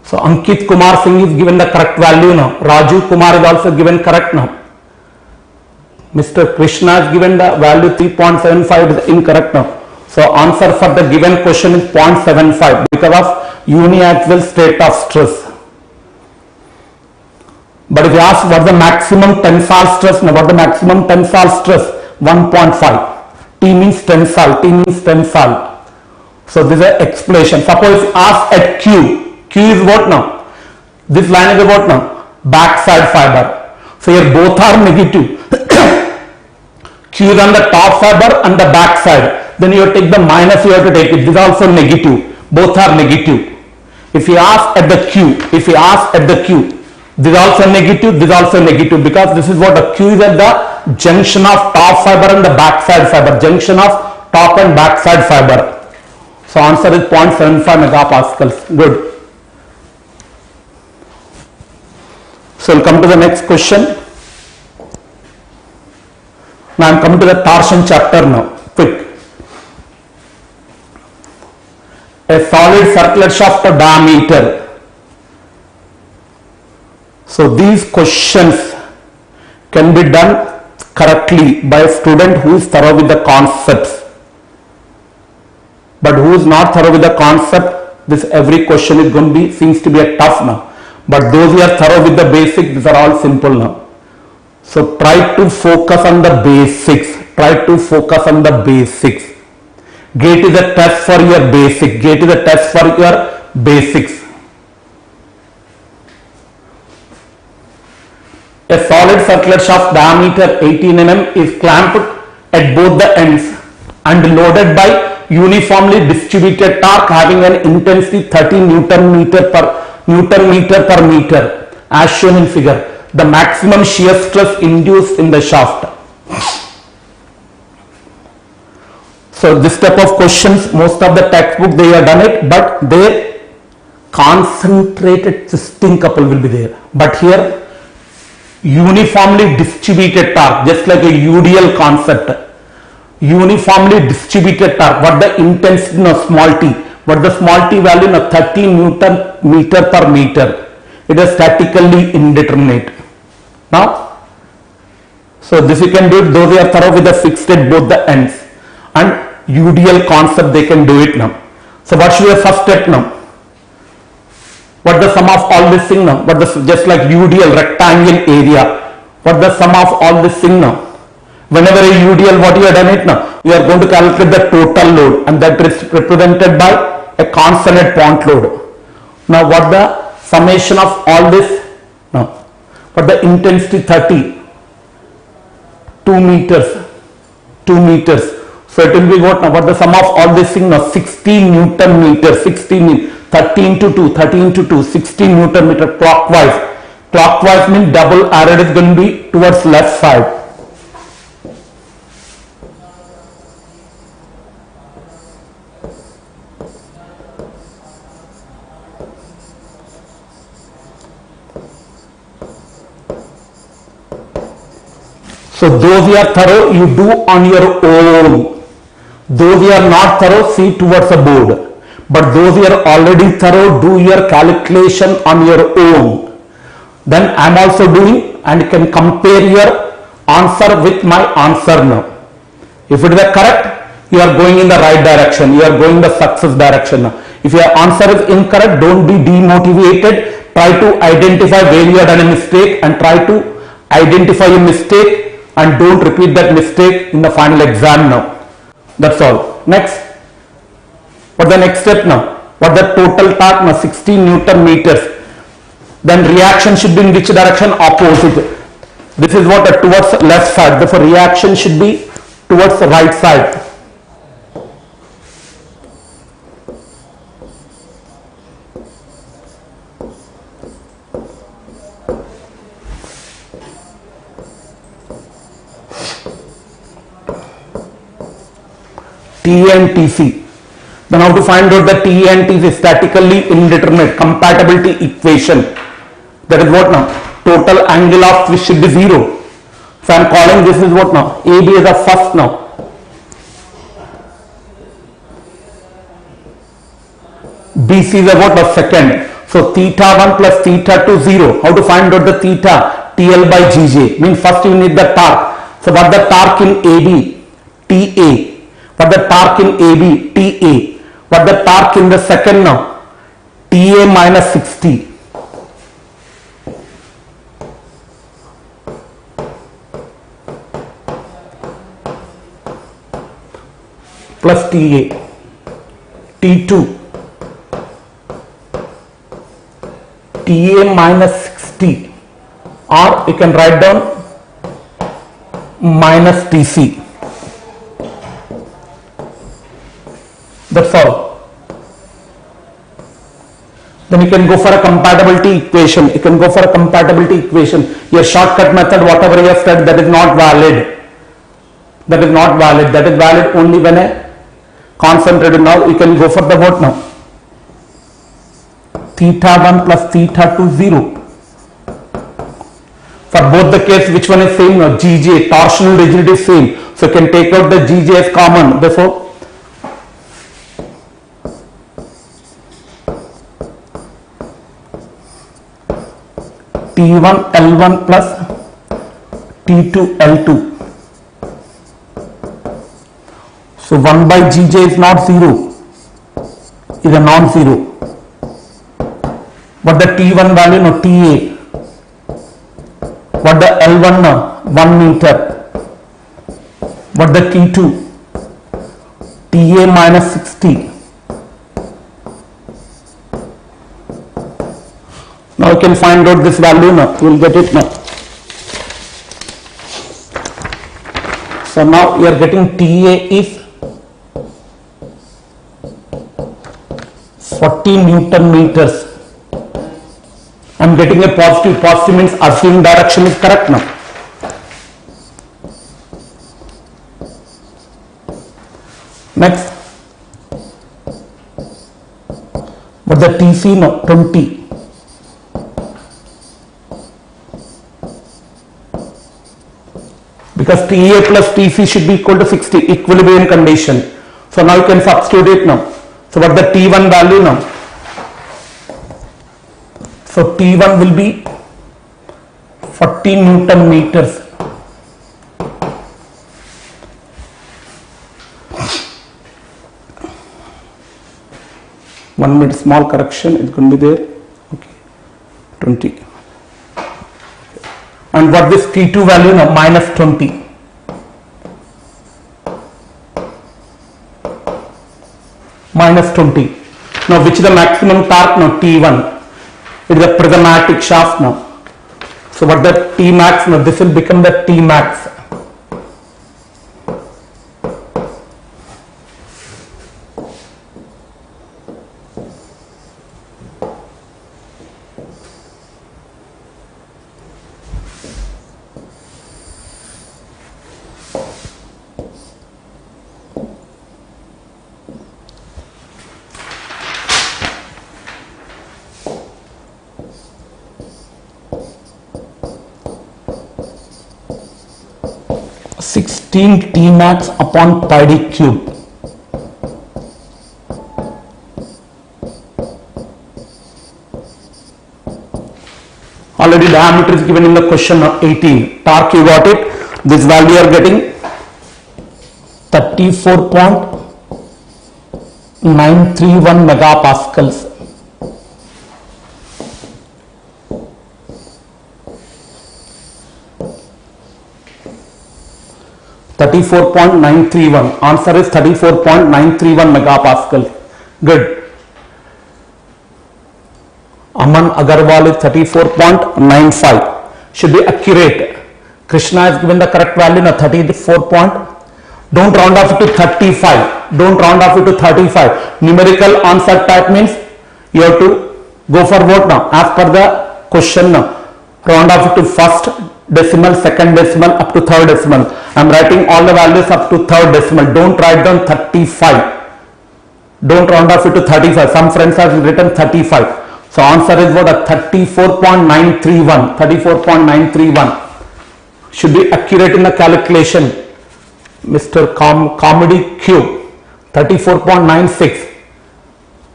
So Ankit Kumar Singh is given the correct value now. Raju Kumar is also given correct now. Mr. Krishna is given the value 3.75 is incorrect now. So answer for the given question is 0.75 because of uniaxial state of stress. But if you ask what the maximum tensile stress, now what the maximum tensile stress? 1.5. T means tensile. T means tensile. So this is an explanation. Suppose if you ask at Q. Q is what now? This line is what now? Backside fiber. So here both are negative. Q is on the top fiber and the back side. Then you have to take the minus, you have to take it. This is also negative. Both are negative. If you ask at the Q, this is also negative, this is also negative because this is what a Q is at the junction of top fiber and the backside fiber. Junction of top and backside fiber. So answer is 0.75 megapascals. Good. So we'll come to the next question. Now I'm coming to the torsion chapter now. Quick. A solid circular shaft of diameter. So these questions can be done correctly by a student who is thorough with the concepts. But who is not thorough with the concept, this every question is going to be, seems to be a tough now. But those who are thorough with the basics, these are all simple now. So try to focus on the basics. Try to focus on the basics. GATE is a test for your basic. GATE is a test for your basics. A solid circular shaft diameter 18 mm is clamped at both the ends and loaded by uniformly distributed torque having an intensity 30 Newton meter per Newton meter per meter as shown in figure. The maximum shear stress induced in the shaft. So this type of questions, most of the textbook they have done it, but their concentrated twisting couple will be there. But here uniformly distributed torque, just like a UDL concept. Uniformly distributed torque. What the intensity of small t? What the small t value of 30 Newton meter per meter? It is statically indeterminate. Now, so this you can do it, though they are thorough with the fixed at both the ends. And UDL concept they can do it now. So what should be the first step now? What the sum of all this thing now? What the, just like UDL rectangle area. What the sum of all this thing now? Whenever a UDL, what you have done it now? You are going to calculate the total load, and that is represented by a constant at point load. Now what the summation of all this now? What the intensity 30, 2 meters, 2 meters. So it will be what now? What the sum of all this thing now? 16 Newton meter, 16 30 into 2, 30 into 2, 16 Newton meter clockwise. Clockwise means double arrow is going to be towards left side. So those you are thorough, you do on your own. Those you are not thorough, see towards a board. But those you are already thorough, do your calculation on your own. Then I am also doing, and you can compare your answer with my answer now. If it is correct, you are going in the right direction. You are going in the success direction now. If your answer is incorrect, don't be demotivated. Try to identify where you have done a mistake and try to identify your mistake. And don't repeat that mistake in the final exam now. That's all. Next. What the next step now? What the total torque now? 16 Newton meters. Then reaction should be in which direction? Opposite. This is what towards left side. Therefore reaction should be towards the right side. T and TC. Then how to find out the T and TC? Statically indeterminate compatibility equation. That is what now? Total angle of twist should be 0. So I am calling this is what now? AB is the first now. BC is the what now? Second. So theta 1 plus theta 2 0. How to find out the theta? TL by GJ. Means first you need the torque. So what the torque in AB? TA. What the torque in AB? TA. What the torque in the second now? TA minus 60. Plus TA. T2. TA minus 60. Or you can write down minus TC. That's all. Then you can go for a compatibility equation. You can go for a compatibility equation. Your shortcut method, whatever you have said, that is not valid. That is not valid. That is valid only when a concentrated. Now you can go for the what now? Theta 1 plus theta 2 0. For both the case, which one is same now? GJ, torsional rigidity is same. So you can take out the GJ as common. Therefore, T1 L1 plus T2 L2. So 1 by GJ is not 0, is a non-zero. What the T1 value no TA. What the L1 no 1 meter. What the T2 TA minus 60. Now you can find out this value now. You will get it now. So now you are getting TA is 40 Newton meters I'm getting a positive. Positive means assumed direction is correct now. Next, but the TC no 20. Because TA plus TC should be equal to 60, equilibrium condition. So now you can substitute it now. So what the T1 value now? So T1 will be 40 Newton meters. One minute, small correction, it's going to be there. Okay, 20. And what this T2 value now? Minus 20. Minus 20. Now which is the maximum torque now? T1. It is a prismatic shaft now. So what the T max now? This will become the T max. T max upon pi d cube. Already diameter is given in the question of 18. Torque you got it. This value you are getting 34.931 megapascals. (34.931). Answer is 34.931 megapascal. Good. Aman Agarwal is 34.95. Should be accurate. Krishna has given the correct value now 34. Don't round off it to 35. Don't round off it to 35. Numerical answer type means you have to go for what now? As per the question now. Round off it to first decimal, second decimal, up to third decimal. I am writing all the values up to third decimal. Don't write down 35. Don't round off it to 35. Some friends have written 35. So answer is what? 34.931. 34.931. Should be accurate in the calculation. Mr. Comedy Q. 34.96.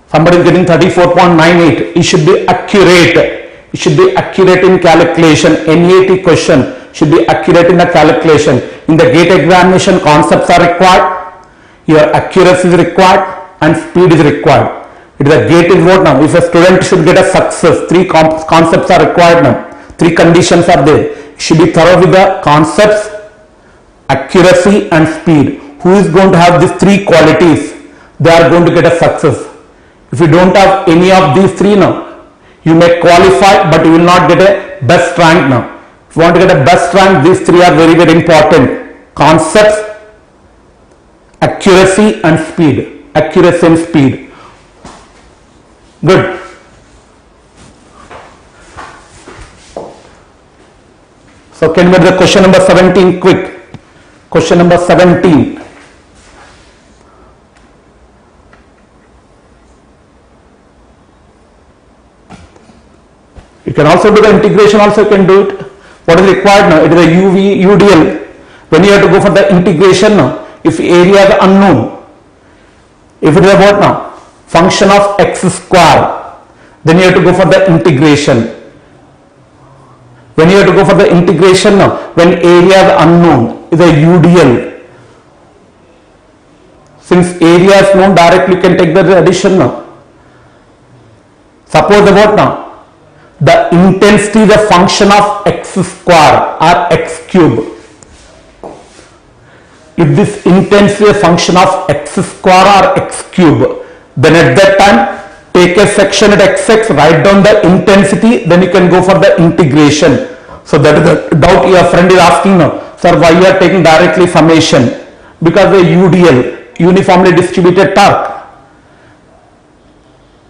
Somebody is getting 34.98. It should be accurate. It should be accurate in calculation. NEAT question should be accurate in the calculation. In the gate examination, concepts are required, your accuracy is required, and speed is required. It is a gate is what now? If a student should get a success, three concepts are required now. Three conditions are there. It should be thorough with the concepts, accuracy, and speed. Who is going to have these three qualities? They are going to get a success. If you don't have any of these three now, you may qualify, but you will not get a best rank now. If you want to get a best rank, these three are very, very important. Concepts, accuracy and speed. Accuracy and speed. Good. So can we do the question number 17 quick? Question number 17. You can also do the integration, also you can do it. What is required now? It is a UDL. When you have to go for the integration now, if area is unknown, if it is a what now? Function of x square, then you have to go for the integration. When you have to go for the integration now, when area is unknown, is a UDL. Since area is known, directly you can take the addition now. Suppose the what now? The intensity is a function of x square or x cube. If this intensity is a function of x square or x cube, then at that time take a section at xx, write down the intensity, then you can go for the integration. So that is the doubt your friend is asking now. Sir, why you are taking directly summation? Because the UDL, uniformly distributed torque.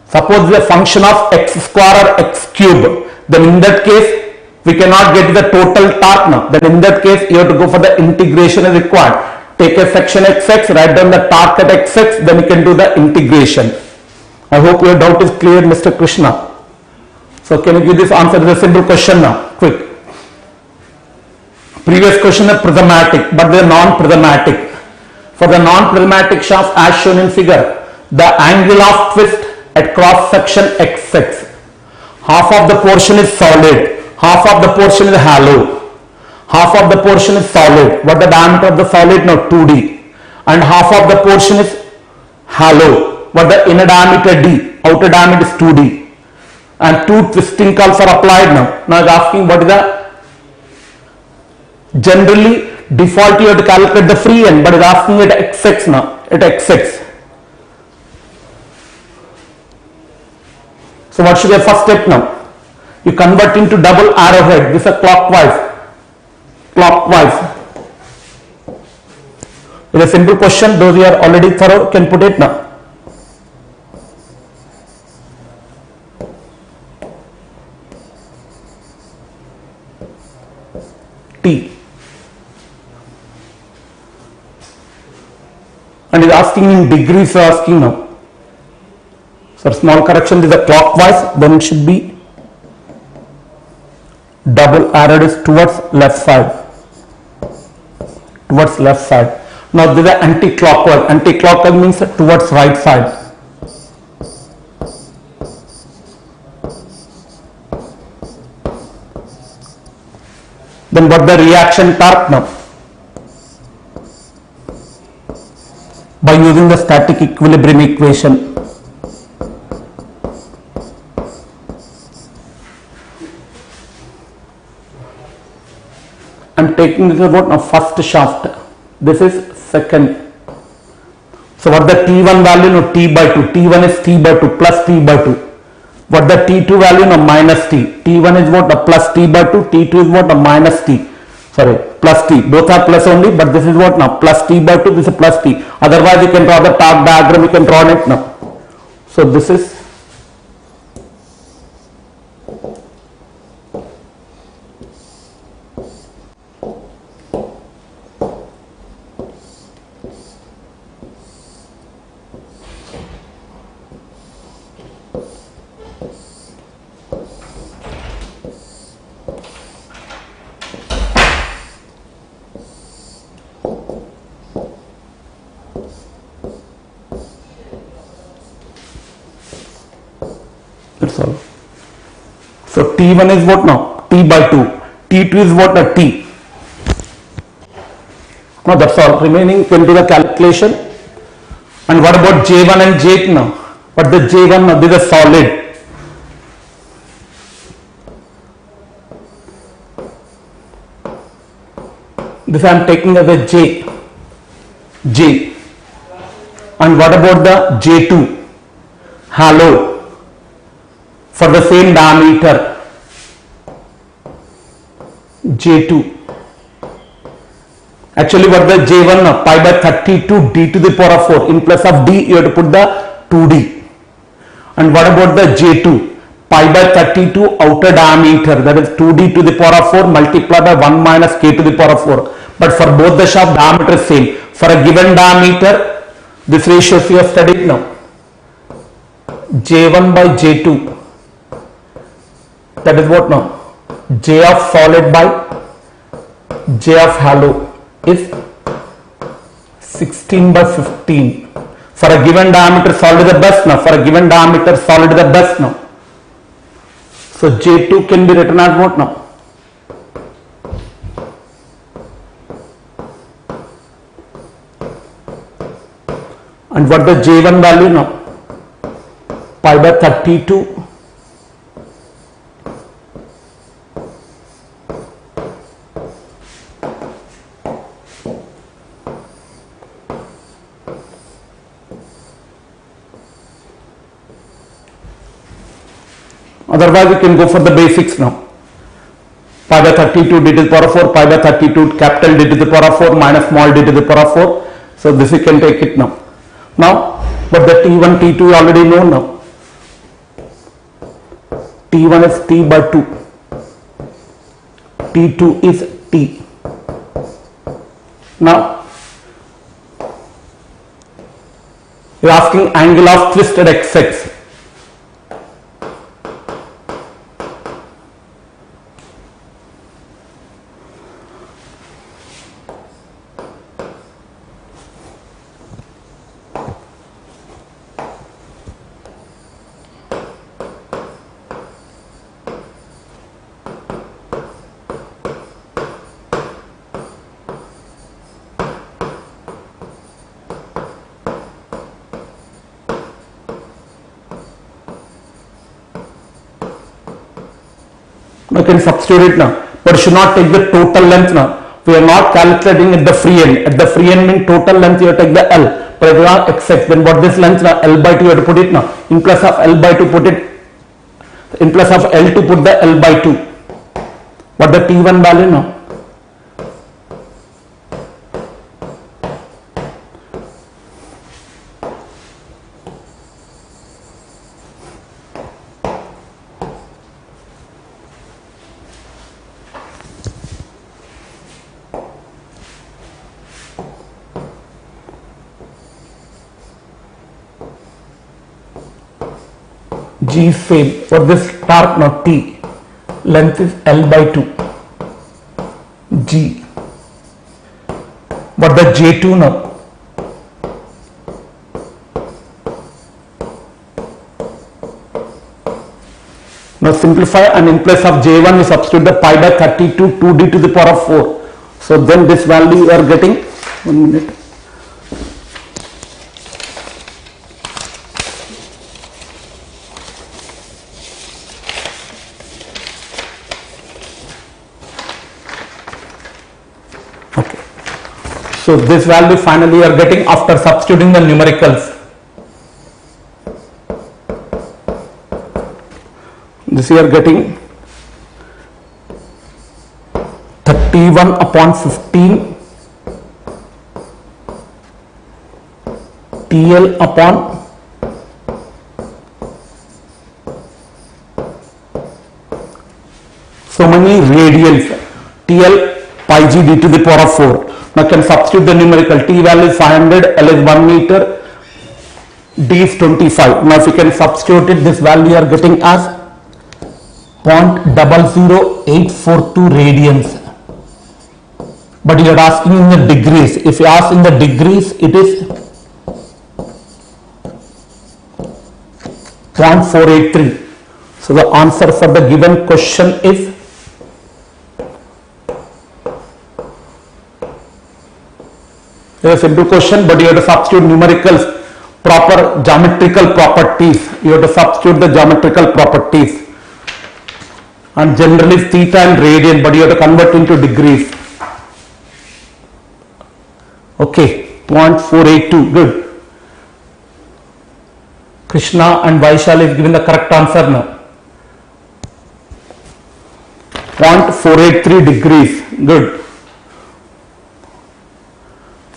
Suppose the function of x square or x cube, then in that case we cannot get the total torque now. Then in that case you have to go for the integration is required. Take a section xx, write down the torque at xx, then you can do the integration. I hope your doubt is clear, Mr. Krishna. So can you give this answer to the simple question now? Quick. Previous question is prismatic, but they are non-prismatic. For the non-prismatic shaft as shown in figure, the angle of twist at cross section xx, half of the portion is solid, half of the portion is hollow, half of the portion is solid. What the diameter of the solid? Now 2d, and half of the portion is hollow. What the inner diameter d, outer diameter is 2d, and two twisting curves are applied now. Now I is asking what is the generally default you have to calculate the free end, but it is asking at xx now, at xx. So what should be the first step now? You convert into double arrowhead. This is clockwise. Clockwise. It's a simple question. Those who are already thorough can put it now. T. And is asking in degrees, so asking now. So small correction, this is a clockwise, then it should be double arrowed is towards left side. Towards left side. Now this is anti-clockwise. Anti-clockwise means towards right side. Then what the reaction torque now? By using the static equilibrium equation. I am taking this about now first shaft. This is second. So what the T1 value? No, T by 2. T1 is T by 2 plus T by 2. What the T2 value? No, minus T. T1 is what? A plus T by 2. T2 is what? A minus T. Sorry, plus T. Both are plus only, but this is what now? Plus T by 2. This is plus T. Otherwise you can draw the torque diagram. You can draw it now. So this is all. So T1 is what now? T by 2. T2 is what? A T. Now that's all. Remaining you can do the calculation. And what about J1 and J2 now? What the J1 now? This is a solid. This I am taking as a J. J. And what about the J2? Hollow. For the same diameter, J2. Actually what the J1 now? Pi by 32 d to the power of 4. In place of d you have to put the 2d. And what about the J2? Pi by 32 outer diameter, that is 2d to the power of 4 multiplied by 1 minus k to the power of 4. But for both the shaft diameter is same. For a given diameter, this ratio you have studied now. J1 by J2. That is what now? J of solid by J of hollow is 16 by 15. For a given diameter, solid is the best now. For a given diameter, solid is the best now. So J2 can be written as what now? And what the J1 value now? Pi by 32. Otherwise you can go for the basics now. Pi by 32 d to the power of 4, pi by 32 capital D to the power of 4 minus small d to the power of 4. So this you can take it now. Now, but the T1, T2 you already know now. T1 is T by 2, T2 is T. Now you are asking angle of twist at XX. We can substitute it now, but should not take the total length now. We are not calculating at the free end. At the free end mean total length you have to take the L, but if you are XX, then what this length now, L by 2 you have to put it now. In place of L by 2 put it, in place of L to put the L by 2. What the T1 value now? G same, what this torque now T, length is L by 2, G, what the J2 now, now simplify and in place of J1 you substitute the pi by 32 2d to the power of 4, so then this value you are getting, 1 minute. So this value finally you are getting after substituting the numericals. This you are getting 31 upon 15 TL upon so many radians, TL pi g d to the power of 4. Now can substitute the numerical. T value is 500, L is 1 meter, D is 25. Now if you can substitute it, this value you are getting as 0.00842 radians. But you are asking in the degrees. If you ask in the degrees, it is 0.483. So the answer for the given question is a simple question, but you have to substitute numericals, proper geometrical properties. You have to substitute the geometrical properties. And generally theta and radian, but you have to convert into degrees. Okay, 0.482, good. Krishna and Vaishal is given the correct answer now. 0.483 degrees, good.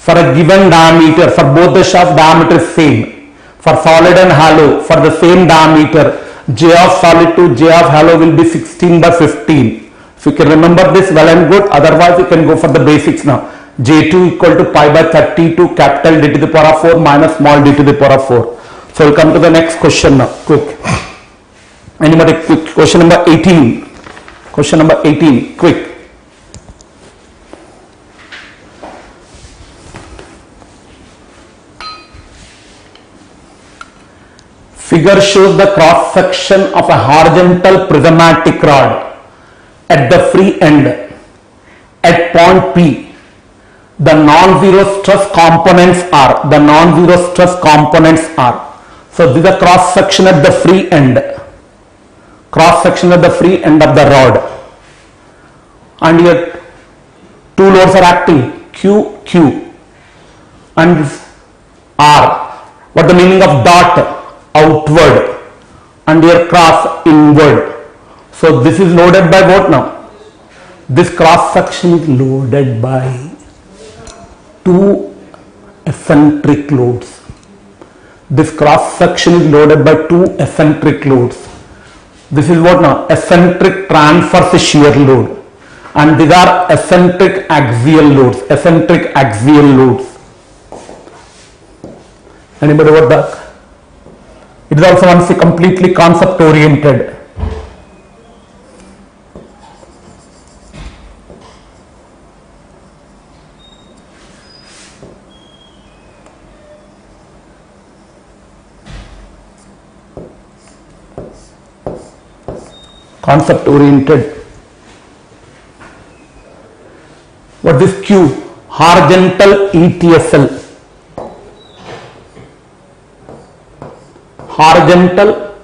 For a given diameter, for both the shaft diameter is same. For solid and hollow, for the same diameter, J of solid to J of hollow will be 16 by 15. If you can remember this, well and good. Otherwise, you can go for the basics now. J2 equal to pi by 32 capital D to the power of 4 minus small d to the power of 4. So we'll come to the next question now. Quick. Anybody quick? Question number 18. Question number 18. Quick. Figure shows the cross section of a horizontal prismatic rod at the free end at point P. The non-zero stress components are, so this is the cross section at the free end, of the rod, and here two loads are acting, Q, and R. What the meaning of dot? Outward, and here cross inward. So this is loaded by what now? This cross section is loaded by two eccentric loads. This cross section is loaded by two eccentric loads. This is what now? Eccentric transverse shear load. And these are eccentric axial loads. Eccentric axial loads. Anybody what that? It is also once completely concept oriented. Concept oriented. What is Q? Horizontal ETSL. Horizontal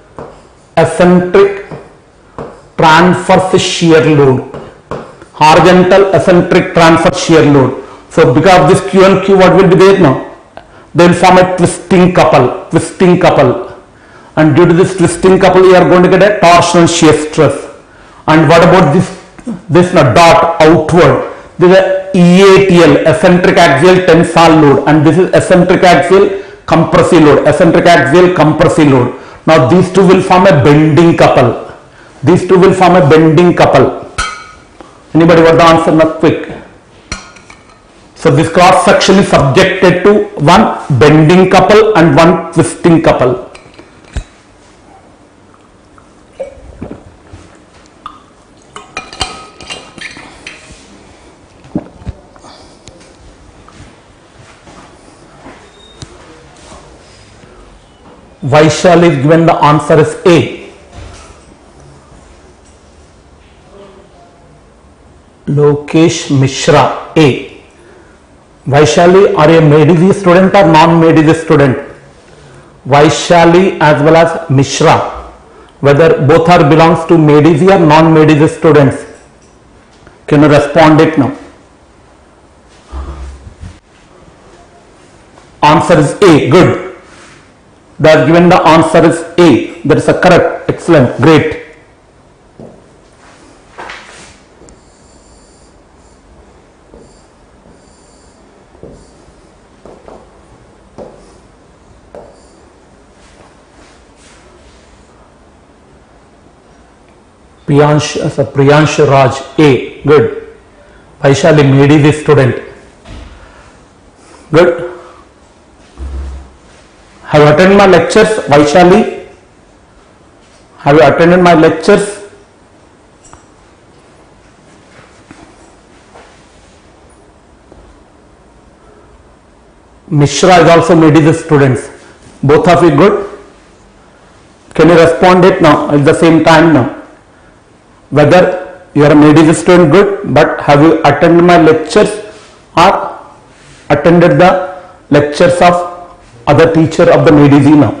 eccentric transverse shear load. Horizontal eccentric transverse shear load. So because of this Q and Q, what will be there now? They will form a twisting couple. Twisting couple. And due to this twisting couple, you are going to get a torsional shear stress. And what about this dot outward? This is a EATL, eccentric axial tensile load, and this is eccentric axial compressive load. Eccentric axial compressive load. Now these two will form a bending couple. These two will form a bending couple. Anybody want the answer? Not quick. So this cross section is subjected to one bending couple and one twisting couple. Vaishali is given, the answer is A. Lokesh Mishra, A. Vaishali, are you a MEDIZ student or non-MEDIZ student? Vaishali as well as Mishra, whether both are belongs to MEDIZ or non-MEDIZ students? Can you respond it now? Answer is A, good. They are given, the answer is A. That is a correct. Excellent. Great. Priyansh Raj, A. Good. Vaishali, MEDIZ student. Good. Have you attended my lectures, Vaishali? Have you attended my lectures? Mishra is also MEDIZ students. Both of you good? Can you respond it now at the same time now? Whether you are a MEDIZ student, good, but have you attended my lectures or attended the lectures of other teacher of the MEDIZ now?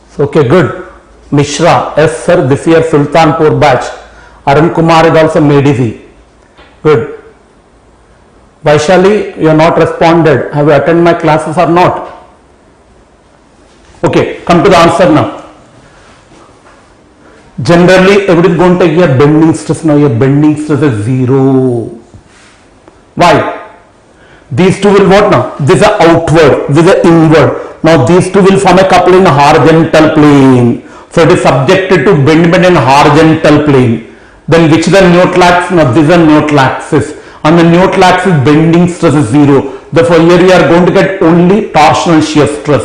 So, okay, good. Mishra, yes sir, this year Sultanpur batch. Arun Kumar is also MEDIZ. Good. Vaishali, you have not responded. Have you attended my classes or not? Okay, come to the answer now. Generally, everybody is going to take your bending stress now. Your bending stress is 0. Why? These two will what now? This is outward, this is inward. Now these two will form a couple in a horizontal plane. So it is subjected to bend in horizontal plane. Then which is the neutral axis? Now this is a neutral axis. On the neutral axis, bending stress is 0. Therefore here we are going to get only torsional shear stress.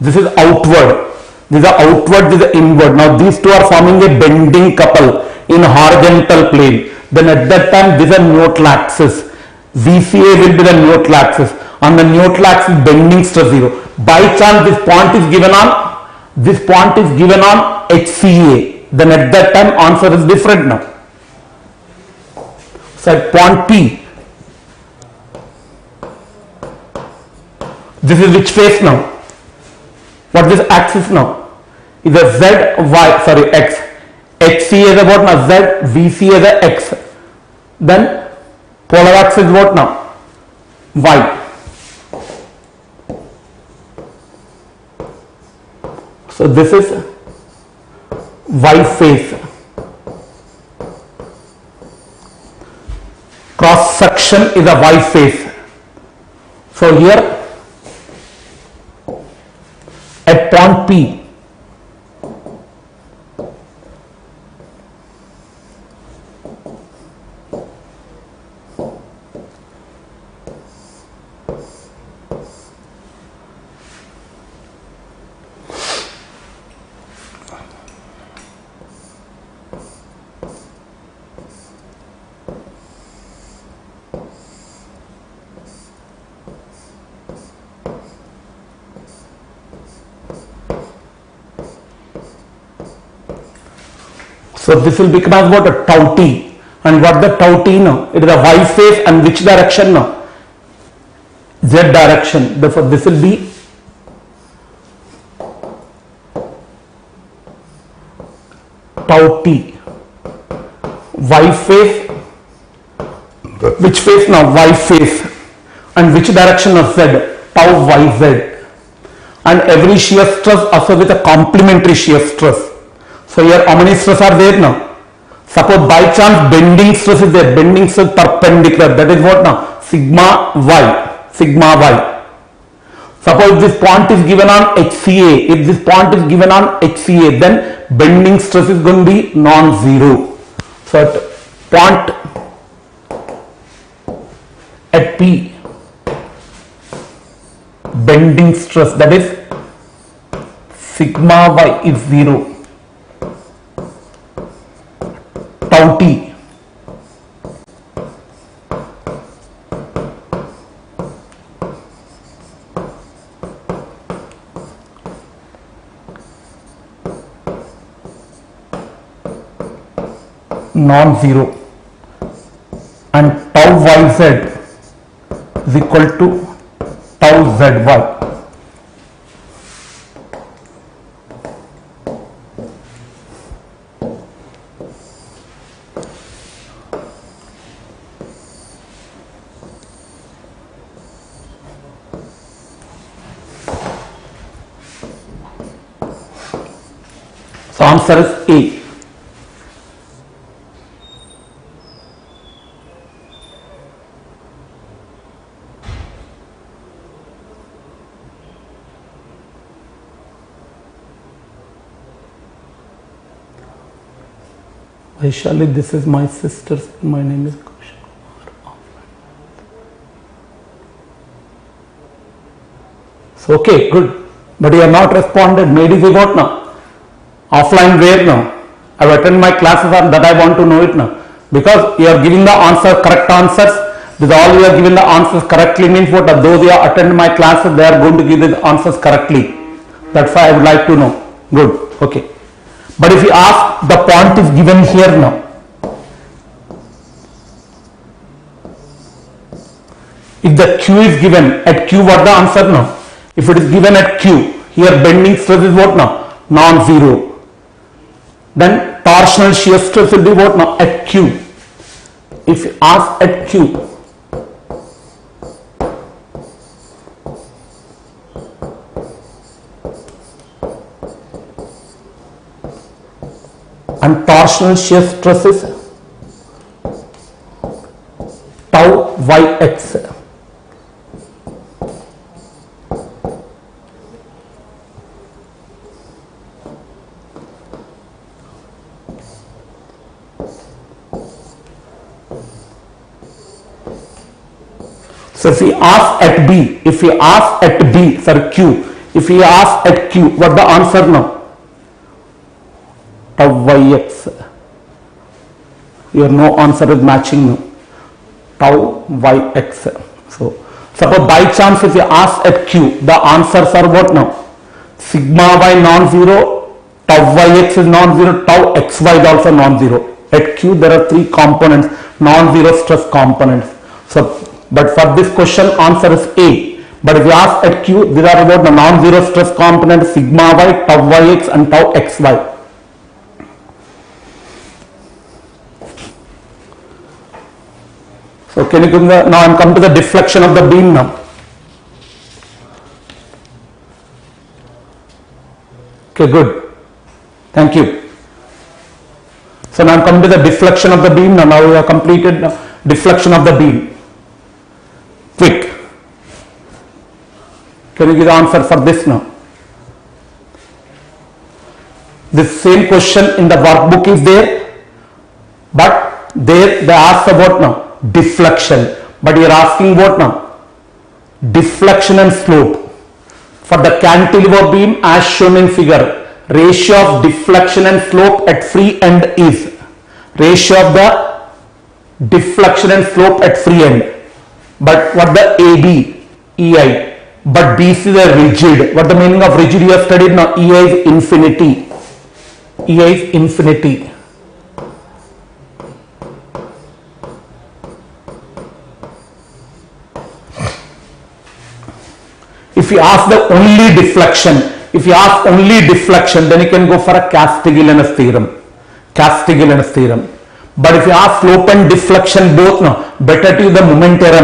This is outward. This is outward, this is inward. Now these two are forming a bending couple in horizontal plane. Then at that time this is a neutral axis. VCA will be the neutral axis. On the neutral axis, bending stress 0. By chance this point is given on HCA. Then at that time answer is different now. So at point P, this is which face now? What is this axis now? Is a Z, Y, sorry, X. HCA is about now Z, VCA is a X. Then polar axis is what now? Y. So this is Y face. Cross section is a Y face. So here upon P. So this will become as what? A tau t. And what the tau t now? It is a y phase and which direction now? Z direction. Therefore this will be tau t. Y phase. Which phase now? Y phase. And which direction of Z? Tau yz. And every shear stress also with a complementary shear stress. So here how many stress are there now? Suppose by chance bending stress is there, bending stress perpendicular, that is what now? Sigma y, sigma y. Suppose this point is given on HCA, if this point is given on HCA, then bending stress is going to be non-zero. So at point at P, bending stress, that is sigma y is 0. Tau t. Non-zero, and tau yz is equal to tau zy. So answer is A. Vaishali, this is my sister. My name is Krishna. So okay, good. But you have not responded. Maybe we got now. Offline where now? I have attended my classes and that I want to know it now. Because you are giving the answer, correct answers. This all you are giving the answers correctly means what? Those who have attended my classes, they are going to give the answers correctly. That's why I would like to know. Good. Okay. But if you ask, the point is given here now. If the Q is given at Q, what the answer now? If it is given at Q, here bending stress is what now? Non-zero. Then torsional shear stress will be what now? At Q. If you ask at Q, and torsional shear stress is tau yx. So if we ask at B, Q, if we ask at Q, what the answer now? Tau yx. Here no answer is matching now. Tau yx. So suppose by chance if you ask at Q, the answers are what now? Sigma y non-zero, tau yx is non-zero, tau xy is also non-zero. At Q there are three components, non-zero stress components. So but for this question answer is A. But if you ask at Q, these are about the non-zero stress components sigma y, tau yx and tau xy. So can you give the, now I am come to the deflection of the beam now. Okay, good. Thank you. So now I am come to the deflection of the beam now. Now we have completed deflection of the beam. Quick. Can you give the answer for this now? This same question in the workbook is there, but there they ask about now deflection, but you are asking what now? Deflection and slope. For the cantilever beam as shown in figure, ratio of deflection and slope at free end is ratio of the deflection and slope at free end. But what the AB, EI, but BC is a rigid. What the meaning of rigid you have studied now? EI is infinity. EI is infinity. If you ask the only deflection, then you can go for a Castigliane's theorem. But if you ask slope and deflection both, no, better to use the moment error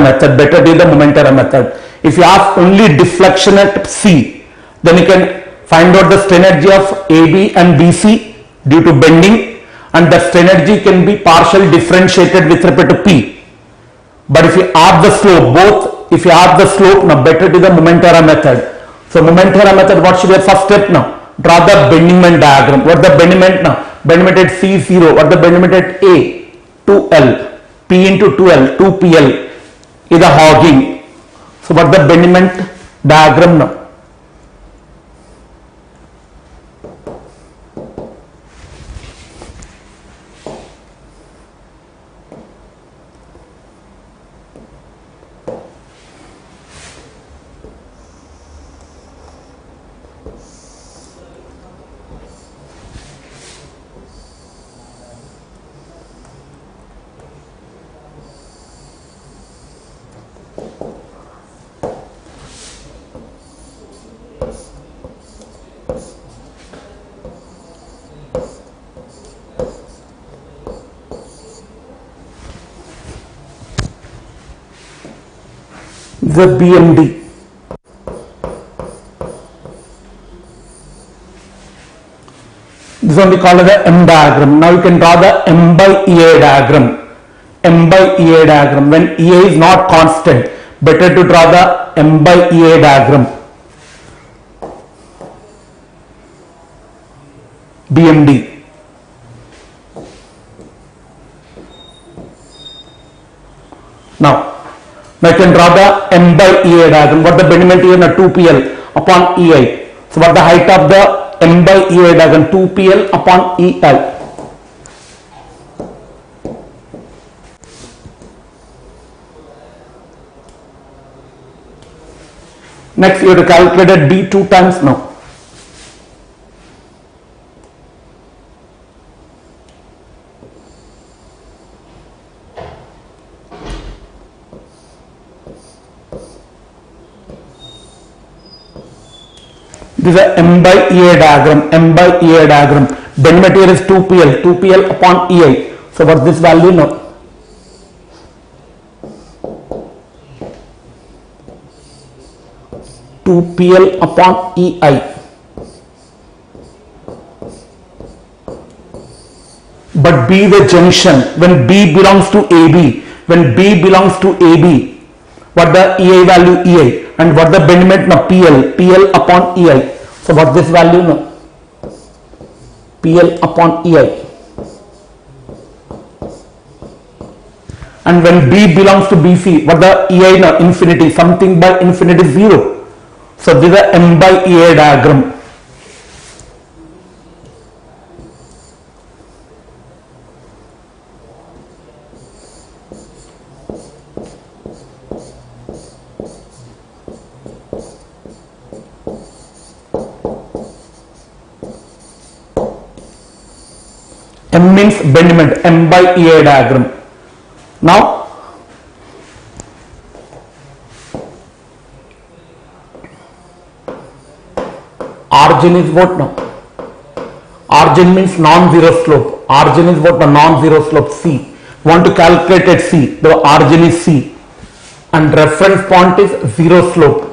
method. If you ask only deflection at C, then you can find out the strain energy of AB and BC due to bending, and the strain energy can be partially differentiated with respect to P. But if you add the slope, now better to the moment error method. So moment error method, what should be the first step now? Draw the bending diagram. What the bending now? Bending at C0. What the bending at A? 2L. P into 2L. 2PL is the hogging. So what the bending diagram now? The BMD. This one we call it the M diagram. Now you can draw the M by EA diagram. When EA is not constant, better to draw the M by EA diagram. BMD. Now I can draw the M by EA diagram. What the bending is 2PL upon EI. So what the height of the M by EA diagram? 2PL upon EI. Next you have to calculate B 2 times now. This is a M by EA diagram. Bend material is 2PL upon EI. So what's this value now? PL upon EI. But B the junction, when B belongs to AB, what the EI value EI, and what the bendment now PL upon EI. So what this value now? PL upon EI. And when B belongs to BC, what the EI now? Infinity, something by infinity is 0. So this is a M by EA diagram. M means bendment, M by EA diagram. Now origin is what now? Origin means non-zero slope. Origin is what? Non-zero slope C. Want to calculate at C. The origin is C. And reference point is zero slope.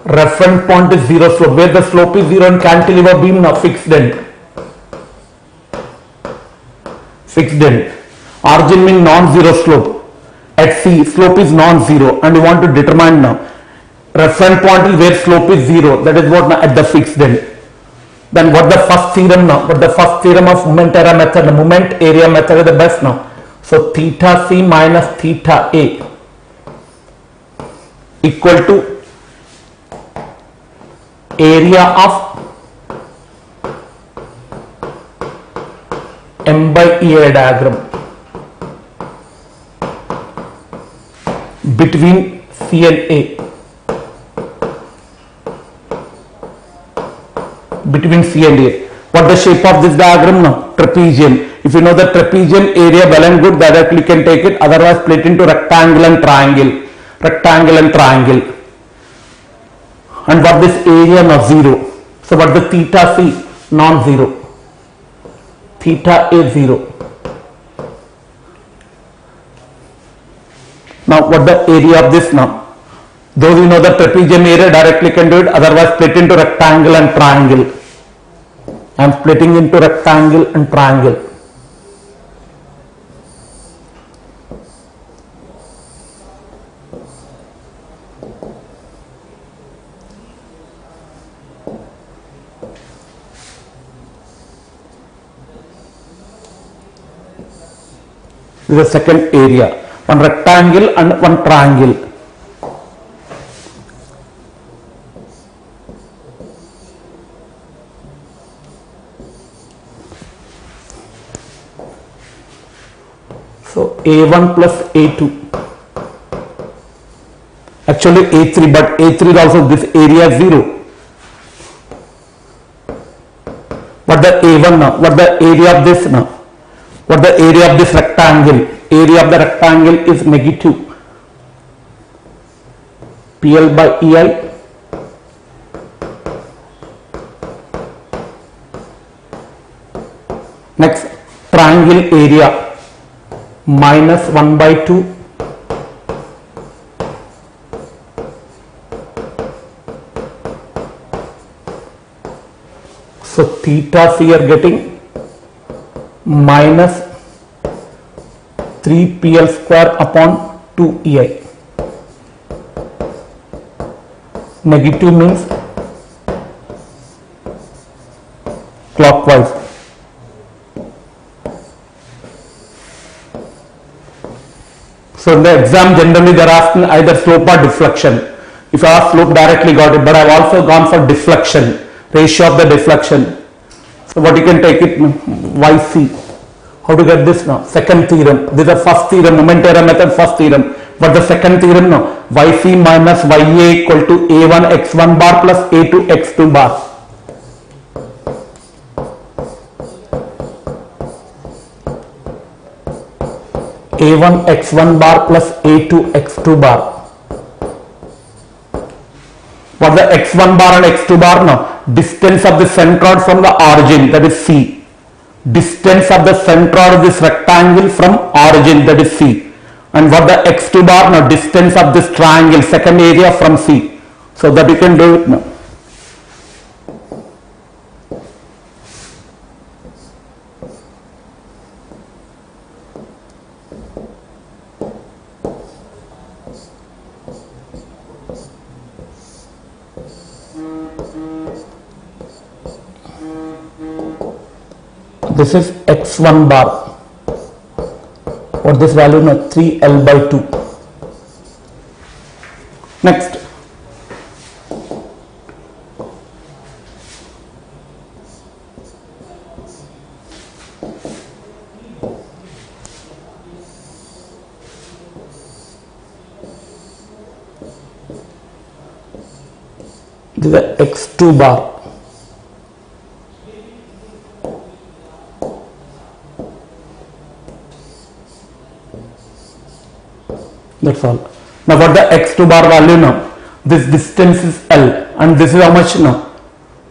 Reference point is zero slope. Where the slope is 0 and cantilever beam now fixed end. Fixed end. Origin means non-zero slope. At C, slope is non-zero, and you want to determine now. Reference point is where slope is 0. That is what now at the fixed end. Then what the first theorem now? What the first theorem of moment area method? The moment area method is the best now. So theta c minus theta a equal to area of M by EA diagram between C and A. Between C and A. What the shape of this diagram now? Trapezium. If you know the trapezium area well and good, directly can take it. Otherwise split into rectangle and triangle. Rectangle and triangle. And what this area now? 0. So what the theta c? Non-zero. Theta a 0. Now what the area of this now? Those who know the trapezium area directly can do it. Otherwise split into rectangle and triangle. I am splitting into rectangle and triangle. This is the second area. One rectangle and one triangle. So A1 plus A2. Actually A3, but A3 is also this area 0. What the A1 now? What the area of this now? What the area of this rectangle? Area of the rectangle is negative PL by EI next triangle area minus 1 by 2 so theta c are getting minus 3 PL square upon 2 EI. Negative means clockwise. So in the exam generally they are asking either slope or deflection. If I ask slope directly got it, but I have also gone for deflection, ratio of the deflection. So what you can take it YC. How to get this now? Second theorem. This is the first theorem, moment area method, first theorem. But the second theorem now, YC minus YA equal to A1 x1 bar plus A2 x2 bar. A1 x1 bar plus A2 x2 bar. What the x1 bar and x2 bar now? Distance of the centroid from the origin, that is C. Distance of the centroid of this rectangle from origin, that is C. And what the x2 bar now? Distance of this triangle, second area from C. So that you can do it now. This is x1 bar. What this value now? 3L by 2. Next. This is the x2 bar. That's all. Now what the x2 bar value now? This distance is L and this is how much now?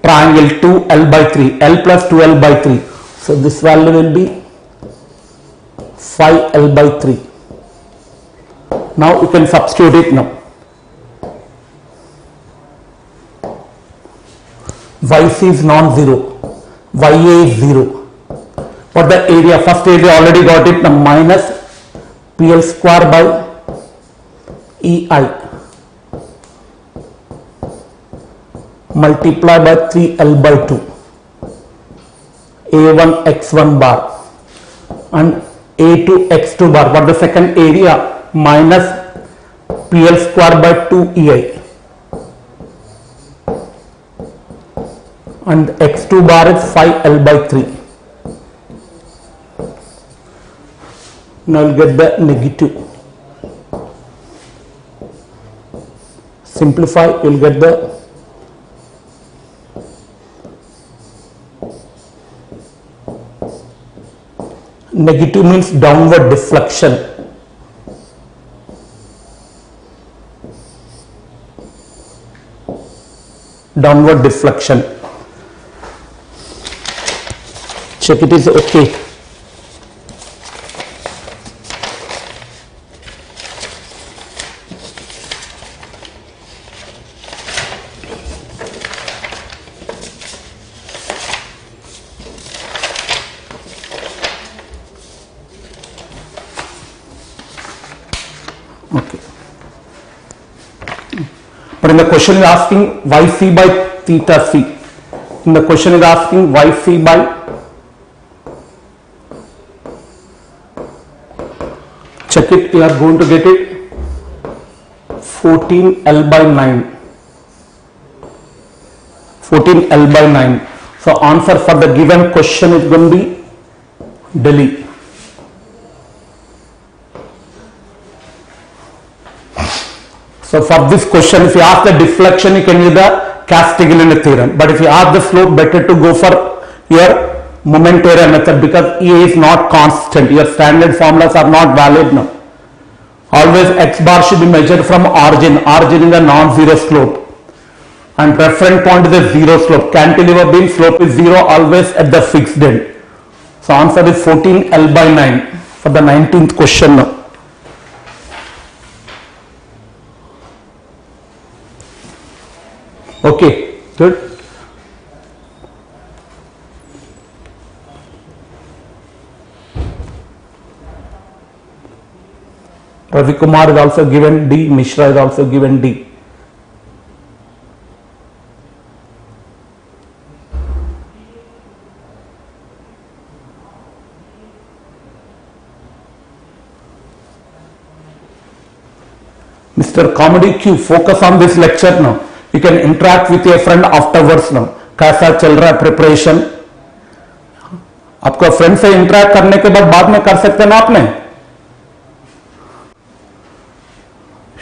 Triangle 2L by 3. L plus 2L by 3. So this value will be 5L by 3. Now you can substitute it now. YC is non-zero. YA is 0. What the area? First area already got it now. Minus PL square by EI multiply by 3L by 2. A1 x1 bar and A2 x2 bar. What the second area? Minus PL square by 2 EI, and x2 bar is 5L by 3. Now you'll get the negative. Simplify, you'll get the negative means downward deflection. Downward deflection. Check it is okay. Okay. But in the question is asking yc by theta c. In the question is asking yc by check it, you are going to get it 14L by 9. 14L by 9. So answer for the given question is going to be Delhi. So for this question, if you ask the deflection, you can use the Castiglione theorem. But if you ask the slope, better to go for your moment area method, because E is not constant. Your standard formulas are not valid now. Always x bar should be measured from origin. Origin is a non-zero slope, and reference point is a zero slope. Cantilever beam slope is zero always at the fixed end. So answer is 14L by 9 for the 19th question now. Okay, good. Ravi Kumar is also given D, Mishra is also given D. Mr. Comedy Q, focus on this lecture now. You can interact with your friend afterwards now. कैसा चल रहा है preparation? आपको friend से interact करने के बाद में कर सकते हैं ना आपने?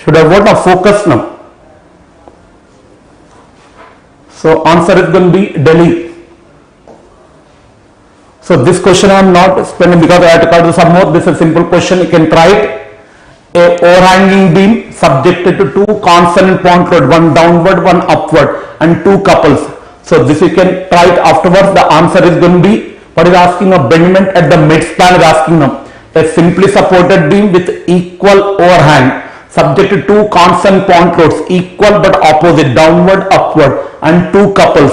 Should have what a focus now. So answer is going to be Delhi. So this question I am not spending because I have to cover some more. This is a simple question. You can try it. A overhanging beam subjected to two constant point load, one downward, one upward, and two couples. So this you can try it afterwards. The answer is going to be, what is asking a bendment at the midspan is asking now. A simply supported beam with equal overhang subject to two constant point loads, equal but opposite, downward, upward, and two couples.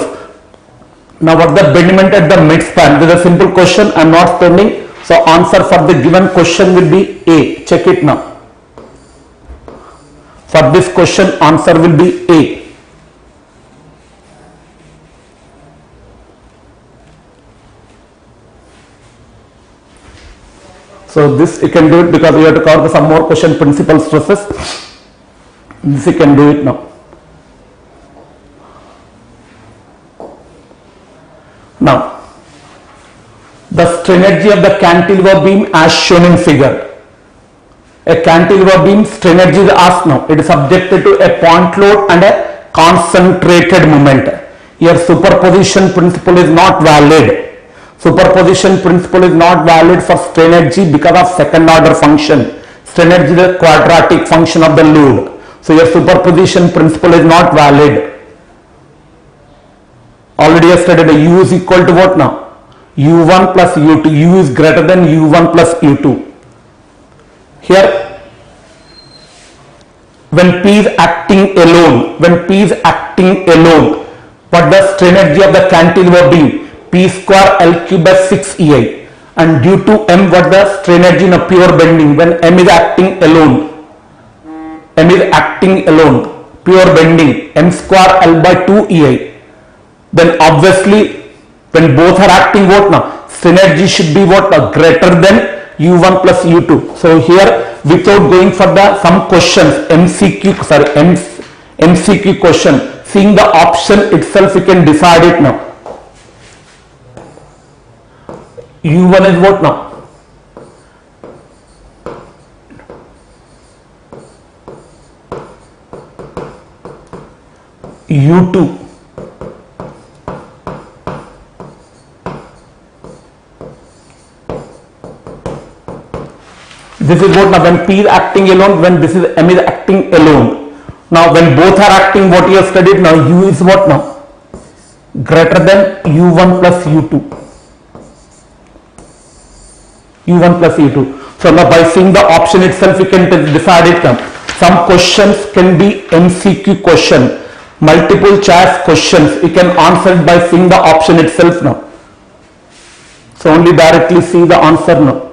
Now what the bendment at the midspan? This is a simple question. I am not spending. So answer for the given question will be A. Check it now. For this question, answer will be A. So this you can do it because you have to cover some more question, principal stresses. This you can do it now. Now, the strain energy of the cantilever beam as shown in figure. A cantilever beam strain energy is asked now. It is subjected to a point load and a concentrated moment. Here superposition principle is not valid. Superposition principle is not valid for strain energy because of second order function. Strain energy is a quadratic function of the load. So your superposition principle is not valid. Already I studied U is equal to what now? U1 plus U2. U is greater than U1 plus U2. Here, when P is acting alone, what the strain energy of the cantilever beam? P square L cube by 6 EI, and due to M, what the strain energy in a pure bending when M is acting alone? Pure bending, M square L by 2 EI. Then obviously When both are acting what now? Synergy should be what now? Greater than U1 plus U2. So here, without going for the some questions, MCQ question, seeing the option itself, we can decide it now. U1 is what now? U2. This is what now when P is acting alone, when this is M is acting alone. Now when both are acting, what you have studied now, U is what now? Greater than U1 plus U2. U1 plus U2. So now by seeing the option itself, we can decide it now. Some questions can be MCQ question. Multiple choice questions, you can answer it by seeing the option itself now. So only directly see the answer now.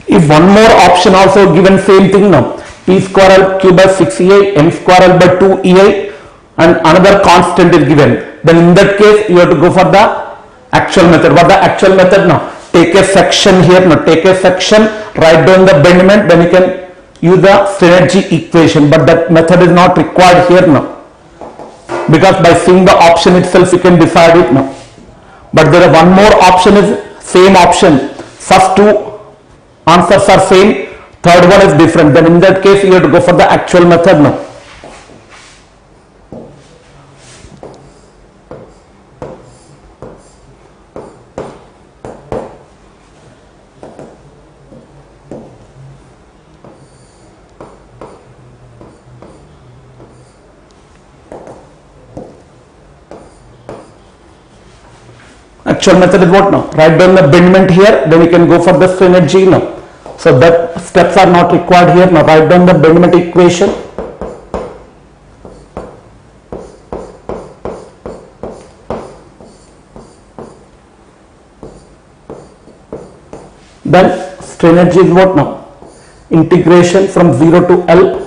If one more option also given, same thing now, P square L Q by 6EI, M square L by 2EI, and another constant is given, then in that case you have to go for the actual method. What the actual method now? Take a section here now, take a section, write down the bendment, then you can use the synergy equation, but that method is not required here now, because by seeing the option itself you can decide it now. But there is one more option, is same option, first two answers are same, third one is different, then in that case you have to go for the actual method now. Actual method is what now? Write down the bendment here, then you can go for the synergy now. So that steps are not required here now. Write down the bendment equation. Then synergy is what now? Integration from 0 to L.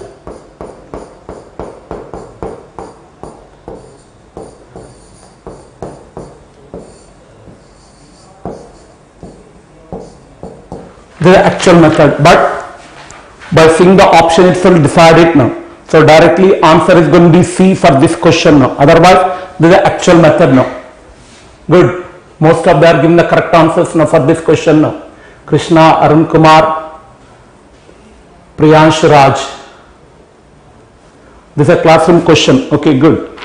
The actual method, but by seeing the option itself, decide it now. So directly answer is going to be C for this question now. Otherwise, this is the actual method now. Good. Most of them are giving the correct answers now for this question now. Krishna, Arun Kumar, Priyansh Raj. This is a classroom question. Okay, good.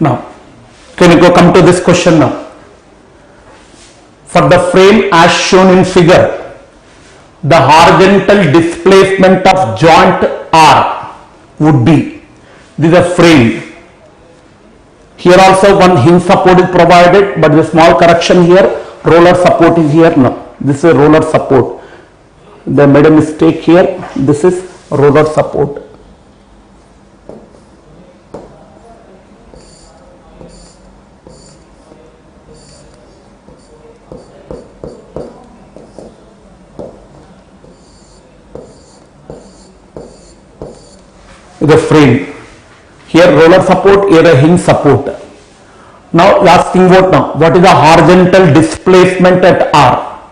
Now, can you go come to this question now? For the frame as shown in figure, the horizontal displacement of joint R would be, this is a frame. Here also one hinge support is provided, but the small correction here, roller support is here now. This is a roller support. They made a mistake here. This is roller support. The frame. Here roller support, here a hinge support. Now asking what now? What is the horizontal displacement at R?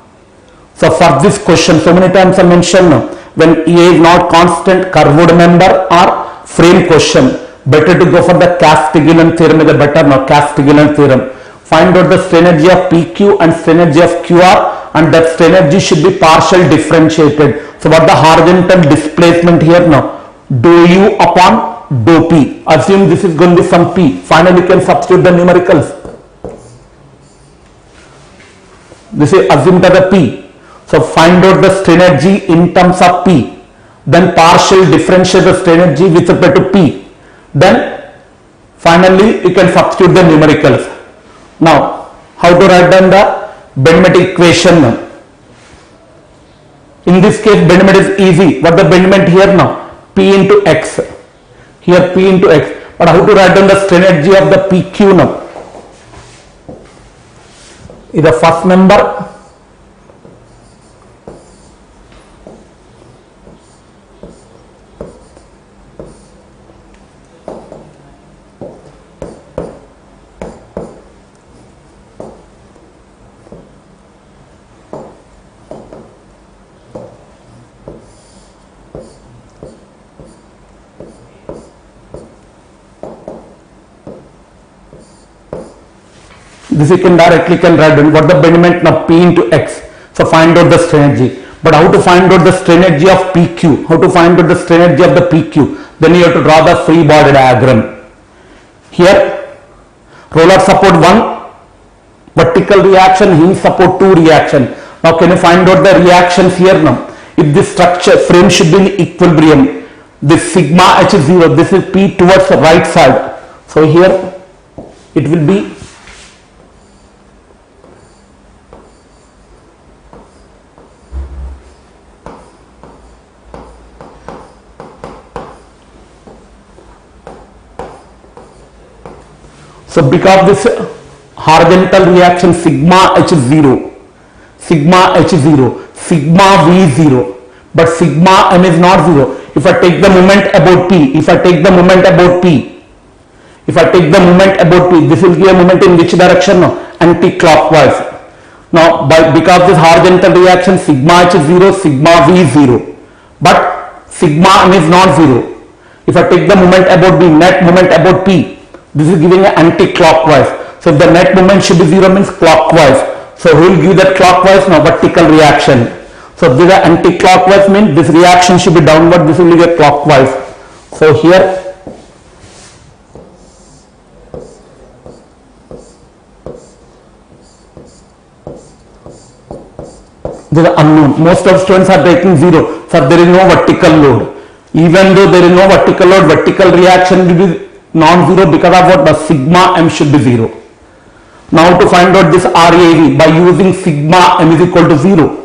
So for this question, so many times I mentioned now, when EA is not constant, curved member or frame question, better to go for the Castiglione theorem is the better now, Castiglione theorem. Find out the synergy of PQ and synergy of QR, and that synergy should be partial differentiated. So what the horizontal displacement here now? Dou U upon dou P. Assume this is going to be some P. Finally, you can substitute the numericals. This is assumed as a P. So find out the synergy in terms of P. Then partial differentiate the synergy with respect to P. Then finally, you can substitute the numericals. Now, how to write down the bendment equation now? In this case, bendment is easy. What the bendment here now? P into X. Here P into X. But how to write down the strain energy of the PQ now? Is the first member. This you can directly write down what the bendment now P into X. So find out the strain energy. But how to find out the strain energy of PQ? How to find out the strain energy of the PQ? Then you have to draw the free body diagram. Here, roller support 1, vertical reaction, hinge support 2 reaction. Now can you find out the reactions here now? If this structure frame should be in equilibrium, this sigma h is 0, this is P towards the right side. So here it will be so because this horizontal reaction sigma h is 0, sigma h is 0, sigma v is 0, but sigma m is not 0. If I take the moment about P, if I take the moment about P, this will give a moment in which direction? No? Anti-clockwise. Now because this horizontal reaction sigma h is 0, sigma v is 0, but sigma m is not 0. If I take the moment about B, net moment about P, this is giving an anti-clockwise. So if the net moment should be 0 means clockwise. So who will give that clockwise? Now vertical reaction. So this is anti-clockwise means this reaction should be downward, this will give a clockwise. So here this is unknown. Most of students are taking 0. So there is no vertical load. Even though there is no vertical load, vertical reaction will be non-zero because of what? The sigma m should be 0. Now to find out this RAV by using sigma m is equal to 0.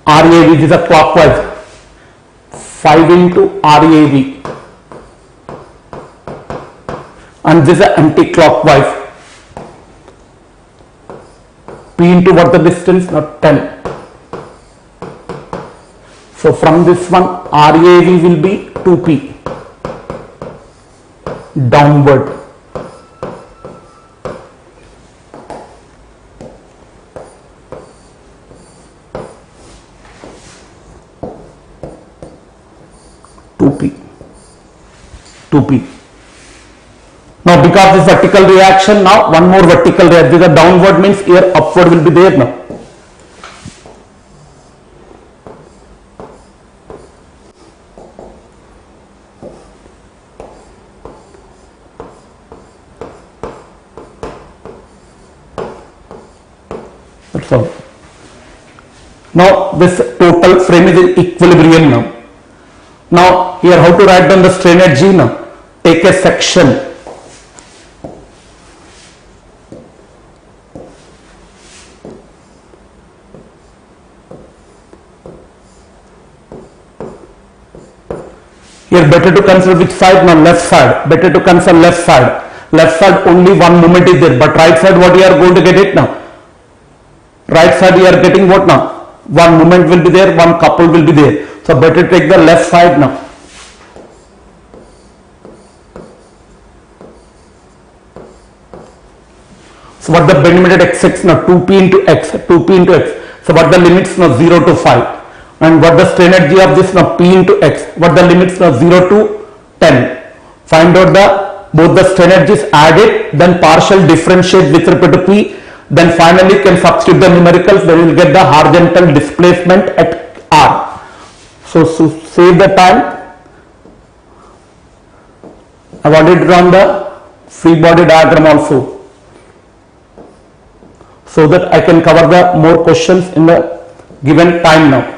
RAV is a clockwise 5 into RAV and this is anti-clockwise P into what the distance? Not 10. So from this one RAV will be 2P downward. Now because this vertical reaction, now one more vertical reaction, this is a downward means here upward will be there now. That's all. Now this total frame is in equilibrium now. Now here how to write down the strain energy now? Take a section. Here better to consider which side now? Left side. Better to consider left side. Left side only one moment is there, but right side what you are going to get it now? Right side you are getting what now? One moment will be there, one couple will be there. So better take the left side now. So what the bending at x now? 2p into x, 2p into x. So what the limits now? 0 to 5. And what the strain energy of this now? P into x. What the limits now? 0 to 10. Find out the both the strain energies, add it, then partial differentiate with respect to P. Then finally can substitute the numericals, then you will get the horizontal displacement at R. So save the time. I have already drawn the free body diagram also, so that I can cover the more questions in the given time now.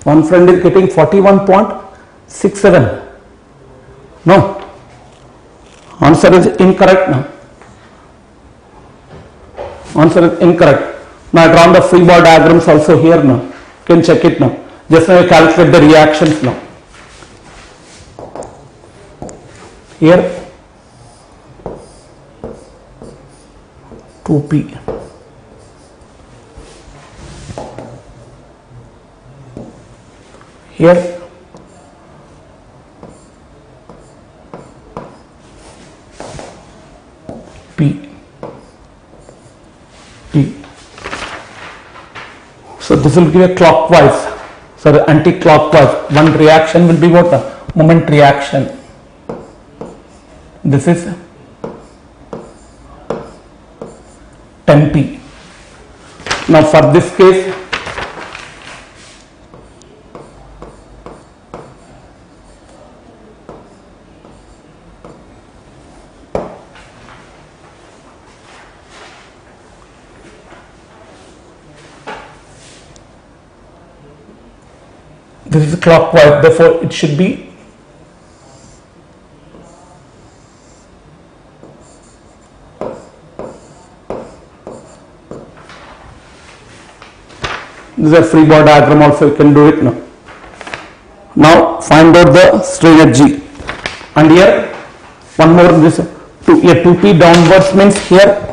One friend is getting 41.67. No. Answer is incorrect now. Answer is incorrect. Now I drawn the free body diagrams also here now. You can check it now. Just now I calculate the reactions now. Here 2p. Here P. T. So this will give a clockwise, sorry, anti-clockwise. One reaction will be what? Moment reaction. This is 10p. Now for this case, this is clockwise, therefore it should be this is a free body diagram also, you can do it now. Now find out the strain energy. And here one more, this 2p downwards means here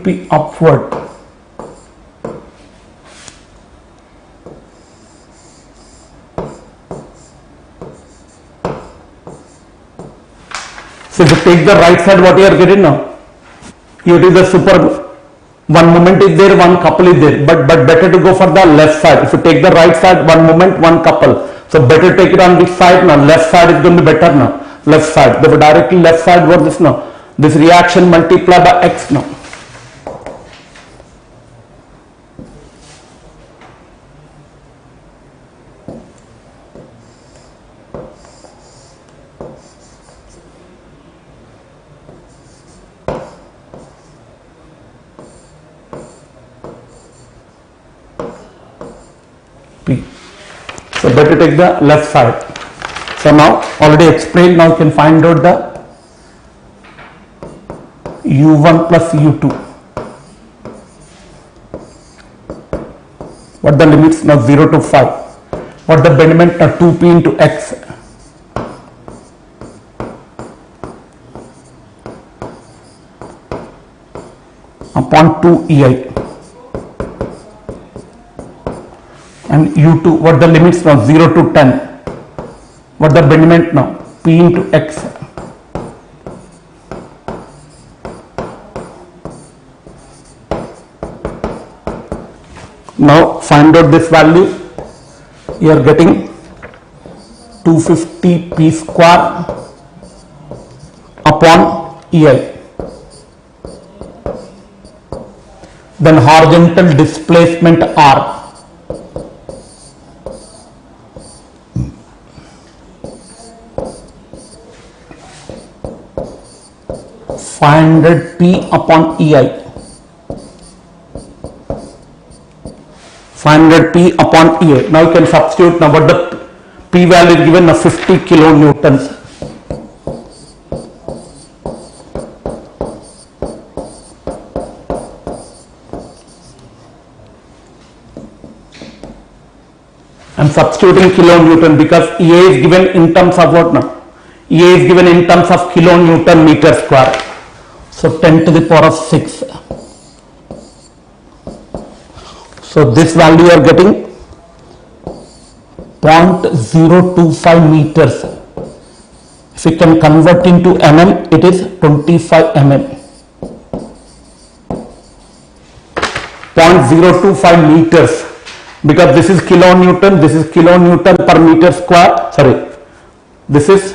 p upward. So if you take the right side, what you are getting now? Here it is the super, one moment is there, one couple is there, but better to go for the left side. If you take the right side, one moment, one couple. So better take it on this side now. Left side is going to be better now. Left side. Therefore directly left side, what this now? This reaction multiplied by x now. P. So better take the left side. So now already explained, now you can find out the U1 plus U2. What the limits now? 0 to 5. What the betterment now? 2p into x upon 2 EI. And U2, what the limits now? 0 to 10. What the betterment now? P into x. Now find out this value. You are getting 250 p square upon EI. Then horizontal displacement R. Find P upon EI. 500 P upon EA. Now you can substitute. Now what the P value is given? 50 kilonewtons. I am substituting kilonewton because EA is given in terms of what now? EA is given in terms of kilonewton meter square. So 10 to the power of 6. So this value you are getting 0.025 meters. If you can convert into mm, it is 25 mm. 0.025 meters, because this is kilonewton, this is kilonewton per meter square. Sorry, this is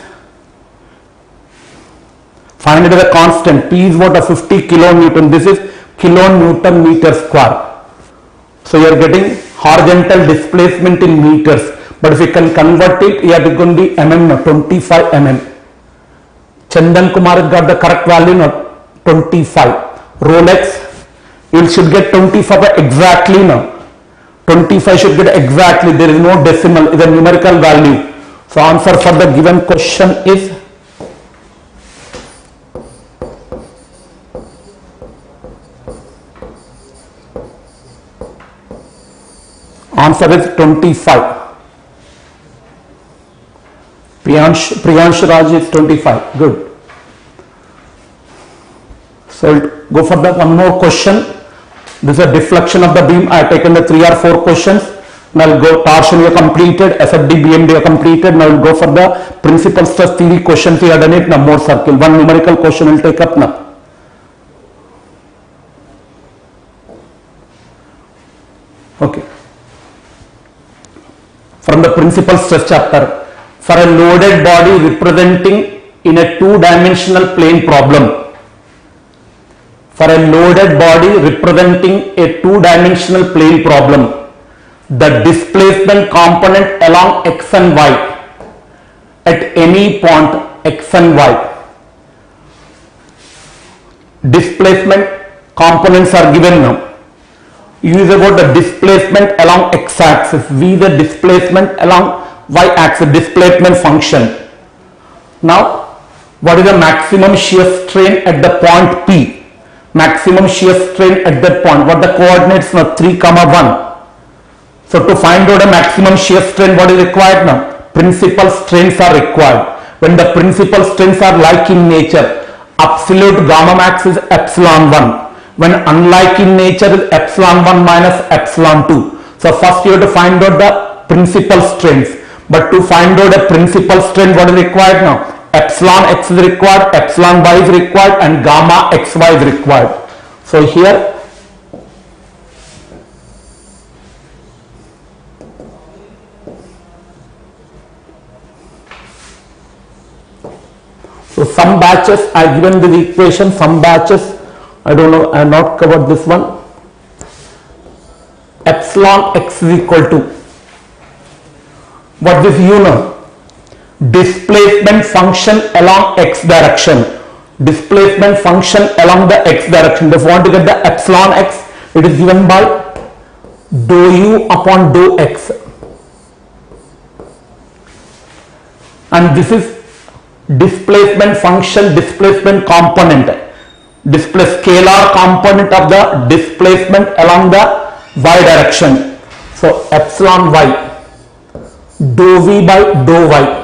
500 is a constant. P is what? A 50 kilonewton. This is kilonewton meter square. So you are getting horizontal displacement in meters, but if you can convert it, it is going to be mm, 25 mm. Chandan Kumar got the correct value, not 25. Rolex You should get 25 exactly now. 25 should get exactly. There is no decimal. It's a numerical value. So answer for the given question is answer is 25. Priyansh Raj is 25. Good. So we'll go for the one more question. This is a deflection of the beam. I have taken the 3 or 4 questions. Now I'll go torsion we completed, SFD, BMD completed. Now we'll go for the principal stress theory questions. We have done it now. Mohr circle. One numerical question will take up now. Okay. From the principal stress chapter. For a loaded body representing in a 2-dimensional plane problem. For a loaded body representing a 2-dimensional plane problem, the displacement component along x and y at any point x and y. Displacement components are given now. Use about the displacement along x-axis, v the displacement along y-axis, displacement function. Now, what is the maximum shear strain at the point P? Maximum shear strain at that point. What the coordinates now? 3, 1. So to find out a maximum shear strain, what is required now? Principal strains are required. When the principal strains are like in nature, absolute gamma max is epsilon 1. When unlike in nature is epsilon 1 minus epsilon 2. So first you have to find out the principal strains. But to find out a principal strain, what is required now? Epsilon x is required, epsilon y is required, and gamma xy is required. So here so some batches I given the equation, some batches I don't know, I have not covered this one. Epsilon x is equal to what this you know? Displacement function along x direction. Displacement function along the x direction. If you want to get the epsilon x, it is given by dou u upon dou x. And this is displacement function, displacement component. Scalar component of the displacement along the y direction. So epsilon y, dou v by dou y.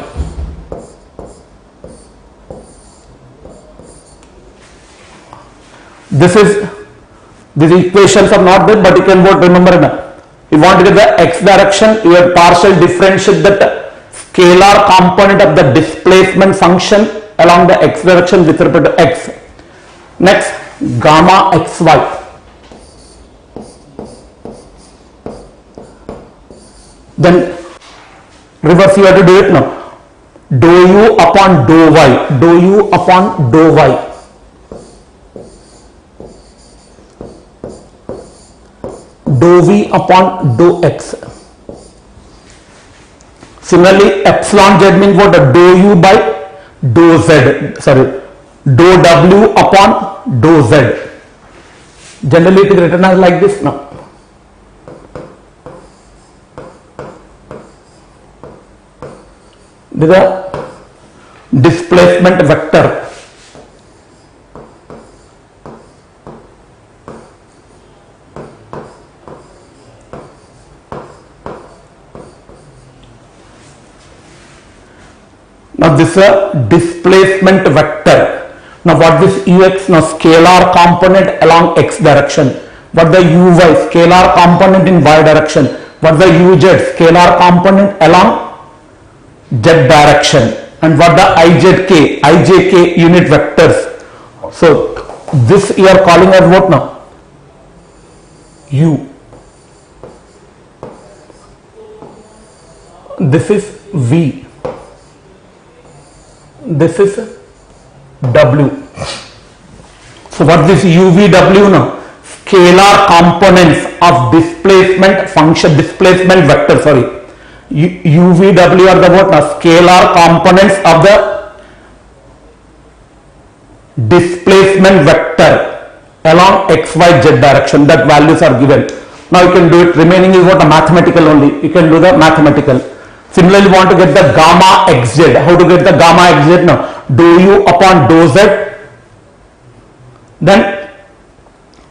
These equations are not there, but you can remember now. You want to get the x direction, you have partial differentiate that scalar component of the displacement function along the x direction with respect to x. Next, gamma xy. Then reverse you have to do it now. Dou u upon dou y. Dou u upon dou y. Dou v upon dou x. Similarly, epsilon z means what? Dou u by dou z. Sorry, dou w upon dou z. Generally, it is written as like this now. This is a displacement vector. Now this is a displacement vector. Now what this ux? Now scalar component along x direction. What the uy? Scalar component in y direction. What the uz? Scalar component along z direction. And what the ijk? Ijk unit vectors. So this you are calling as what now? U. This is v. This is W. So what this UVW now? Scalar components of displacement function, displacement vector, sorry. UVW are the what now? Scalar components of the displacement vector along xyz direction. That values are given. Now you can do it. Remaining is what? A mathematical only. You can do the mathematical. Similarly, you want to get the gamma xz. How to get the gamma xz now? Dou u upon dou z, then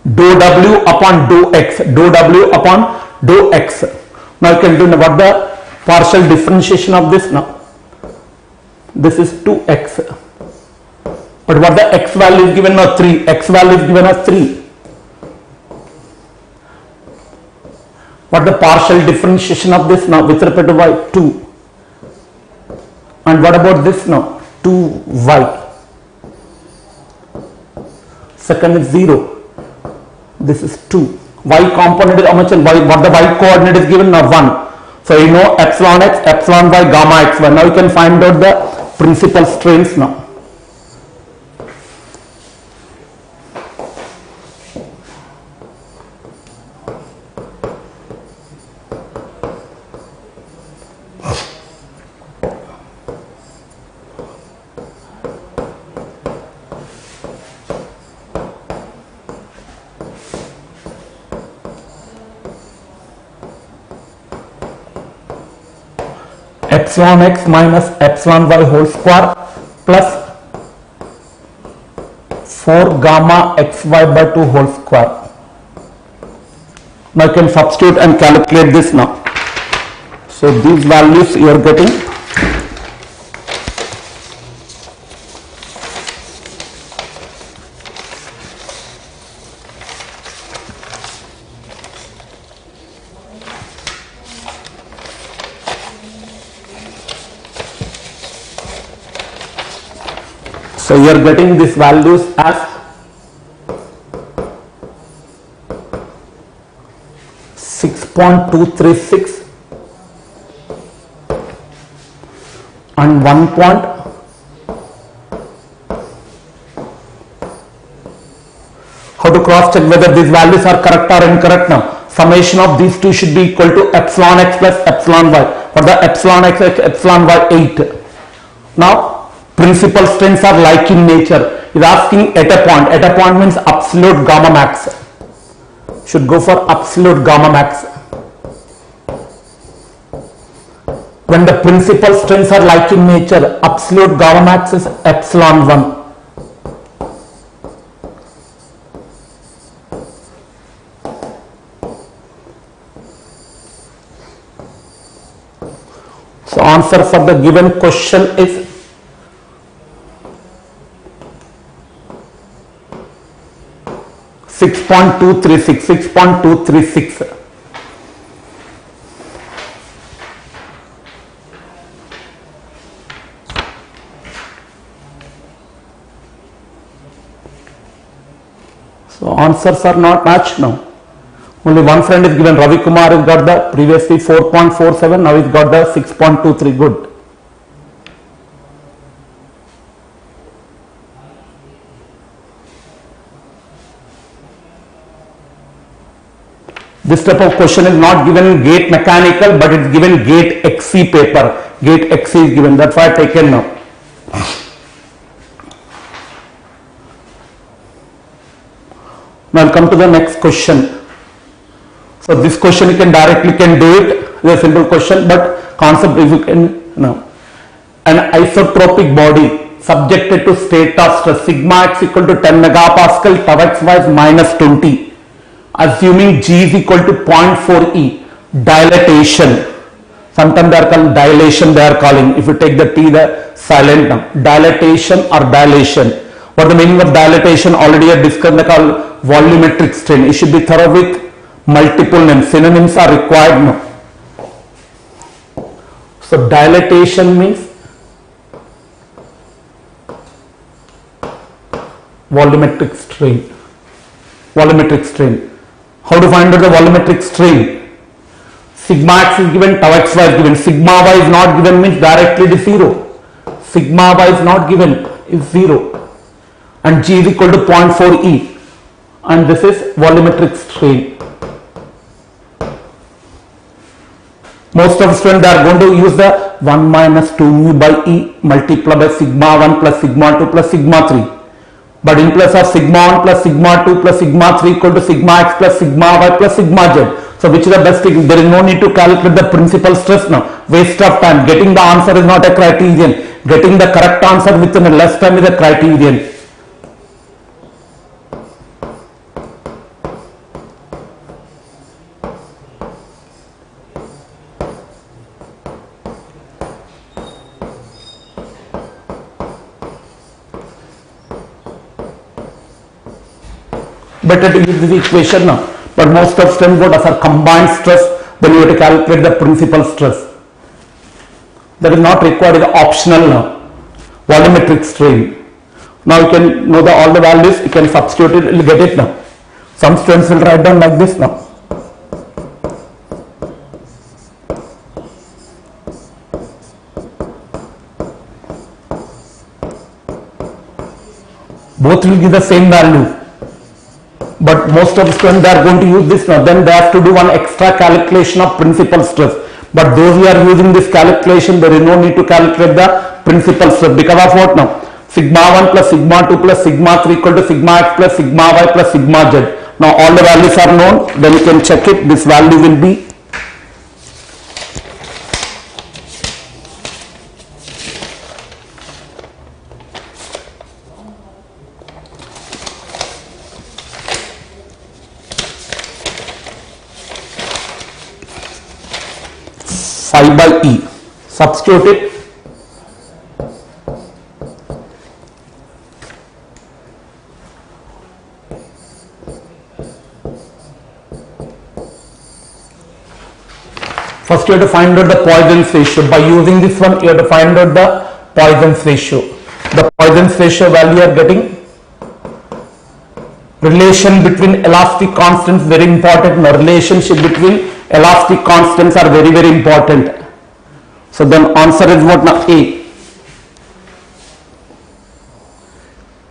dou w upon dou x, dou w upon dou x. Now you can do what the partial differentiation of this now? This is 2x. But what the x value is given now? 3. X value is given as 3. What the partial differentiation of this now with respect to y? 2. And what about this now? 2y. Second is 0. This is 2. Y component is how much? And y, what the y coordinate is given now? 1. So you know epsilon x, epsilon y, gamma xy. Now you can find out the principal strains now. Epsilon x minus epsilon y whole square plus 4 gamma xy by 2 whole square. Now you can substitute and calculate this now. So these values you are getting. So you are getting these values as 6.236 and 1. How to cross check whether these values are correct or incorrect now? Summation of these two should be equal to epsilon x plus epsilon y. For the epsilon x, epsilon y 8. Now principal strains are like in nature. Is asking at a point. At a point means absolute gamma max. Should go for absolute gamma max. When the principal strains are like in nature, absolute gamma max is epsilon 1. So answer for the given question is 6.236. So answers are not matched now. Only one friend is given. Ravi Kumar has got the previously 4.47. Now he's got the 6.23. Good. This type of question is not given in gate mechanical, but it's given gate XC paper. Gate XC is given. That's why I taken now. Now I'll come to the next question. So this question you can directly do it. It's a simple question, but concept is you can know. An isotropic body subjected to state of stress sigma x equal to 10 megapascal, tau x y is minus 20. Assuming G is equal to 0.4 E, dilatation. Sometimes they are called dilation, they are calling. If you take the T, the silent now. Dilatation or dilation. What the meaning of dilatation? Already I discussed, they call volumetric strain. It should be thorough with multiple names. Synonyms are required now. So dilatation means volumetric strain. Volumetric strain. How to find out the volumetric strain? Sigma x is given, tau x y is given. Sigma y is not given means directly it is 0. Sigma y is not given is 0. And G is equal to 0.4 E. And this is volumetric strain. Most of the students are going to use the 1 minus 2 mu by E multiplied by sigma 1 plus sigma 2 plus sigma 3. But in place of sigma 1 plus sigma 2 plus sigma 3 equal to sigma x plus sigma y plus sigma z. So which is the best thing? There is no need to calculate the principal stress now. Waste of time. Getting the answer is not a criterion. Getting the correct answer within a less time is a criterion. Better to use this equation now, but most of strain what are combined stress, then you have to calculate the principal stress. That is not required, is optional now. Volumetric strain. Now you can know all the values, you can substitute it, you will get it now. Some students will write down like this now. Both will give the same value. But most of the students are going to use this now. Then they have to do one extra calculation of principal stress. But those who are using this calculation, there is no need to calculate the principal stress. Because of what now? Sigma 1 plus sigma 2 plus sigma 3 equal to sigma x plus sigma y plus sigma z. Now all the values are known. Then you can check it. This value will be 5 by E. Substitute it. First you have to find out the Poisson's ratio. By using this one you have to find out the Poisson's ratio. The Poisson's ratio value you are getting. Relation between elastic constants very important. The relationship between elastic constants are very important. So then answer is what now? A.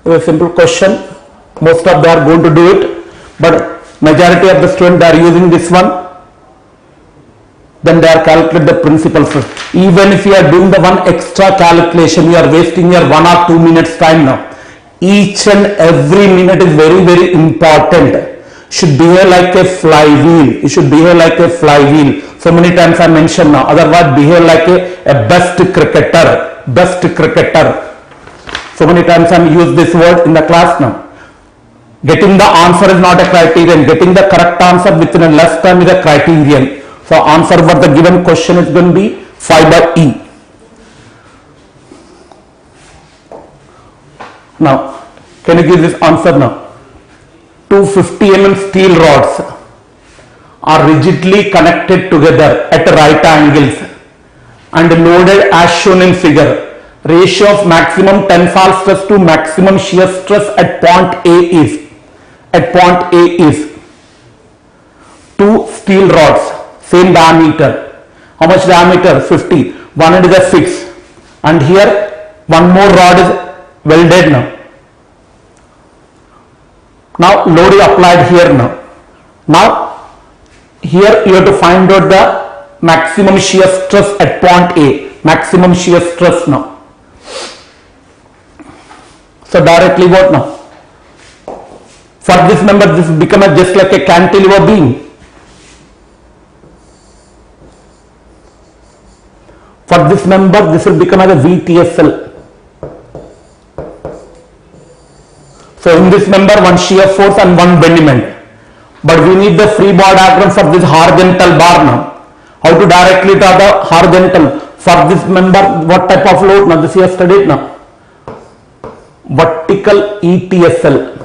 A simple question. Most of them are going to do it, but majority of the students are using this one. Then they are calculating the principal stress. Even if you are doing the one extra calculation, you are wasting your 1 or 2 minutes time now. Each and every minute is very important. Should behave like a flywheel. You should behave like a flywheel. So many times I mentioned now. Otherwise, behave like a best cricketer. Best cricketer. So many times I use this word in the class now. Getting the answer is not a criterion. Getting the correct answer within a less time is a criterion. So answer for the given question is going to be 5 by E. Now, can you give this answer now? 250 mm steel rods are rigidly connected together at right angles and loaded as shown in figure. Ratio of maximum tensile stress to maximum shear stress at point A is 2 steel rods, same diameter. How much diameter? 50. One end is a 6 and here one more rod is welded now. Now load is applied here now. Now here you have to find out the maximum shear stress at point A. Maximum shear stress now. So directly what now? For this member this will become just like a cantilever beam. For this member this will become as a VTSL. So in this member one shear force and one bending. But we need the free body diagram for this horizontal bar now. How to directly draw the horizontal for this member? What type of load now? This we have studied now. Vertical ETSL.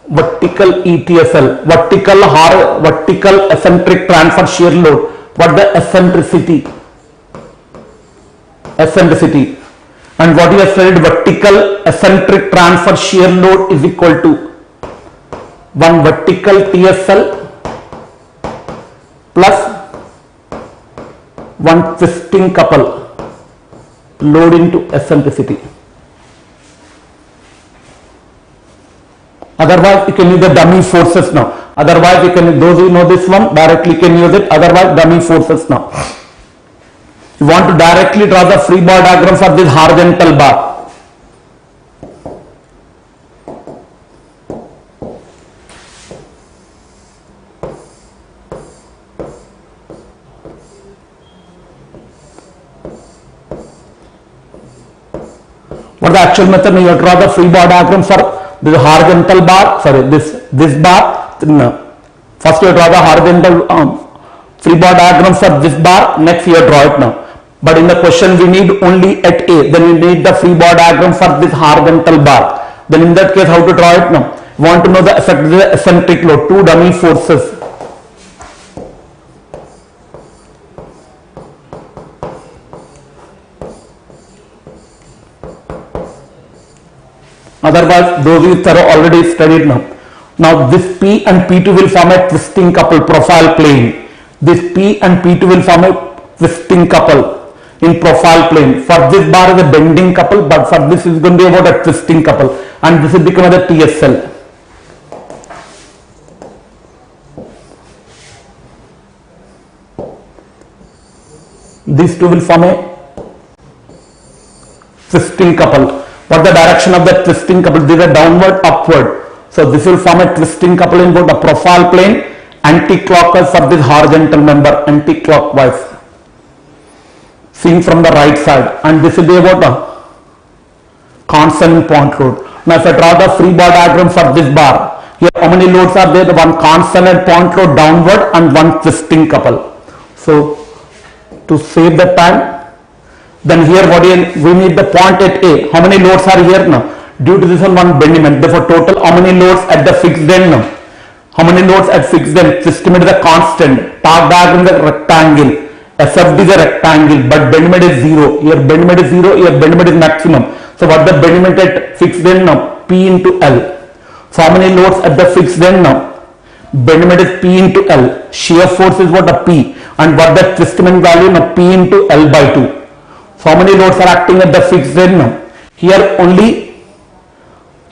Vertical ETSL. Vertical eccentric transfer shear load. What the eccentricity? Eccentricity. And what you have studied, vertical eccentric transfer shear load is equal to one vertical TSL plus one twisting couple load into eccentricity. Otherwise you can use the dummy forces now. Otherwise you can, those who know this one directly can use it. Otherwise dummy forces now. You want to directly draw the free body diagram for this horizontal bar. the actual method, you have to draw the free body diagram for this horizontal bar, sorry, this bar. No. First you draw the horizontal free body diagram for this bar, next you draw it now. But in the question we need only at A, then we need the free body diagram for this horizontal bar. Then in that case, how to draw it now? We want to know the effect of the eccentric load, two dummy forces. Otherwise, those you thorough already studied now. Now this P and P2 will form a twisting couple profile plane. This P and P2 will form a twisting couple in profile plane. For this bar is a bending couple, but for this is going to be about a twisting couple, and this will become the TSL. These two will form a twisting couple. What the direction of the twisting couple? These are downward, upward. So this will form a twisting couple in both the profile plane, anti-clockwise for this horizontal member, anti-clockwise, seen from the right side, and this will be about a constant point load. Now if I draw the free body diagram for this bar, here how many loads are there? One constant point load downward and one twisting couple. So to save the time, then here what we need the point at A. How many loads are here now? Due to this one bending, therefore total how many loads at the fixed end now? How many loads at fixed end? System is a constant. Torque diagram is a rectangle. SFD is a rectangle, but bending is 0. Here bending is 0, here bending is maximum. So what the bending at fixed end now? P into L. So how many loads at the fixed end now? Bending is P into L. Shear force is what? A P. And what the twisting value now? P into L by 2. So how many loads are acting at the fixed end now? Here only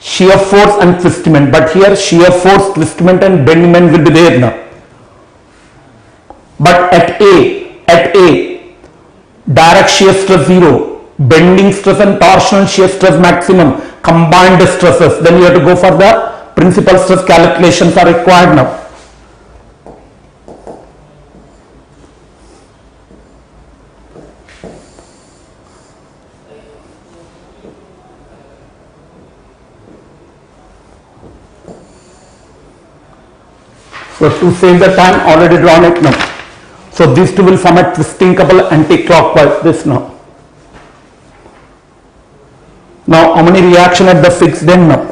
shear force and twisting, but here shear force, twisting and bending will be there now. But at A, direct shear stress 0, bending stress and torsional shear stress maximum, combined stresses. Then you have to go for the principal stress calculations are required now. So to save the time, already drawn it now. So these two will form a twisting couple anti-clockwise, this now. Now how many reaction at the fixed end now?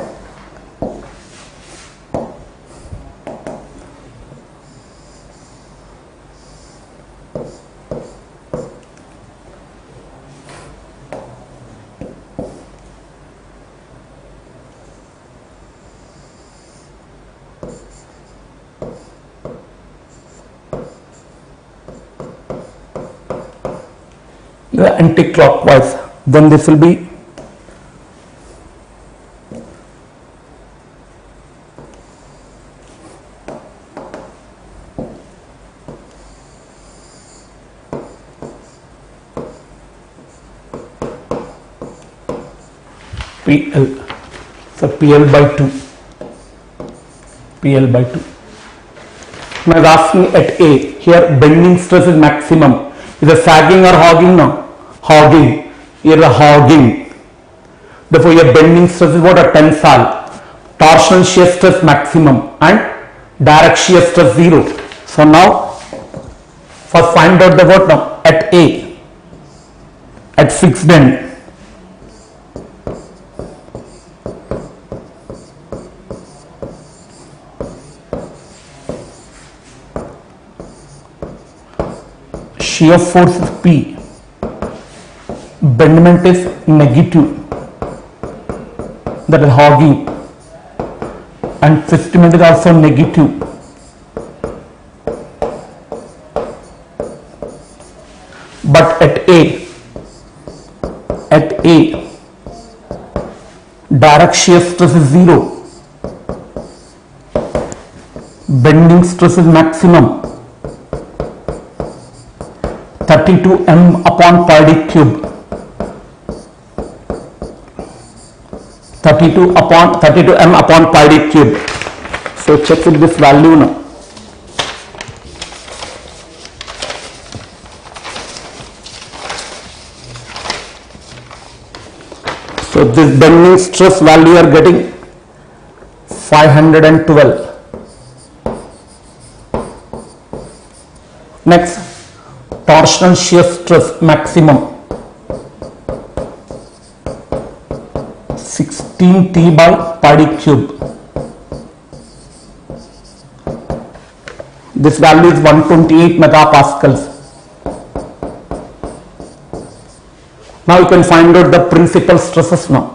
The anti-clockwise, then this will be PL, so PL by 2, PL by 2. Now I was asking at A, here bending stress is maximum. Is it sagging or hogging now? Hogging. Here the hogging. Therefore your bending stress is what? A tensile. Torsional shear stress maximum and direct shear stress 0. So now first find out the what now? At A, at fixed end. Shear force is P, bendment is negative, that is hogging, and twisting is also negative. But at A, direct shear stress is 0, bending stress is maximum, 32 m upon pi d cube, 32 m upon pi d cube. So check with this value now. So So this bending stress value you are getting 512. Next, torsional shear stress maximum 16T by pi cube. This value is 128 megapascals. Now you can find out the principal stresses now.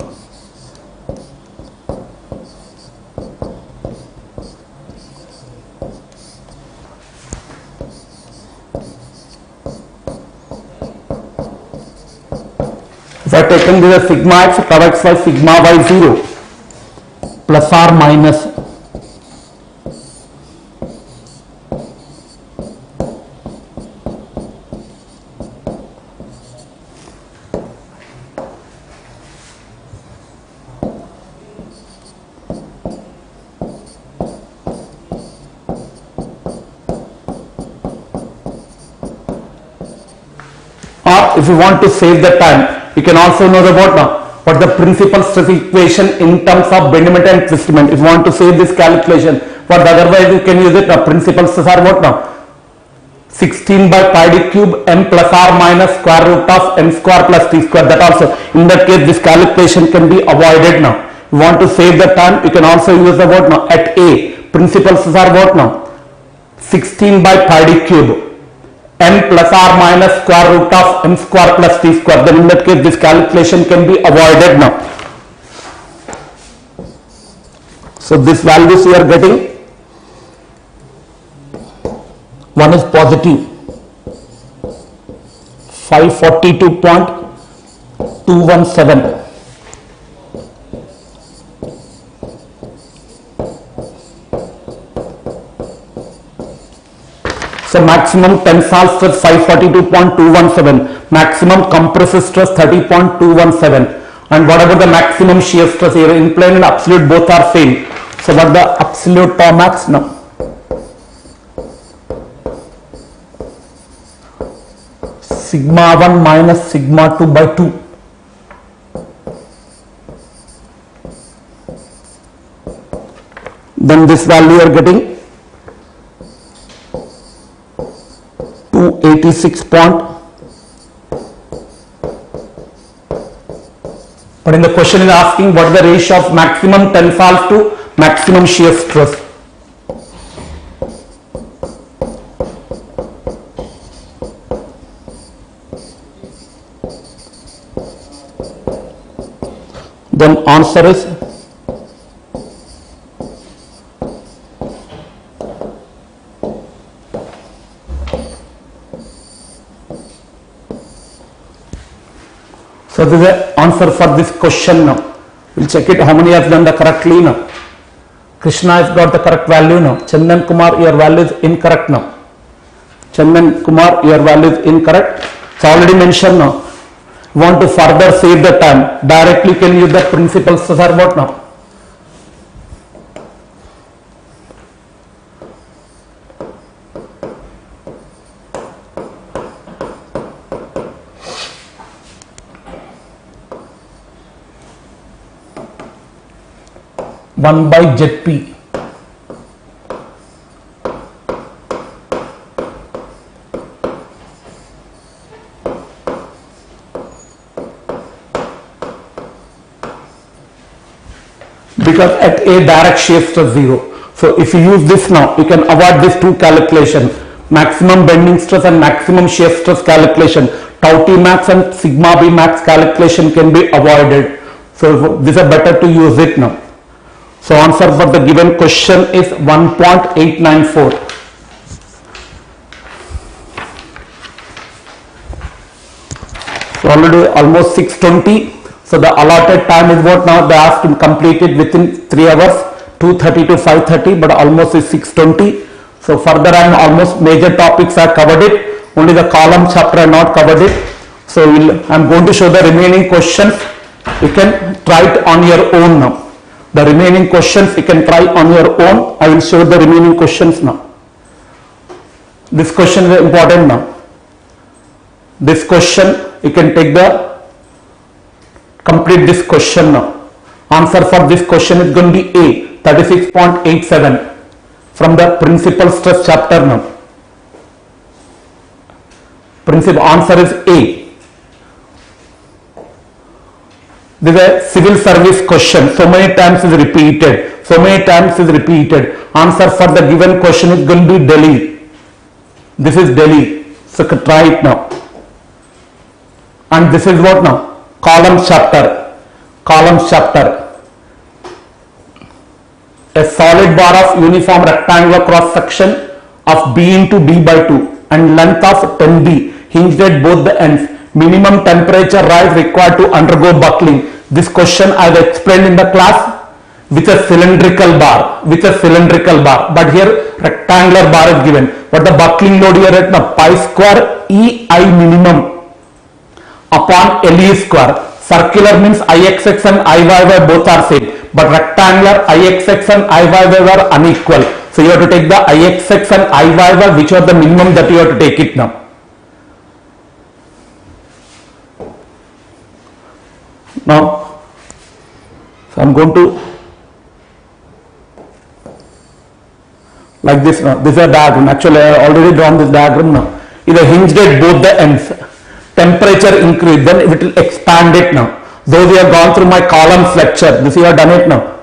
If I taken this as sigma x, tau x by sigma y 0 plus or minus or if you want to save the time, you can also know about now what the principal stress equation in terms of bendiment and twistment. If you want to save this calculation, but otherwise you can use it now. Principal stress are what now? 16 by pi d cube m plus or minus square root of m square plus t square. That also, in that case, this calculation can be avoided now. You want to save the time, you can also use the what now? At A, principal stress are what now? 16 by pi d cube m plus or minus square root of m square plus t square. Then in that case this calculation can be avoided now. So these values we are getting, one is positive 542.217. So maximum tensile stress 542.217, maximum compressive stress 30.217, and whatever the maximum shear stress here in plane and absolute both are same. So what the absolute tau max now? Sigma 1 minus sigma 2 by 2. Then this value you are getting 286 point. But in the question is asking what is the ratio of maximum tensile to maximum shear stress. Then answer is so this is the answer for this question now. We'll check it how many has done the correctly now. Krishna has got the correct value now. Chandan Kumar, your value is incorrect now. Chandan Kumar, your value is incorrect. It's already mentioned now. Want to further save the time, directly can use the principal stress or what now? One by ZP. Because at A direct shear stress 0. So if you use this now, you can avoid these two calculations. Maximum bending stress and maximum shear stress calculation. Tau T max and sigma B max calculation can be avoided. So this is better to use it now. So answer for the given question is 1.894. So already almost 6:20. So the allotted time is what now? They asked to complete it within 3 hours, 2:30 to 5:30, but almost is 6:20. So further on almost major topics are covered it. Only the column chapter are not covered it. So I'm going to show the remaining questions. You can try it on your own now. The remaining questions you can try on your own. I will show the remaining questions now. This question is important now. This question you can take the Complete this question now. Answer for this question is going to be A, 36.87 from the principal stress chapter now. Principal answer is A. This is a civil service question. So many times is repeated. Answer for the given question is going to be Delhi. This is Delhi. So try it now. And this is what now? Columns chapter. A solid bar of uniform rectangular cross section of B into B by 2 and length of 10B hinged at both the ends. Minimum temperature rise required to undergo buckling. This question I have explained in the class with a cylindrical bar. But here rectangular bar is given. But the buckling load here at pi square EI minimum upon LE square. Circular means IXX and IYY both are same. But rectangular IXX and IYY are unequal. So you have to take the IXX and IYY, which are the minimum that you have to take it now. Now, so I am going to like this now. This is a diagram. Actually, I have already drawn this diagram now. It is hinged at both the ends. Temperature increase, then it will expand it now. Though we have gone through my columns lecture, this you have done it now.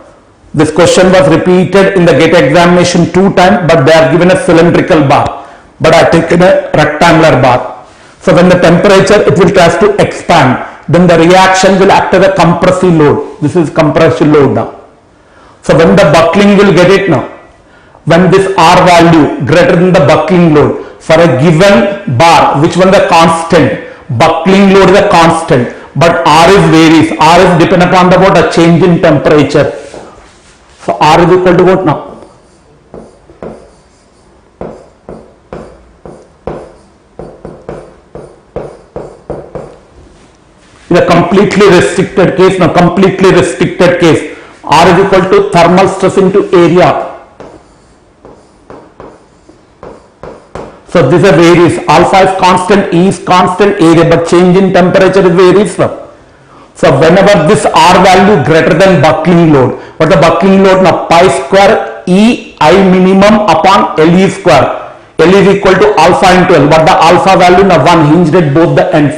This question was repeated in the GATE examination 2 times, but they are given a cylindrical bar. But I taken a rectangular bar. So when the temperature it will try to expand, then the reaction will act as a compressive load. This is compressive load now. So when the buckling will get it now, when this R value greater than the buckling load for a given bar, which one the constant, buckling load is a constant, but R is varies. R is dependent upon the what? A change in temperature. So R is equal to what now? In a completely restricted case, R is equal to thermal stress into area. So this is varies. Alpha is constant, E is constant, area, but change in temperature is varies. So whenever this R value greater than buckling load, what the buckling load now? Pi square E I minimum upon LE square. L is equal to alpha into L. What the alpha value now? 1 hinged at both the ends.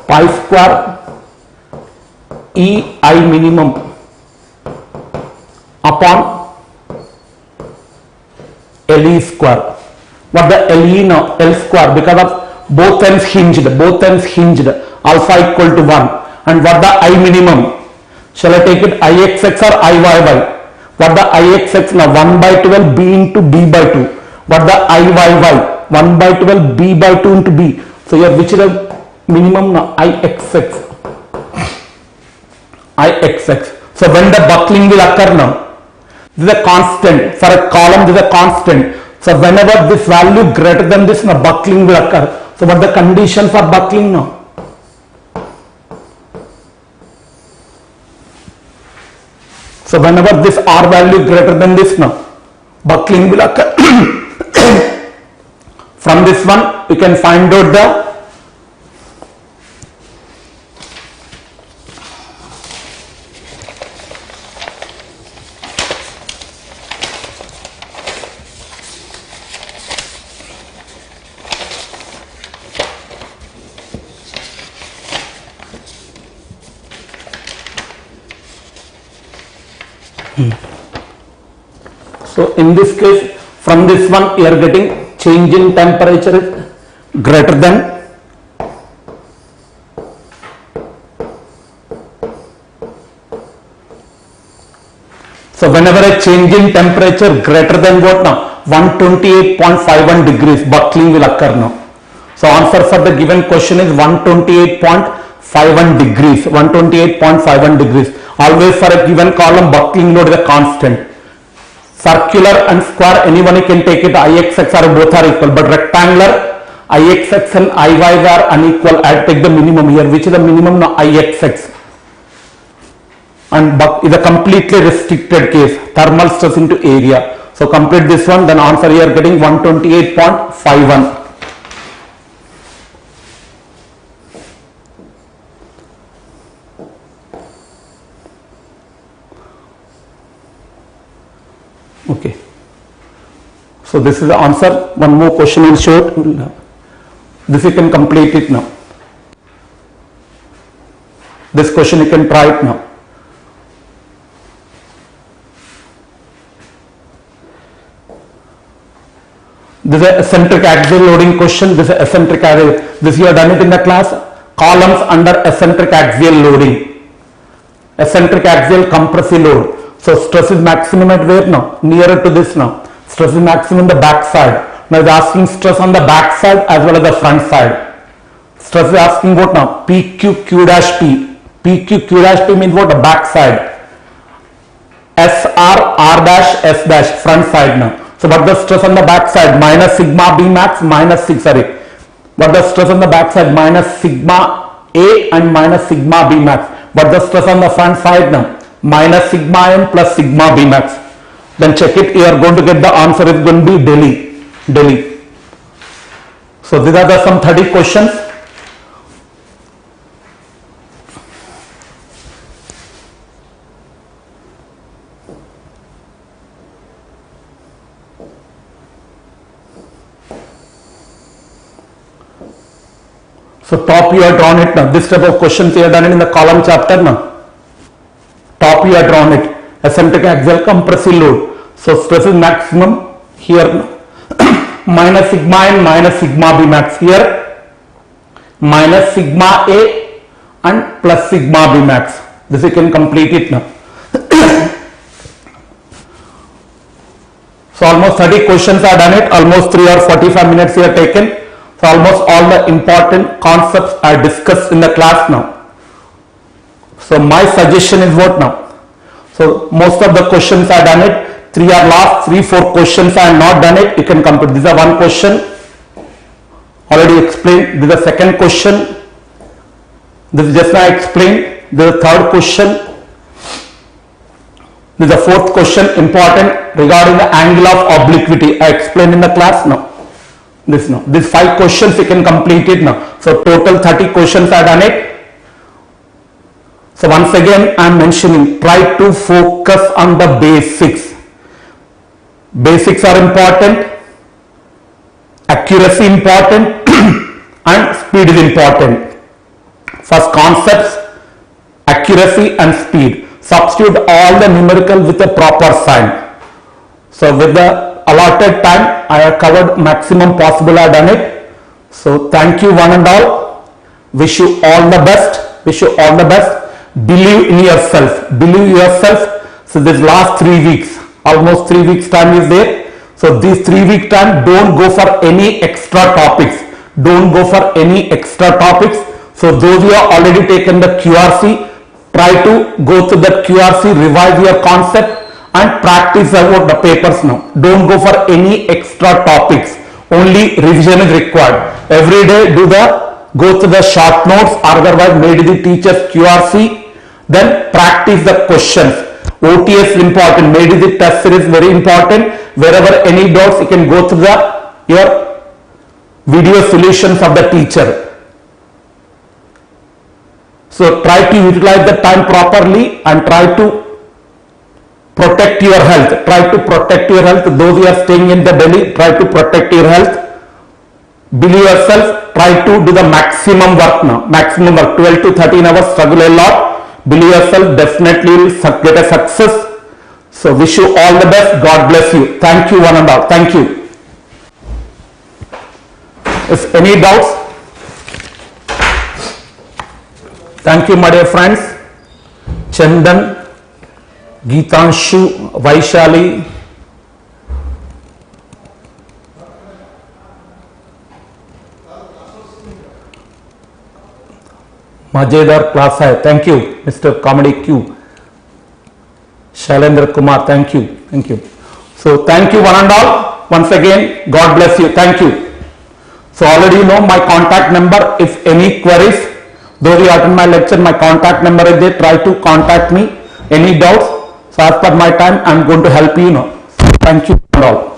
Pi square E I minimum upon LE square. What the LE now? L square, because of both ends hinged, alpha equal to 1. And what the I minimum? Shall I take it IXX or IYY? What the IXX now? 1 by 12 B into B by 2. What the IYY? 1 by 12 B by 2 into B. So here which is the minimum now? IXX. So when the buckling will occur now, this is a constant. For a column, this is a constant. So whenever this value greater than this, now buckling will occur. So what the condition for buckling now? So whenever this R value greater than this now, buckling will occur. From this one, we can find out the So in this case, from this one you are getting change in temperature is greater than so whenever a change in temperature greater than what now? 128.51 degrees, buckling will occur now. So answer for the given question is 128.51 degrees. Always for a given column, buckling load is a constant. Circular and square, anyone can take it, IXX are both are equal, but rectangular, IXX and IY are unequal. I take the minimum here, which is the minimum now? IXX. And is a completely restricted case, thermal stress into area. So complete this one, then answer here getting 128.51. Okay. So this is the answer. One more question will show it. This you can complete it now. This question you can try it now. This is a eccentric axial loading question. This is eccentric axial. This you have done it in the class. Columns under eccentric axial loading. Eccentric axial compressive load. So stress is maximum at where now? Nearer to this now. Stress is maximum on the back side. Now it is asking stress on the back side as well as the front side. Stress is asking what now? PQ Q dash P. PQ Q dash P means what? The back side. SR R dash S dash front side now. So what the stress on the back side? Minus sigma B max minus 6. Sorry. What the stress on the back side? Minus sigma A and minus sigma B max. What the stress on the front side now? Minus sigma M plus sigma B max. Then check it. You are going to get the answer is going to be Delhi. So these are the some 30 questions. So top you have drawn it now. This type of questions you have done it in the column chapter now. Top you have drawn it. Eccentric axial compressive load. So stress is maximum here now. Minus sigma and minus sigma B max here. Minus sigma A and plus sigma B max. This you can complete it now. So almost 30 questions are done it. Almost 3 or 45 minutes you have taken. So almost all the important concepts are discussed in the class now. So my suggestion is what now? So most of the questions are done it. 3 are last, 3-4 questions are not done it. You can complete. This is a one question. Already explained. This is the second question. This is just now explained. This is the third question. This is the fourth question, important regarding the angle of obliquity. I explained in the class now. This now. These 5 questions you can complete it now. So total 30 questions are done it. So once again I am mentioning, try to focus on the basics. Basics are important, accuracy important and speed is important. First concepts, accuracy and speed. Substitute all the numerical with a proper sign. So with the allotted time I have covered maximum possible I have done it. So thank you one and all. Wish you all the best. Wish you all the best. Believe in yourself. Believe yourself. So this last 3 weeks, almost 3 weeks time is there. So this 3 week time, don't go for any extra topics. Don't go for any extra topics. So those who have already taken the QRC, try to go to the QRC, revise your concept and practice about the papers now. Don't go for any extra topics. Only revision is required. Every day go to the short notes or otherwise made the teacher's QRC. Then practice the questions. OTS is important. Made the test series very important. Wherever any doubts you can go to your video solutions of the teacher. So try to utilize the time properly and try to protect your health. Try to protect your health. Those who are staying in the Delhi, try to protect your health. Believe yourself. Try to do the maximum work now. Maximum work. 12 to 13 hours. Struggle a lot. Believe yourself. Definitely you will get a success. So wish you all the best. God bless you. Thank you one and all. Thank you. If any doubts? Thank you my dear friends. Chandan, Geetanshu, Vaishali. मजेदार class है. Thank you mister comedy Q. Shailendra Kumar, thank you. Thank you. So thank you one and all. Once again, God bless you. Thank you. So already you know my contact number. If any queries, though you attend my lecture, my contact number is there. Try to contact me. Any doubts? So as per my time, I am going to help you now. Thank you and all.